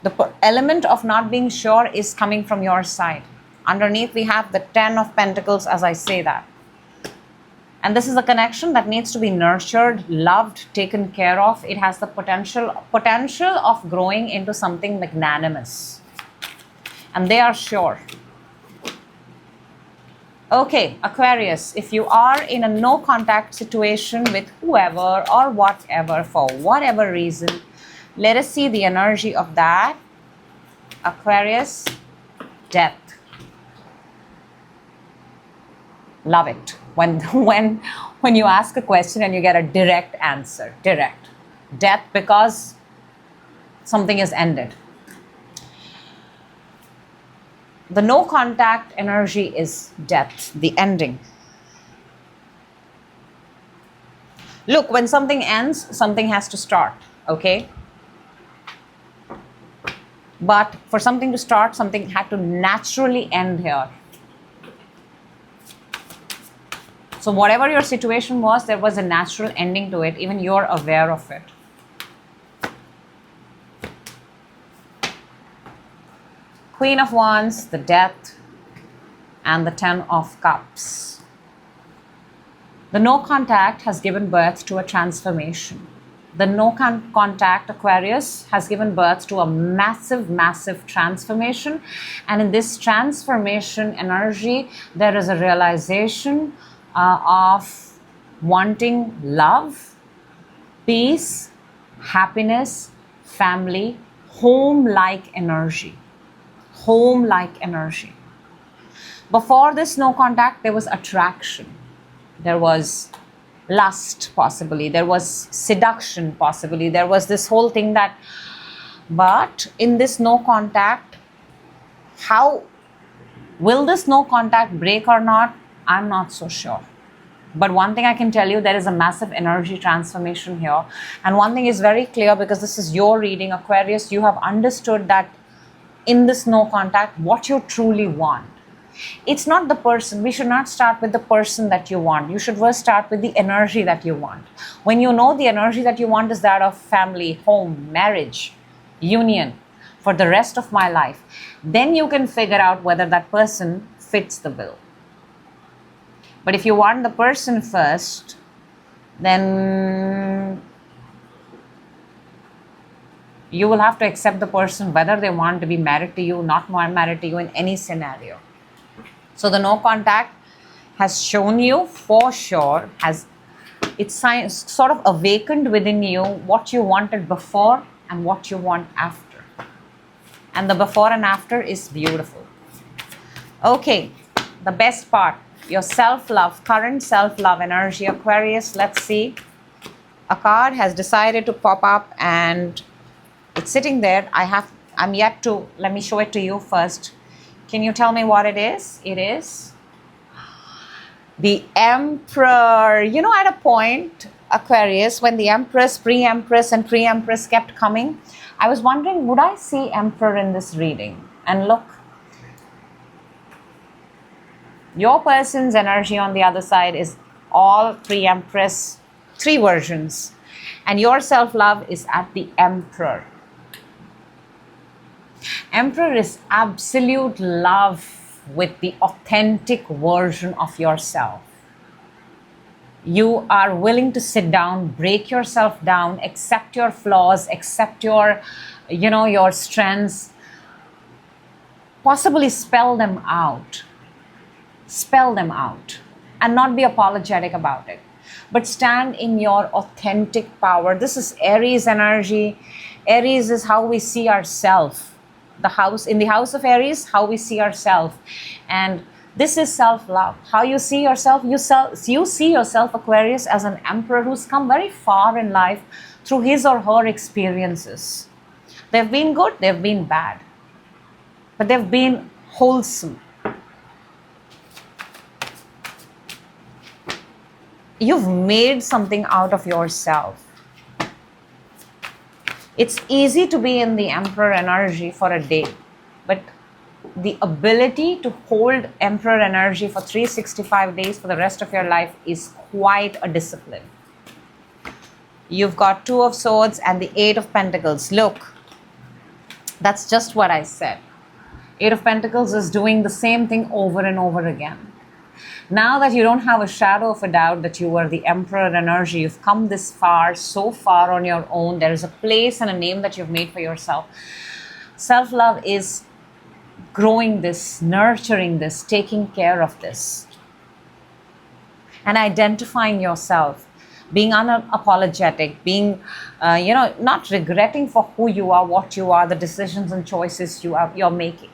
The element of not being sure is coming from your side. Underneath, we have the 10 of Pentacles as I say that. And this is a connection that needs to be nurtured, loved, taken care of. It has the potential of growing into something magnanimous. And they are sure. Okay, Aquarius, if you are in a no contact situation with whoever or whatever for whatever reason, let us see the energy of that. Aquarius, death. Love it. When, when you ask a question and you get a direct answer, direct. Death because something is ended. The no contact energy is death, the ending. Look, when something ends, something has to start, okay? But for something to start, something had to naturally end here. So whatever your situation was, there was a natural ending to it. Even you're aware of it. Queen of Wands, the Death, and the Ten of Cups. The no contact has given birth to a transformation. The no contact Aquarius has given birth to a massive, massive transformation. And in this transformation energy, there is a realization of wanting love, peace, happiness, family, home-like energy. Home-like energy. Before this no contact, there was attraction. There was lust, possibly. There was seduction, possibly. There was this whole thing that... But in this no contact, how will this no contact break or not? I'm not so sure. But one thing I can tell you, there is a massive energy transformation here. And one thing is very clear, because this is your reading, Aquarius, you have understood that in this no contact, what you truly want. It's not the person. We should not start with the person that you want. You should first start with the energy that you want. When you know the energy that you want is that of family, home, marriage, union, for the rest of my life, then you can figure out whether that person fits the bill. But if you want the person first, then you will have to accept the person whether they want to be married to you, not married to you, in any scenario. So the no contact has shown you for sure, it's sort of awakened within you what you wanted before and what you want after. And the before and after is beautiful. Okay, the best part, your self-love, current self-love energy, Aquarius. Let's see. A card has decided to pop up and it's sitting there. I'm yet to, let me show it to you first. Can you tell me what it is? It is the Emperor. You know, at a point, Aquarius, when the Empress, pre-Empress and pre-Empress kept coming, I was wondering, would I see Emperor in this reading? And look, your person's energy on the other side is all pre-Empress, 3 versions. And your self-love is at the Emperor. Emperor is absolute love with the authentic version of yourself. You are willing to sit down, break yourself down, accept your flaws, accept your, your strengths, possibly spell them out, and not be apologetic about it, but stand in your authentic power. This is Aries energy. Aries is how we see ourselves. In the house of Aries, how we see ourselves. And this is self-love. How you see yourself, you see yourself, Aquarius, as an emperor who's come very far in life through his or her experiences. They've been good, they've been bad, but they've been wholesome. You've made something out of yourself. It's easy to be in the Emperor energy for a day, but the ability to hold Emperor energy for 365 days for the rest of your life is quite a discipline. You've got 2 of Swords and the 8 of Pentacles. Look, that's just what I said. 8 of Pentacles is doing the same thing over and over again. Now that you don't have a shadow of a doubt that you were the Emperor energy, you've come this far, so far on your own. There is a place and a name that you've made for yourself. Self-love is growing this, nurturing this, taking care of this, and identifying yourself, being unapologetic, being, not regretting for who you are, what you are, the decisions and choices you're making.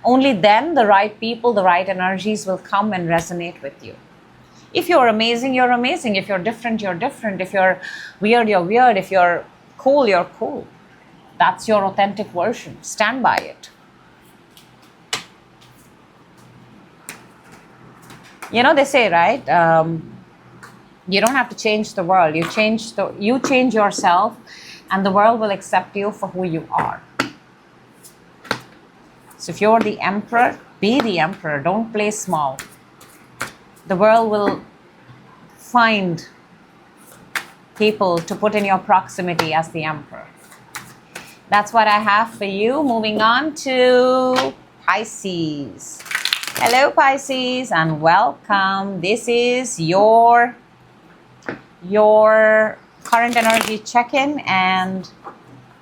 Only then the right people, the right energies will come and resonate with you. If you're amazing, you're amazing. If you're different, you're different. If you're weird, you're weird. If you're cool, you're cool. That's your authentic version. Stand by it. You know, they say, right? You don't have to change the world. You change yourself, and the world will accept you for who you are. So if you're the emperor, be the emperor. Don't play small. The world will find people to put in your proximity as the emperor. That's what I have for you. Moving on to Pisces. Hello, Pisces, and welcome. This is your current energy check-in, and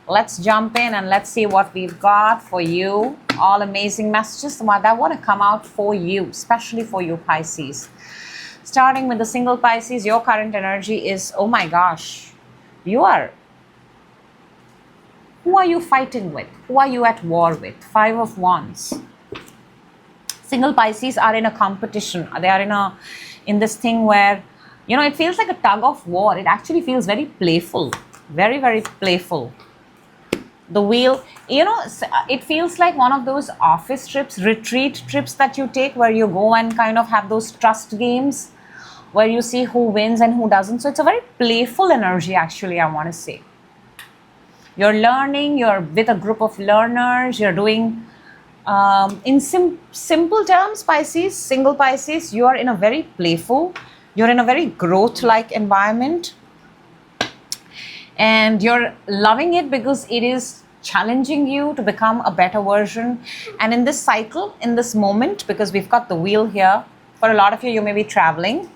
let's jump in and let's see what we've got for you. All amazing messages that want to come out for you, especially for you, Pisces. Starting with the single Pisces, your current energy is, oh my gosh, who are you fighting with? Who are you at war with? 5 of Wands. Single Pisces are in a competition. They are in this thing where, you know, it feels like a tug of war. It actually feels very playful. Very, very playful. The wheel, you know, it feels like one of those office trips, retreat trips that you take where you go and kind of have those trust games where you see who wins and who doesn't. So it's a very playful energy, actually, I want to say. You're learning, you're with a group of learners, you're doing, in simple terms, Pisces, single Pisces, you are in a very playful, you're in a very growth-like environment. And you're loving it because it is challenging you to become a better version. And in this cycle, in this moment, because we've got the wheel here, for a lot of you, you may be traveling,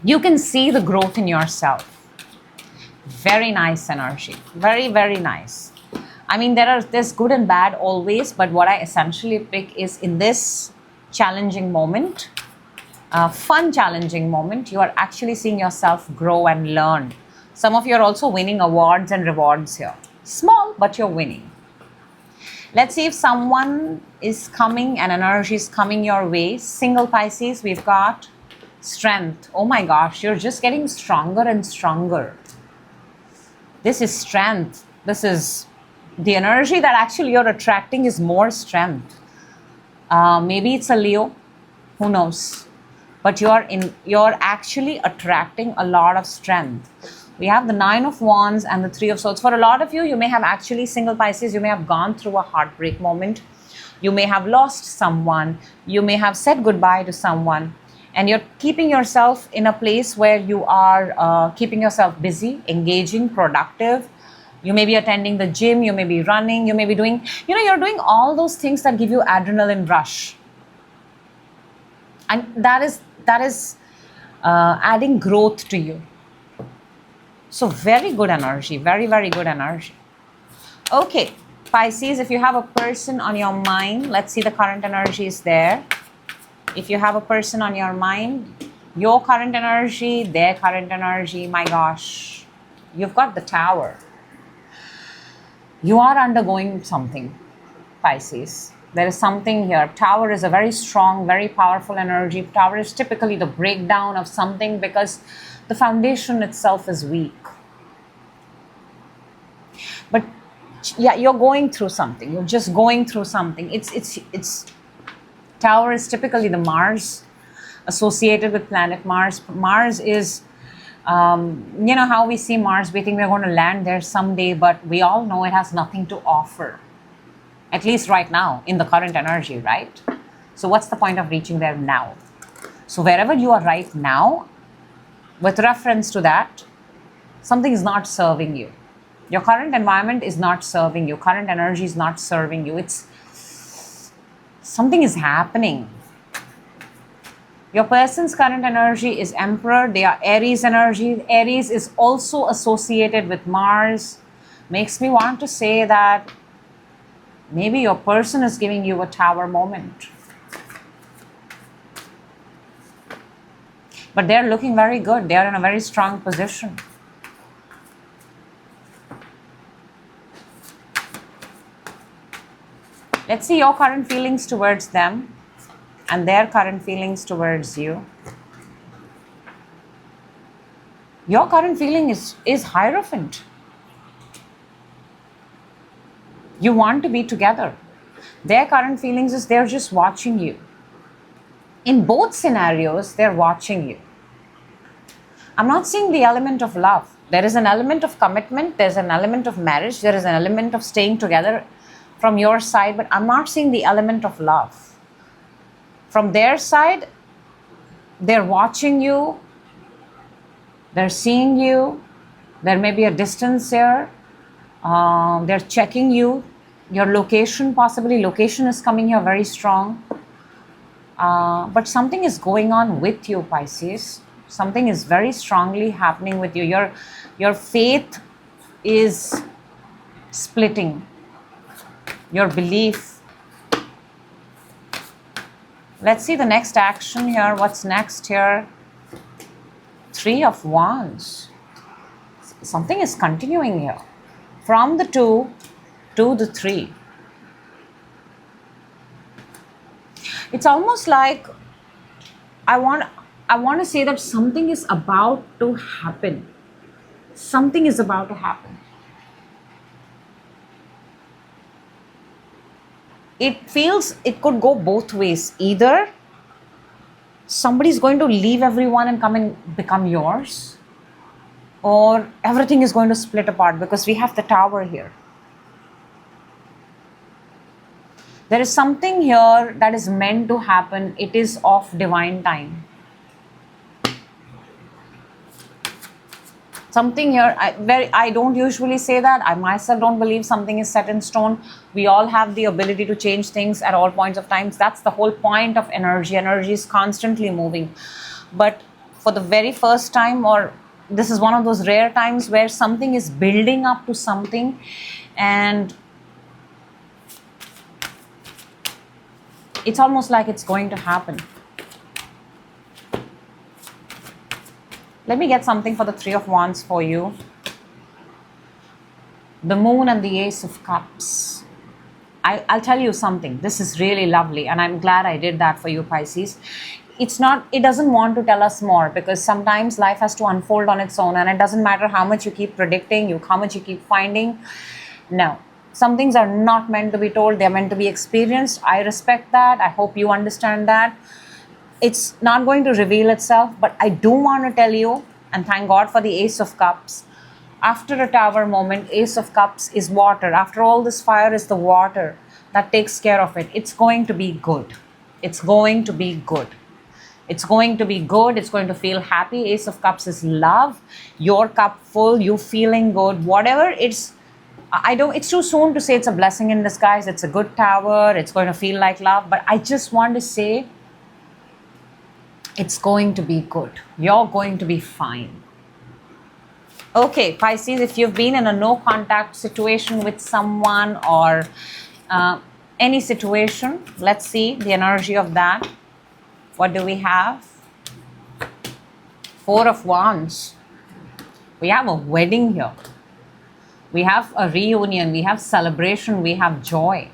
you can see the growth in yourself. Very nice energy. Very, very nice. I mean, there's good and bad always, but what I essentially pick is in this challenging moment, fun challenging moment, you are actually seeing yourself grow and learn. Some of you are also winning awards and rewards here. Small, but you're winning. Let's see if someone is coming and energy is coming your way. Single Pisces, we've got strength. Oh my gosh, you're just getting stronger and stronger. This is strength. This is the energy that actually you're attracting is more strength. Maybe it's a Leo, who knows? But you're actually attracting a lot of strength. We have the 9 of Wands and the 3 of Swords. For a lot of you, you may have actually, single Pisces, you may have gone through a heartbreak moment. You may have lost someone. You may have said goodbye to someone. And you're keeping yourself in a place where you are keeping yourself busy, engaging, productive. You may be attending the gym. You may be running. You may be doing, you're doing all those things that give you adrenaline rush. And that is adding growth to you. So very good energy, very, very good energy. Okay, Pisces, if you have a person on your mind, let's see the current energy is there. If you have a person on your mind, your current energy, their current energy, my gosh, you've got the Tower. You are undergoing something, Pisces. There is something here. Tower is a very strong, very powerful energy. Tower is typically the breakdown of something because the foundation itself is weak. But yeah, you're going through something. You're just going through something. It's Tower is typically the Mars associated with planet Mars. Mars is, how we see Mars, we think we're going to land there someday, but we all know it has nothing to offer. At least right now, in the current energy, right? So what's the point of reaching there now? So wherever you are right now, with reference to that, something is not serving you. Your current environment is not serving you. Current energy is not serving you. Something is happening. Your person's current energy is Emperor. They are Aries energy. Aries is also associated with Mars. Makes me want to say that maybe your person is giving you a Tower moment. But they're looking very good. They're in a very strong position. Let's see your current feelings towards them and their current feelings towards you. Your current feeling is Hierophant. You want to be together. Their current feelings is they're just watching you. In both scenarios, they're watching you. I'm not seeing the element of love. There is an element of commitment, there's an element of marriage, there is an element of staying together from your side, but I'm not seeing the element of love. From their side, they're watching you, they're seeing you, there may be a distance here, they're checking you, your location, possibly location is coming here very strong. But something is going on with you, Pisces. Something is very strongly happening with you. Your faith is splitting. Your belief. Let's see the next action here. What's next here? 3 of Wands. Something is continuing here. From the 2 to the 3. It's almost like I want to say that something is about to happen. Something is about to happen. It feels it could go both ways. Either somebody's going to leave everyone and come and become yours, or everything is going to split apart, because we have the Tower here. There is something here that is meant to happen. It is of divine time. Something here, I don't usually say that. I myself don't believe something is set in stone. We all have the ability to change things at all points of times. That's the whole point of energy. Energy is constantly moving. But for the very first time, or this is one of those rare times where something is building up to something, and it's almost like it's going to happen. Let me get something for the 3 of Wands for you. The Moon and the Ace of Cups. I'll tell you something. This is really lovely, and I'm glad I did that for you, Pisces. It doesn't want to tell us more, because sometimes life has to unfold on its own, and it doesn't matter how much you keep predicting, how much you keep finding. No. Some things are not meant to be told, they're meant to be experienced. I respect that. I hope you understand that. It's not going to reveal itself, but I do want to tell you, and thank God for the Ace of Cups. After a Tower moment, Ace of Cups is water. After all this fire is the water that takes care of it. It's going to be good. It's going to be good. It's going to be good. It's going to feel happy. Ace of Cups is love. Your cup full, you feeling good. Whatever it's too soon to say it's a blessing in disguise. It's a good Tower. It's going to feel like love. But I just want to say it's going to be good. You're going to be fine. Okay, Pisces, if you've been in a no contact situation with someone, or any situation, let's see the energy of that. What do we have? 4 of Wands. We have a wedding here. We have a reunion. We have celebration. We have joy.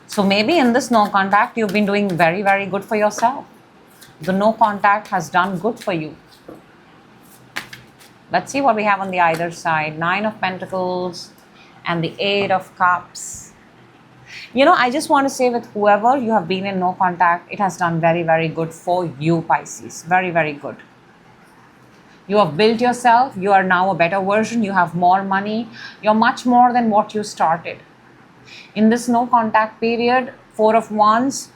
So maybe in this no contact, you've been doing very, very good for yourself. The no contact has done good for you. Let's see what we have on the other side. 9 of Pentacles and the 8 of Cups. I just want to say, with whoever you have been in no contact, it has done very, very good for you, Pisces. Very, very good. You have built yourself. You are now a better version. You have more money. You're much more than what you started. In this no contact period, 4 of Wands,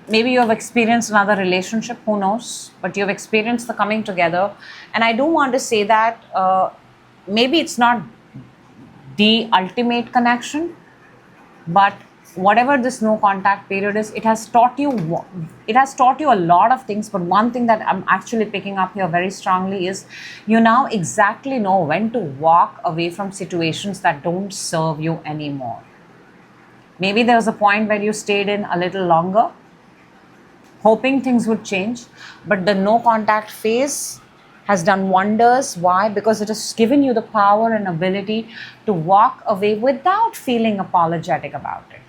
maybe you have experienced another relationship, who knows, but you have experienced the coming together. And I do want to say that maybe it's not the ultimate connection, but whatever this no contact period is, it has taught you a lot of things. But one thing that I'm actually picking up here very strongly is you now exactly know when to walk away from situations that don't serve you anymore. Maybe there was a point where you stayed in a little longer, hoping things would change, but the no contact phase has done wonders. Why? Because it has given you the power and ability to walk away without feeling apologetic about it.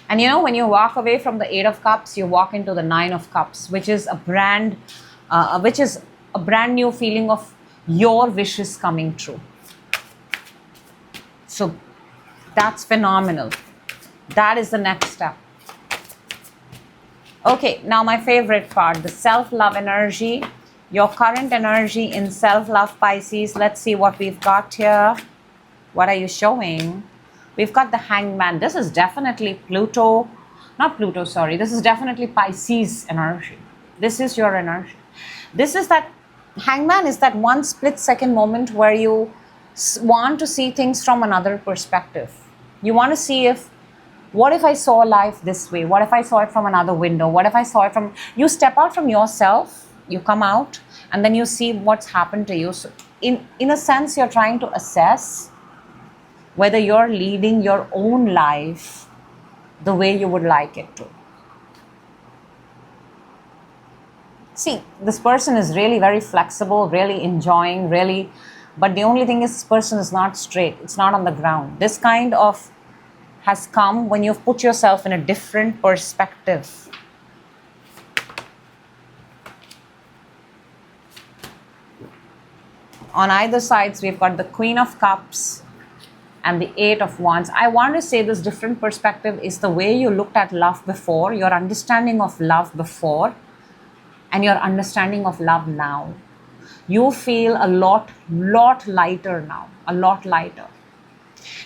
And you know, when you walk away from the Eight of Cups, you walk into the Nine of Cups, which is a brand new feeling of your wishes coming true. So that's phenomenal. That is the next step. Okay, now my favorite part, the self-love energy. Your current energy in self-love, Pisces. Let's see what we've got here. What are you showing? We've got the Hangman. This is definitely Pluto. Not Pluto, sorry. This is definitely Pisces energy. This is your energy. This is that, Hangman is that one split second moment where you want to see things from another perspective. You want to see what if I saw life this way? What if I saw it from another window? What if I saw it from, you step out from yourself, you come out, and then you see what's happened to you. So in a sense, you're trying to assess whether you're leading your own life the way you would like it to. See, this person is really very flexible, really enjoying, really, but the only thing is this person is not straight. It's not on the ground. This kind of has come when you've put yourself in a different perspective. On either sides, we've got the Queen of Cups and the Eight of Wands. I want to say this different perspective is the way you looked at love before, your understanding of love before, and your understanding of love now. You feel a lot lighter now, a lot lighter.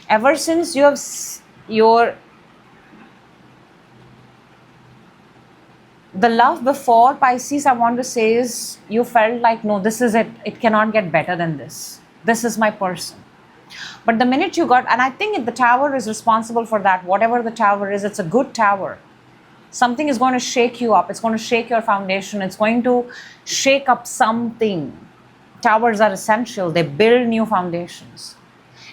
Ever since you have the love before, Pisces, I want to say is you felt like, no, this is it. It cannot get better than this. This is my person. But the minute you got, and I think the tower is responsible for that. Whatever the tower is, it's a good tower. Something is going to shake you up. It's going to shake your foundation. It's going to shake up something. Towers are essential. They build new foundations.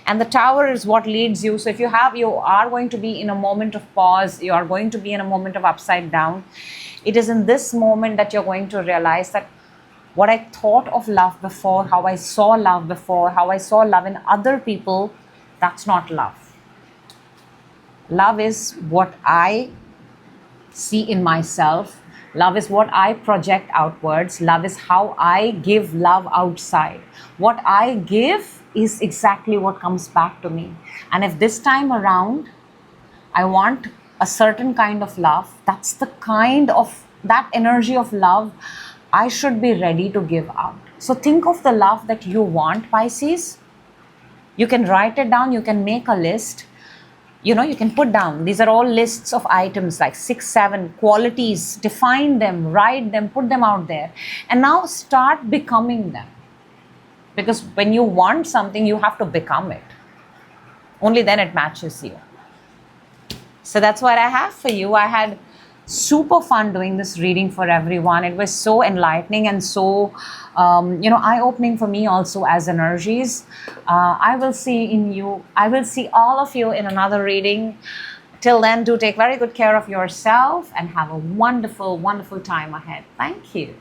And the tower is what leads you. So if you are going to be in a moment of pause, you are going to be in a moment of upside down. It is in this moment that you're going to realize that what I thought of love before, how I saw love before, how I saw love in other people, that's not love. Love is what I see in myself. Love is what I project outwards. Love is how I give love outside. What I give is exactly what comes back to me. And if this time around, I want a certain kind of love, that's the kind of, that energy of love I should be ready to give out. So think of the love that you want, Pisces. You can write it down. You can make a list. You know, you can put down, these are all lists of items like 6, 7 qualities, define them, write them, put them out there. And now start becoming them. Because when you want something, you have to become it. Only then it matches you. So that's what I have for you. I had super fun doing this reading for everyone. It was so enlightening and so, eye-opening for me also as energies. I will see all of you in another reading. Till then, do take very good care of yourself and have a wonderful, wonderful time ahead. Thank you.